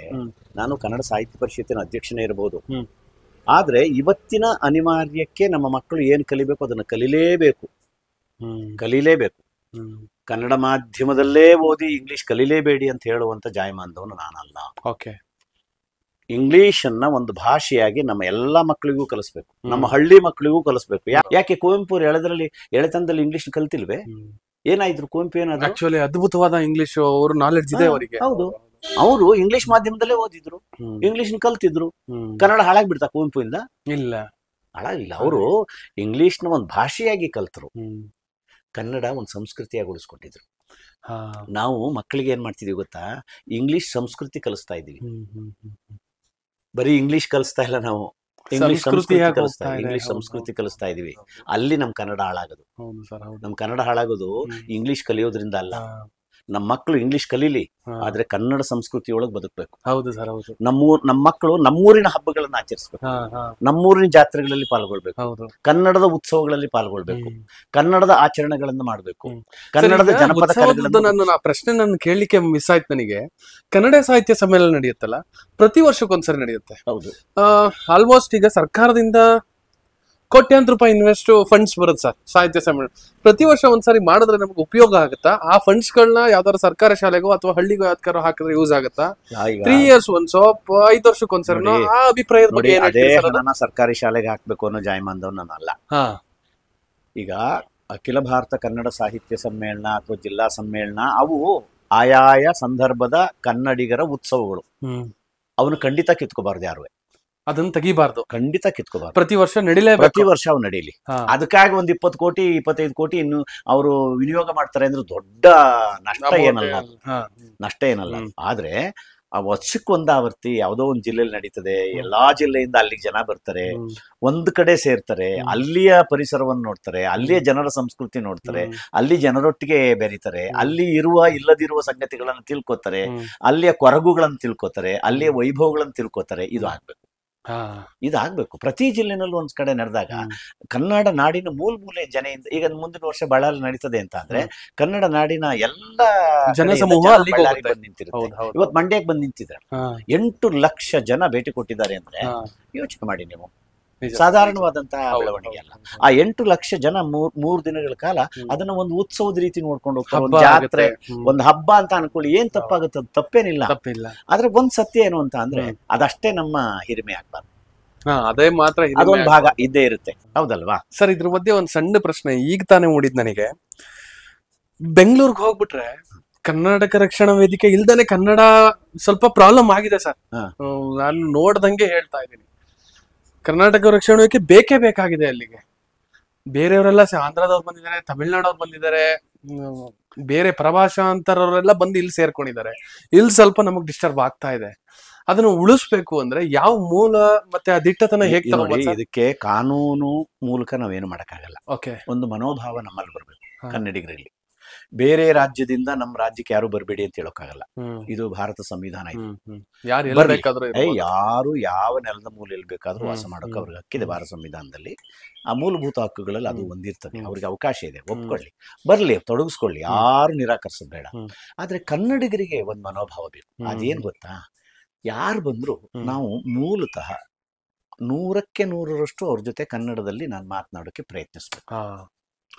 ನಾನು ಕನ್ನಡ ಸಾಹಿತ್ಯ ಪರಿಷತ್ತಿನ ಅಧ್ಯಕ್ಷನೇ ಇರಬಹುದು, ಆದ್ರೆ ಇವತ್ತಿನ ಅನಿವಾರ್ಯಕ್ಕೆ ನಮ್ಮ ಮಕ್ಕಳು ಏನ್ ಕಲಿಬೇಕು ಅದನ್ನ ಕಲಿಲೇಬೇಕು. ಕನ್ನಡ ಮಾಧ್ಯಮದಲ್ಲೇ ಓದಿ ಇಂಗ್ಲಿಷ್ ಕಲಿಲೇಬೇಡಿ ಅಂತ ಹೇಳುವಂತ ಜಾಯಮಾನದವನು ನಾನಲ್ಲ. ಇಂಗ್ಲಿಷ್ ಅನ್ನ ಒಂದು ಭಾಷೆಯಾಗಿ ನಮ್ಮ ಎಲ್ಲಾ ಮಕ್ಕಳಿಗೂ ಕಲಿಸ್ಬೇಕು, ನಮ್ಮ ಹಳ್ಳಿ ಮಕ್ಕಳಿಗೂ ಕಲಿಸ್ಬೇಕು. ಯಾಕೆ ಕುವೆಂಪು ಎಳೆತನದಲ್ಲಿ ಇಂಗ್ಲಿಷ್ ಕಲ್ತಿಲ್ವೇ? ಏನಾಯ್ತು ಕುವೆಂಪು? ಏನಾದ್ರು ಆಕ್ಚುಲಿ ಅದ್ಭುತವಾದ ಇಂಗ್ಲಿಷ್ ಅವರು ನಾಲೆಡ್ಜ್ ಇದೆ ಅವರಿಗೆ. ಹೌದು, ಅವರು ಇಂಗ್ಲಿಷ್ ಮಾಧ್ಯಮದಲ್ಲೇ ಓದಿದ್ರು, ಇಂಗ್ಲಿಷ್ ಕಲ್ತಿದ್ರು. ಕನ್ನಡ ಹಾಳಾಗ್ಬಿಡ್ತಾ ಕುವೆಂಪು ಇಂದ? ಇಲ್ಲ, ಹಾಳಾಗಿಲ್ಲ. ಅವರು ಇಂಗ್ಲಿಷ್ನ ಒಂದು ಭಾಷೆಯಾಗಿ ಕಲ್ತರು, ಕನ್ನಡ ಒಂದು ಸಂಸ್ಕೃತಿಯಾಗಿ ಉಳಿಸ್ಕೊಟ್ಟಿದ್ರು. ನಾವು ಮಕ್ಕಳಿಗೆ ಏನ್ ಮಾಡ್ತಿದೀವಿ ಗೊತ್ತಾ? ಇಂಗ್ಲಿಷ್ ಸಂಸ್ಕೃತಿ ಕಲಿಸ್ತಾ ಇದೀವಿ, ಬರೀ ಇಂಗ್ಲಿಷ್ ಕಲಿಸ್ತಾ ಇಲ್ಲ. ನಾವು ಇಂಗ್ಲಿಷ್ ಸಂಸ್ಕೃತಿ ಕಲಿಸ್ತಾ ಇದೀವಿ. ಅಲ್ಲಿ ನಮ್ ಕನ್ನಡ ಹಾಳಾಗೋದು. ನಮ್ ಕನ್ನಡ ಹಾಳಾಗೋದು ಇಂಗ್ಲಿಷ್ ಕಲಿಯೋದ್ರಿಂದ ಅಲ್ಲ. ನಮ್ಮ ಮಕ್ಕಳು ಇಂಗ್ಲಿಷ್ ಕಲೀಲಿ, ಆದ್ರೆ ಕನ್ನಡ ಸಂಸ್ಕೃತಿಯೊಳಗೆ ಬದುಕಬೇಕು. ಹೌದು ಸರ್, ಹೌದು. ನಮ್ಮ ಮಕ್ಕಳು ನಮ್ಮೂರಿನ ಹಬ್ಬಗಳನ್ನ ಆಚರಿಸ್ಬೇಕು, ನಮ್ಮೂರಿನ ಜಾತ್ರೆಗಳಲ್ಲಿ ಪಾಲ್ಗೊಳ್ಬೇಕು, ಕನ್ನಡದ ಉತ್ಸವಗಳಲ್ಲಿ ಪಾಲ್ಗೊಳ್ಬೇಕು, ಕನ್ನಡದ ಆಚರಣೆಗಳನ್ನ ಮಾಡ್ಬೇಕು, ಕನ್ನಡದ ಜನಪದ ಕಲೆಗಳನ್ನ. ಪ್ರಶ್ನೆ ನನ್ನ ಕೇಳಲಿಕ್ಕೆ ಮಿಸ್ ಆಯ್ತು ನನಗೆ. ಕನ್ನಡ ಸಾಹಿತ್ಯ ಸಮ್ಮೇಳನ ನಡೆಯುತ್ತಲ್ಲ, ಪ್ರತಿ ವರ್ಷಕ್ಕೊಂದ್ಸರಿ ನಡೆಯುತ್ತೆ. ಹೌದು. ಆಲ್ಮೋಸ್ಟ್ ಈಗ ಸರ್ಕಾರದಿಂದ ಕೋಟ್ಯಾಂತರ ರೂಪಾಯಿ ಫಂಡ್ಸ್ ಬರುತ್ತೆ ಸರ್ ಸಾಹಿತ್ಯ ಸಮ್ಮೇಳನ. ಪ್ರತಿ ವರ್ಷ ಒಂದ್ಸರಿ ಮಾಡಿದ್ರೆ ನಮ್ಗೆ ಉಪಯೋಗ ಆಗುತ್ತಾ? ಆ ಫಂಡ್ಸ್ ಗಳನ್ನ ಯಾವ್ದಾದ್ರು ಸರ್ಕಾರಿ ಶಾಲೆಗೋ ಅಥವಾ ಹಳ್ಳಿಗೋ ಯಾವ್ದಾರು ಹಾಕಿದ್ರೆ ಯೂಸ್ ಆಗುತ್ತಾ? 3 years ಒಂದ್ಸೋ 5 ವರ್ಷಕ್ಕೊಂದ್ಸರಿ ಆ ಅಭಿಪ್ರಾಯದ ಬಗ್ಗೆ ಸರ್ಕಾರಿ ಶಾಲೆಗೆ ಹಾಕ್ಬೇಕು ಅನ್ನೋ ಜಾಯಮಾನದವ್ ನಾನಲ್ಲ. ಈಗ ಅಖಿಲ ಭಾರತ ಕನ್ನಡ ಸಾಹಿತ್ಯ ಸಮ್ಮೇಳನ ಅಥವಾ ಜಿಲ್ಲಾ ಸಮ್ಮೇಳನ ಅವು ಆಯಾಯ ಸಂದರ್ಭದ ಕನ್ನಡಿಗರ ಉತ್ಸವಗಳು, ಅವನು ಖಂಡಿತ ಕಿತ್ಕೋಬಾರ್ದು ಯಾರು, ಅದನ್ನ ತೆಗಿಬಾರ್ದು, ಖಂಡಿತ ಕಿತ್ಕೋಬಾರ್ದು. ಪ್ರತಿ ವರ್ಷ ನಡಿಲೇಬೇಕು, ಪ್ರತಿ ವರ್ಷ ಅವ್ ನಡೀಲಿ. ಅದಕ್ಕಾಗಿ ಒಂದ್ 20 ಕೋಟಿ 25 ಕೋಟಿ ಇನ್ನು ಅವರು ವಿನಿಯೋಗ ಮಾಡ್ತಾರೆ ಅಂದ್ರೆ ದೊಡ್ಡ ನಷ್ಟ ಏನಲ್ಲ, ನಷ್ಟ ಏನಲ್ಲ. ಆದ್ರೆ ಆ ವರ್ಷಕ್ಕೊಂದಾವರ್ತಿ ಯಾವುದೋ ಒಂದು ಜಿಲ್ಲೆಯಲ್ಲಿ ನಡೀತದೆ, ಎಲ್ಲಾ ಜಿಲ್ಲೆಯಿಂದ ಅಲ್ಲಿಗೆ ಜನ ಬರ್ತಾರೆ, ಒಂದ್ ಕಡೆ ಸೇರ್ತಾರೆ, ಅಲ್ಲಿಯ ಪರಿಸರವನ್ನು ನೋಡ್ತಾರೆ, ಅಲ್ಲಿಯ ಜನರ ಸಂಸ್ಕೃತಿ ನೋಡ್ತಾರೆ, ಅಲ್ಲಿ ಜನರೊಟ್ಟಿಗೆ ಬೆರೀತಾರೆ, ಅಲ್ಲಿ ಇರುವ ಇಲ್ಲದಿರುವ ಸಂಗತಿಗಳನ್ನ ತಿಳ್ಕೊತಾರೆ, ಅಲ್ಲಿಯ ಕೊರಗುಗಳನ್ನ ತಿಳ್ಕೊತಾರೆ, ಅಲ್ಲಿಯ ವೈಭವಗಳನ್ನ ತಿಳ್ಕೊತಾರೆ. ಇದಾಗ್ಬೇಕು ಪ್ರತಿ ಜಿಲ್ಲೆನಲ್ಲೂ ಒಂದ್ ಕಡೆ ನಡೆದಾಗ ಕನ್ನಡ ನಾಡಿನ ಮೂಲೆ ಜನದಿಂದ. ಈಗ ಮುಂದಿನ ವರ್ಷ ಬಳ್ಳಾರಿ ನಡೀತದೆ ಅಂತ ಅಂದ್ರೆ ಕನ್ನಡ ನಾಡಿನ ಎಲ್ಲ ಜನಸಮೂಹ ಬಂದು ನಿಂತಿರುತ್ತೆ. ಇವತ್ತು ಮಂಡ್ಯಕ್ಕೆ ಬಂದು ನಿಂತಿದ್ದಾರೆ, 8 ಲಕ್ಷ ಜನ ಭೇಟಿ ಕೊಟ್ಟಿದ್ದಾರೆ ಅಂದ್ರೆ ಯೋಚನೆ ಮಾಡಿ ನೀವು, ಸಾಧಾರಣವಾದಂತಹ ಬೆಳವಣಿಗೆ ಅಲ್ಲ. ಆ 8 ಲಕ್ಷ ಜನ ಮೂರ್ ದಿನಗಳ ಕಾಲ ಅದನ್ನ ಒಂದು ಉತ್ಸವದ ರೀತಿ ನೋಡ್ಕೊಂಡು ಹೋಗ್ತಾರೆ, ಒಂದು ಜಾತ್ರೆ, ಒಂದು ಹಬ್ಬ ಅಂತ ಅನ್ಕೊಳ್ಳಿ. ಏನ್ ತಪ್ಪಾಗುತ್ತೆ? ಅದು ತಪ್ಪೇನಿಲ್ಲ. ಆದ್ರೆ ಒಂದ್ ಸತ್ಯ ಏನು ಅಂತ ಅಂದ್ರೆ ಅದಷ್ಟೇ ನಮ್ಮ ಹಿರಿಮೆ ಆಗ್ಬಾರ್ದು, ಅದೇ ಮಾತ್ರ ಅದೊಂದು ಭಾಗ ಇದ್ದೇ ಇರುತ್ತೆ, ಹೌದಲ್ವಾ ಸರ್? ಇದ್ರ ಮಧ್ಯೆ ಒಂದ್ ಸಣ್ಣ ಪ್ರಶ್ನೆ ಈಗ ತಾನೇ ಮೂಡಿದ್ ನನಗೆ. ಬೆಂಗಳೂರಿಗೆ ಹೋಗ್ಬಿಟ್ರೆ ಕರ್ನಾಟಕ ರಕ್ಷಣಾ ವೇದಿಕೆ ಇಲ್ದಾನೆ ಕನ್ನಡ ಸ್ವಲ್ಪ ಪ್ರಾಬ್ಲಮ್ ಆಗಿದೆ ಸರ್. ನಾನು ನೋಡ್ದಂಗೆ ಹೇಳ್ತಾ ಇದ್ದೀನಿ, ಕರ್ನಾಟಕ ರಕ್ಷಣಾ ವೇದಿಕೆ ಬೇಕೇ ಬೇಕಾಗಿದೆ ಅಲ್ಲಿಗೆ. ಬೇರೆಯವರೆಲ್ಲ ಆಂಧ್ರದವ್ರು ಬಂದಿದ್ದಾರೆ, ತಮಿಳ್ನಾಡವ್ರು ಬಂದಿದ್ದಾರೆ, ಬೇರೆ ಪ್ರಭಾಷಾಂತರವರೆಲ್ಲ ಬಂದು ಇಲ್ಲಿ ಸೇರ್ಕೊಂಡಿದ್ದಾರೆ. ಇಲ್ಲಿ ಸ್ವಲ್ಪ ನಮಗ್ ಡಿಸ್ಟರ್ಬ್ ಆಗ್ತಾ ಇದೆ. ಅದನ್ನು ಉಳಿಸ್ಬೇಕು ಅಂದ್ರೆ ಯಾವ ಮೂಲ ಮತ್ತೆ ಆ ದಿಟ್ಟತನ ಹೇಗೆ ತಗೊಂಡು? ಇದಕ್ಕೆ ಕಾನೂನು ಮೂಲಕ ನಾವೇನು ಮಾಡಕ್ಕಾಗಲ್ಲ. ಒಂದು ಮನೋಭಾವ ನಮ್ಮಲ್ಲಿ ಬರ್ಬೇಕು ಕನ್ನಡಿಗರಲ್ಲಿ. ಬೇರೆ ರಾಜ್ಯದಿಂದ ನಮ್ಮ ರಾಜ್ಯಕ್ಕೆ ಯಾರು ಬರಬೇಡಿ ಅಂತ ಹೇಳೋಕ್ಕಾಗಲ್ಲ. ಇದು ಭಾರತ ಸಂವಿಧಾನ ಇದೆ. ಯಾರು ಯಾವ ನೆಲದ ಮೂಲೆಯಲ್ಲಿ ಬೇಕಾದ್ರೂ ವಾಸ ಮಾಡೋಕೆ ಅವ್ರಿಗೆ ಹಕ್ಕಿದೆ ಭಾರತ ಸಂವಿಧಾನದಲ್ಲಿ. ಆ ಮೂಲಭೂತ ಹಕ್ಕುಗಳಲ್ಲಿ ಅದು ಒಂದಿರ್ತದೆ, ಅವ್ರಿಗೆ ಅವಕಾಶ ಇದೆ, ಒಪ್ಕೊಳ್ಳಿ, ಬರ್ಲಿ, ತೊಡಗಿಸ್ಕೊಳ್ಳಿ, ಯಾರು ನಿರಾಕರಿಸೋದು ಬೇಡ. ಆದ್ರೆ ಕನ್ನಡಿಗರಿಗೆ ಒಂದು ಮನೋಭಾವ ಬೇಕು. ಅದೇನ್ ಗೊತ್ತಾ, ಯಾರು ಬಂದ್ರು ನಾವು ಮೂಲತಃ 100ಕ್ಕೆ 100ರಷ್ಟು ಅವ್ರ ಜೊತೆ ಕನ್ನಡದಲ್ಲಿ ನಾನು ಮಾತನಾಡೋಕೆ ಪ್ರಯತ್ನಿಸ್ಬೇಕು.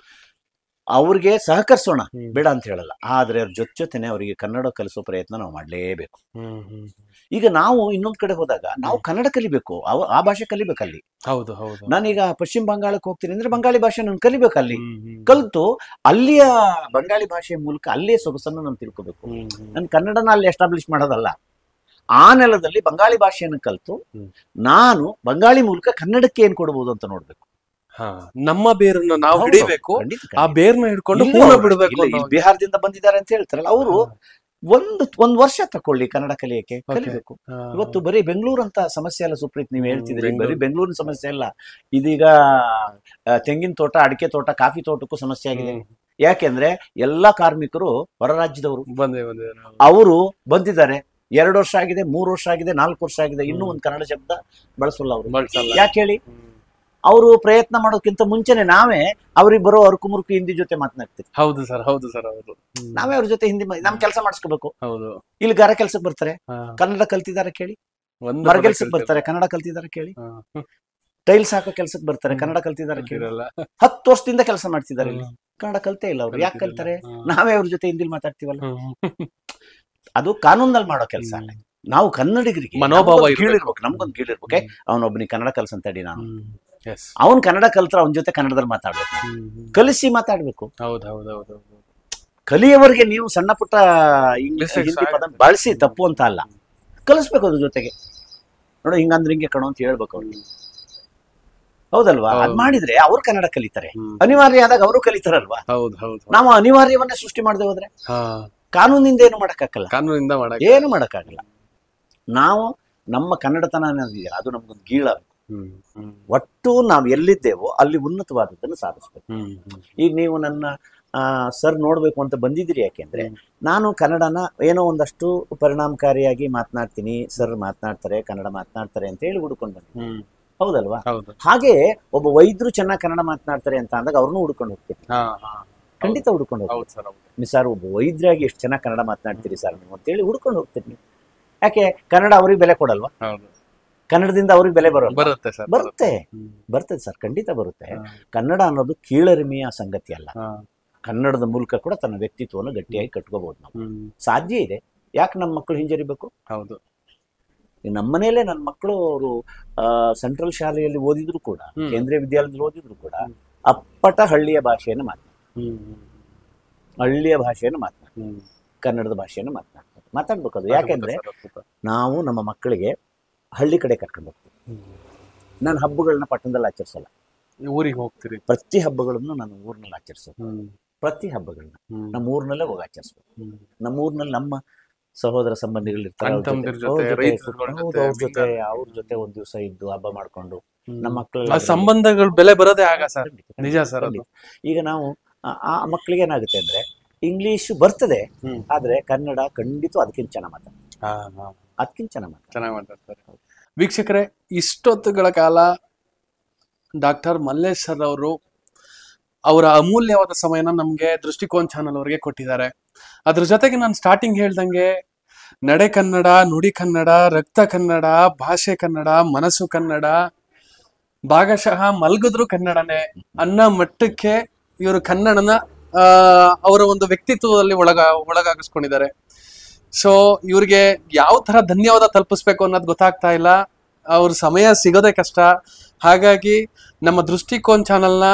ಅವ್ರಿಗೆ ಸಹಕರಿಸೋಣ, ಬೇಡ ಅಂತ ಹೇಳಲ್ಲ. ಆದ್ರೆ ಅವ್ರ ಜೊತೆನೆ ಅವರಿಗೆ ಕನ್ನಡ ಕಲಿಸೋ ಪ್ರಯತ್ನ ನಾವು ಮಾಡ್ಲೇಬೇಕು. ಈಗ ನಾವು ಇನ್ನೊಂದ್ ಕಡೆ ಹೋದಾಗ ನಾವು ಕನ್ನಡ ಕಲಿಬೇಕು, ಆ ಭಾಷೆ ಕಲಿಬೇಕಲ್ಲಿ. ನಾನೀಗ ಪಶ್ಚಿಮ ಬಂಗಾಳಕ್ಕೆ ಹೋಗ್ತೀನಿ ಅಂದ್ರೆ ಬಂಗಾಳಿ ಭಾಷೆ ನಾನು ಕಲಿಬೇಕಲ್ಲಿ. ಕಲಿತು ಅಲ್ಲಿಯ ಬಂಗಾಳಿ ಭಾಷೆಯ ಮೂಲಕ ಅಲ್ಲಿಯ ಸೊಗಸನ್ನು ನಾನು ತಿಳ್ಕೋಬೇಕು. ನಾನು ಕನ್ನಡನ ಅಲ್ಲಿ ಎಸ್ಟಾಬ್ಲಿಷ್ ಮಾಡೋದಲ್ಲ, ಆ ನೆಲದಲ್ಲಿ ಬಂಗಾಳಿ ಭಾಷೆಯನ್ನು ಕಲಿತು ನಾನು ಬಂಗಾಳಿ ಮೂಲಕ ಕನ್ನಡಕ್ಕೆ ಏನ್ ಕೊಡಬಹುದು ಅಂತ ನೋಡ್ಬೇಕು. ನಮ್ಮ ಬೇರನ್ನ ನಾವು ಹಿಡಿಬೇಕು, ಆ ಬೇರ್ನ ಹಿಡ್ಕೊಂಡು ಬಿಡಬೇಕು. ಬಿಹಾರದಿಂದ ಬಂದಿದ್ದಾರೆ ಅಂತ ಹೇಳ್ತಾರಲ್ಲ, ಅವರು ಒಂದ್ ವರ್ಷ ತಕೊಳ್ಳಿ ಕನ್ನಡ ಕಲಿಯಕ್ಕೆ, ಕಲಿಬೇಕು. ಇವತ್ತು ಬರೀ ಬೆಂಗಳೂರು ಅಂತ ಸಮಸ್ಯೆ ಅಲ್ಲ ಸುಪ್ರೀತ್, ನೀವ್ ಹೇಳ್ತಿದ್ರಿ, ಬರೀ ಬೆಂಗಳೂರಿನ ಸಮಸ್ಯೆ ಅಲ್ಲ. ಇದೀಗ ತೆಂಗಿನ ತೋಟ, ಅಡಿಕೆ ತೋಟ, ಕಾಫಿ ತೋಟಕ್ಕೂ ಸಮಸ್ಯೆ ಆಗಿದೆ. ಯಾಕೆಂದ್ರೆ ಎಲ್ಲಾ ಕಾರ್ಮಿಕರು ಹೊರ ರಾಜ್ಯದವರು ಅವರು ಬಂದಿದ್ದಾರೆ. 2 ವರ್ಷ ಆಗಿದೆ, 3 ವರ್ಷ ಆಗಿದೆ, 4 ವರ್ಷ ಆಗಿದೆ, ಇನ್ನೂ ಒಂದು ಕನ್ನಡ ಶಬ್ದ ಬಳಸಲ್ಲ ಅವರು. ಯಾಕೆ ಹೇಳಿ? ಅವರು ಪ್ರಯತ್ನ ಮಾಡೋಕ್ಕಿಂತ ಮುಂಚೆನೆ ನಾವೇ ಅವ್ರಿಗೆ ಬರೋ ಅರ್ಕು ಮುರುಕು ಹಿಂದಿ ಜೊತೆ ಮಾತನಾಡ್ತೀವಿ. ಹೌದು ಸರ್, ಹೌದು ಸರ್, ಹೌದು. ನಾವೇ ಅವ್ರ ಜೊತೆ ಹಿಂದಿ ನಮ್ ಕೆಲಸ ಮಾಡಿಸ್ಕೋಬೇಕು. ಇಲ್ಲಿ ಗಾರ ಕೆಲ್ಸಕ್ಕೆ ಬರ್ತಾರೆ, ಕನ್ನಡ ಕಲ್ತಿದ್ದಾರೆ ಕೇಳಿ. ಮರ ಕೆಲ್ಸಕ್ಕೆ ಬರ್ತಾರೆ, ಕನ್ನಡ ಕಲ್ತಿದ್ದಾರೆ ಕೇಳಿ. ಟೈಲ್ಸ್ ಹಾಕೋ ಕೆಲ್ಸಕ್ಕೆ ಬರ್ತಾರೆ, ಕನ್ನಡ ಕಲ್ತಿದ್ದಾರೆ ಕೇಳಿ. 10 ವರ್ಷದಿಂದ ಕೆಲಸ ಮಾಡ್ತಿದ್ದಾರೆ, ಇಲ್ಲಿ ಕನ್ನಡ ಕಲ್ತೇ ಇಲ್ಲ ಅವ್ರು. ಯಾಕೆ ಕಲ್ತಾರೆ? ನಾವೇ ಅವ್ರ ಜೊತೆ ಹಿಂದಿಲಿ ಮಾತಾಡ್ತೀವಲ್ಲ. ಅದು ಕಾನೂನಲ್ಲಿ ಮಾಡೋ ಕೆಲಸ ಅಲ್ಲ. ನಾವು ಕನ್ನಡಿಗರಿಗೆ ಮನೋಭಾವ ಕೀಳಿರ್ಬೇಕು, ನಮ್ಗೊಂದು ಕೀಳಿರ್ಬೇಕು. ಅವನೊಬ್ಬನಿಗೆ ಕನ್ನಡ ಕಲ್ಸಂತಡಿ, ನಾನು ಅವನ್ ಕನ್ನಡ ಕಲ್ತ್ರ ಅವನ ಜೊತೆ ಕನ್ನಡದಲ್ಲಿ ಮಾತಾಡ್ಬೇಕು, ಕಲಿಸಿ ಮಾತಾಡ್ಬೇಕು. ಕಲಿಯವರಿಗೆ ನೀವು ಸಣ್ಣ ಪುಟ್ಟ ಇಂಗ್ಲಿಷ್ ಹಿಂದಿ ಪದ ಬಳಸಿ ತಪ್ಪು ಅಂತ ಅಲ್ಲ, ಕಲಿಸ್ಬೇಕು ಅದ್ರ ಜೊತೆಗೆ. ನೋಡು, ಹಿಂಗಂದ್ರೆ ಹಿಂಗೆ ಕಣೋ ಅಂತ ಹೇಳ್ಬೇಕು ಅವ್ರಿಗೆ, ಹೌದಲ್ವಾ? ಅದ್ ಮಾಡಿದ್ರೆ ಅವ್ರು ಕನ್ನಡ ಕಲಿತಾರೆ. ಅನಿವಾರ್ಯ ಆದಾಗ ಅವರು ಕಲಿತಾರಲ್ವಾ? ನಾವು ಅನಿವಾರ್ಯವನ್ನೇ ಸೃಷ್ಟಿ ಮಾಡದೆ ಹೋದ್ರೆ ಕಾನೂನಿಂದ ಏನು ಮಾಡಕ್ಕಾಗಲ್ಲ, ಏನು ಮಾಡಕ್ಕಾಗಲ್ಲ. ನಾವು ನಮ್ಮ ಕನ್ನಡತನ ಅನ್ನೋದಿದೆಯಲ್ಲ, ಅದು ನಮ್ಗೊಂದು ಗೀಳಾಗಬೇಕು. ಒಟ್ಟು ನಾವು ಎಲ್ಲಿದ್ದೇವೋ ಅಲ್ಲಿ ಉನ್ನತವಾದದ್ದನ್ನು ಸಾಧಿಸ್ಬೇಕು. ಈಗ ನೀವು ನನ್ನ ಸರ್ ನೋಡ್ಬೇಕು ಅಂತ ಬಂದಿದ್ದೀರಿ. ಯಾಕೆಂದ್ರೆ ನಾನು ಕನ್ನಡನ ಏನೋ ಒಂದಷ್ಟು ಪರಿಣಾಮಕಾರಿಯಾಗಿ ಮಾತನಾಡ್ತೀನಿ, ಸರ್ ಮಾತನಾಡ್ತಾರೆ, ಕನ್ನಡ ಮಾತನಾಡ್ತಾರೆ ಅಂತ ಹೇಳಿ ಹುಡ್ಕೊಂಡು ಬಂದಿದ್ದೀನಿ, ಹೌದಲ್ವಾ? ಹಾಗೆ ಒಬ್ಬ ವೈದ್ಯರು ಚೆನ್ನಾಗಿ ಕನ್ನಡ ಮಾತನಾಡ್ತಾರೆ ಅಂತ ಅಂದಾಗ ಅವ್ರನ್ನೂ ಹುಡ್ಕೊಂಡು ಹೋಗ್ತೀನಿ, ಖಂಡಿತ ಹುಡ್ಕೊಂಡು ಹೋಗ್ತೀನಿ. ಸರ್, ಒಬ್ಬ ವೈದ್ಯರಾಗಿ ಎಷ್ಟು ಚೆನ್ನಾಗಿ ಕನ್ನಡ ಮಾತನಾಡ್ತೀರಿ ಸರ್ ನೀವು ಅಂತೇಳಿ ಹುಡ್ಕೊಂಡು ಹೋಗ್ತೀನಿ. ಯಾಕೆ? ಕನ್ನಡ ಅವ್ರಿಗೆ ಬೆಲೆ ಕೊಡಲ್ವಾ? ಕನ್ನಡದಿಂದ ಅವ್ರಿಗೆ ಬೆಲೆ ಬರುತ್ತೆ ಸರ್, ಖಂಡಿತ ಬರುತ್ತೆ. ಕನ್ನಡ ಅನ್ನೋದು ಕೀಳರಿಮೆಯ ಸಂಗತಿ ಅಲ್ಲ. ಕನ್ನಡದ ಮೂಲಕ ಕೂಡ ತನ್ನ ವ್ಯಕ್ತಿತ್ವವನ್ನು ಗಟ್ಟಿಯಾಗಿ ಕಟ್ಕೋಬಹುದು. ನಾವು ಸಾಧ್ಯ ಇದೆ. ಯಾಕೆ ನಮ್ಮ ಮಕ್ಕಳು ಹಿಂಜರಿಬೇಕು? ಹೌದು. ನಮ್ಮನೇಲೆ ನನ್ನ ಮಕ್ಕಳು ಅವರು ಸೆಂಟ್ರಲ್ ಶಾಲೆಯಲ್ಲಿ ಓದಿದ್ರು ಕೂಡ, ಕೇಂದ್ರೀಯ ವಿದ್ಯಾಲಯದಲ್ಲಿ ಓದಿದ್ರು ಕೂಡ ಅಪ್ಪಟ ಹಳ್ಳಿಯ ಭಾಷೆಯನ್ನು ಮಾತನಾಡ್ತಾರೆ. ಕನ್ನಡದ ಭಾಷೆಯನ್ನು ಮಾತಾಡ್ಬೇಕು. ಅದು ಯಾಕೆಂದ್ರೆ ನಾವು ನಮ್ಮ ಮಕ್ಕಳಿಗೆ ಹಳ್ಳಿ ಕಡೆ ಕರ್ಕೊಂಡು ಹೋಗ್ತೀವಿ. ನಾನು ಹಬ್ಬಗಳನ್ನ ಪಟ್ಟಣದಲ್ಲಿ ಆಚರಿಸಲ್ಲ, ಊರಿಗೆ ಹೋಗ್ತೀರಿ. ಪ್ರತಿ ಹಬ್ಬಗಳನ್ನು ನಾನು ಊರಿನಲ್ಲಿ ಆಚರಿಸೋದು. ಪ್ರತಿ ಹಬ್ಬಗಳನ್ನ ನಮ್ಮ ಊರಿನಲ್ಲೇ ಹೋಗಿ ಆಚರಿಸ್ಬೇಕು. ನಮ್ಮ ಊರಿನಲ್ಲಿ ನಮ್ಮ ಸಹೋದರ ಸಂಬಂಧಿಗಳಿರ್ತಾರೆ, ಅವ್ರ ಜೊತೆ ಒಂದ್ ದಿವಸ ಇದ್ದು ಹಬ್ಬ ಮಾಡ್ಕೊಂಡು ನಮ್ಮ ಮಕ್ಕಳ ಸಂಬಂಧಗಳು ಬೆಲೆ ಬರೋದೇ ಆಗ ಸರ್. ನಿಜ ಸರ್. ಈಗ ನಾವು ಆ ಮಕ್ಕಳಿಗೆ ಏನಾಗುತ್ತೆ ಅಂದ್ರೆ ಇಂಗ್ಲಿಷ್ ಬರ್ತದೆ, ಆದ್ರೆ ಕನ್ನಡ ಖಂಡಿತ ಅದಕ್ಕಿಂತ ಚೆನ್ನಾಗಿ ಮಾತಾಡ್ತಾರೆ. ವೀಕ್ಷಕರೇ, ಇಷ್ಟೊತ್ತುಗಳ ಕಾಲ ಡಾಕ್ಟರ್ ಮಲ್ಲೇಶ್ ಸರ್ ಅವರು ಅವರ ಅಮೂಲ್ಯವಾದ ಸಮಯನ ನಮ್ಗೆ ದೃಷ್ಟಿಕೋನ ಚಾನಲ್ ಅವರಿಗೆ ಕೊಟ್ಟಿದ್ದಾರೆ. ಅದ್ರ ಜೊತೆಗೆ ನಾನು ಸ್ಟಾರ್ಟಿಂಗ್ ಹೇಳ್ದಂಗೆ ನಡೆ ಕನ್ನಡ, ನುಡಿ ಕನ್ನಡ, ರಕ್ತ ಕನ್ನಡ, ಭಾಷೆ ಕನ್ನಡ, ಮನಸ್ಸು ಕನ್ನಡ, ಭಾಗಶಃ ಮಲ್ಗಿದ್ರು ಕನ್ನಡನೇ ಅನ್ನೋ ಮಟ್ಟಕ್ಕೆ ಇವರು ಕನ್ನಡನ ಅವರ ಒಂದು ವ್ಯಕ್ತಿತ್ವದಲ್ಲಿ ಒಳಗಾಗಿಸ್ಕೊಂಡಿದ್ದಾರೆ. ಸೊ ಇವ್ರಿಗೆ ಯಾವ ತರ ಧನ್ಯವಾದ ತಲುಪಿಸ್ಬೇಕು ಅನ್ನೋದು ಗೊತ್ತಾಗ್ತಾ ಇಲ್ಲ. ಅವ್ರ ಸಮಯ ಸಿಗೋದೇ ಕಷ್ಟ. ಹಾಗಾಗಿ ನಮ್ಮ ದೃಷ್ಟಿಕೋನ ಚಾನಲ್ನ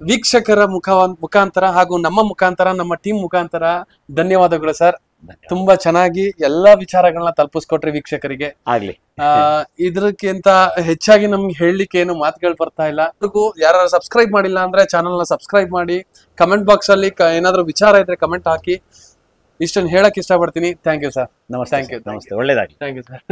ವೀಕ್ಷಕರ ಮುಖಾಂತರ ಹಾಗೂ ನಮ್ಮ ಮುಖಾಂತರ, ನಮ್ಮ ಟೀಮ್ ಮುಖಾಂತರ ಧನ್ಯವಾದಗಳು ಸರ್. ತುಂಬಾ ಚೆನ್ನಾಗಿ ಎಲ್ಲಾ ವಿಚಾರಗಳನ್ನ ತಲುಪಿಸ್ಕೊಟ್ರಿ ವೀಕ್ಷಕರಿಗೆ. ಆಗ್ಲಿ. ಇದಕ್ಕಿಂತ ಹೆಚ್ಚಾಗಿ ನಮ್ಗೆ ಹೇಳಲಿಕ್ಕೆ ಏನು ಮಾತುಗಳು ಬರ್ತಾ ಇಲ್ಲ. ಯಾರು ಸಬ್ಸ್ಕ್ರೈಬ್ ಮಾಡಿಲ್ಲ ಅಂದ್ರೆ ಚಾನಲ್ನ ಸಬ್ಸ್ಕ್ರೈಬ್ ಮಾಡಿ, ಕಮೆಂಟ್ ಬಾಕ್ಸ್ ಅಲ್ಲಿ ಏನಾದ್ರು ವಿಚಾರ ಇದ್ರೆ ಕಮೆಂಟ್ ಹಾಕಿ. ಇಷ್ಟನ್ನು ಹೇಳಕ್ ಇಷ್ಟಪಡ್ತೀನಿ. Thank you sir. ನಮಸ್ತೆ. Thank you. ಒಳ್ಳೇದಾಗಿ. Thank you sir.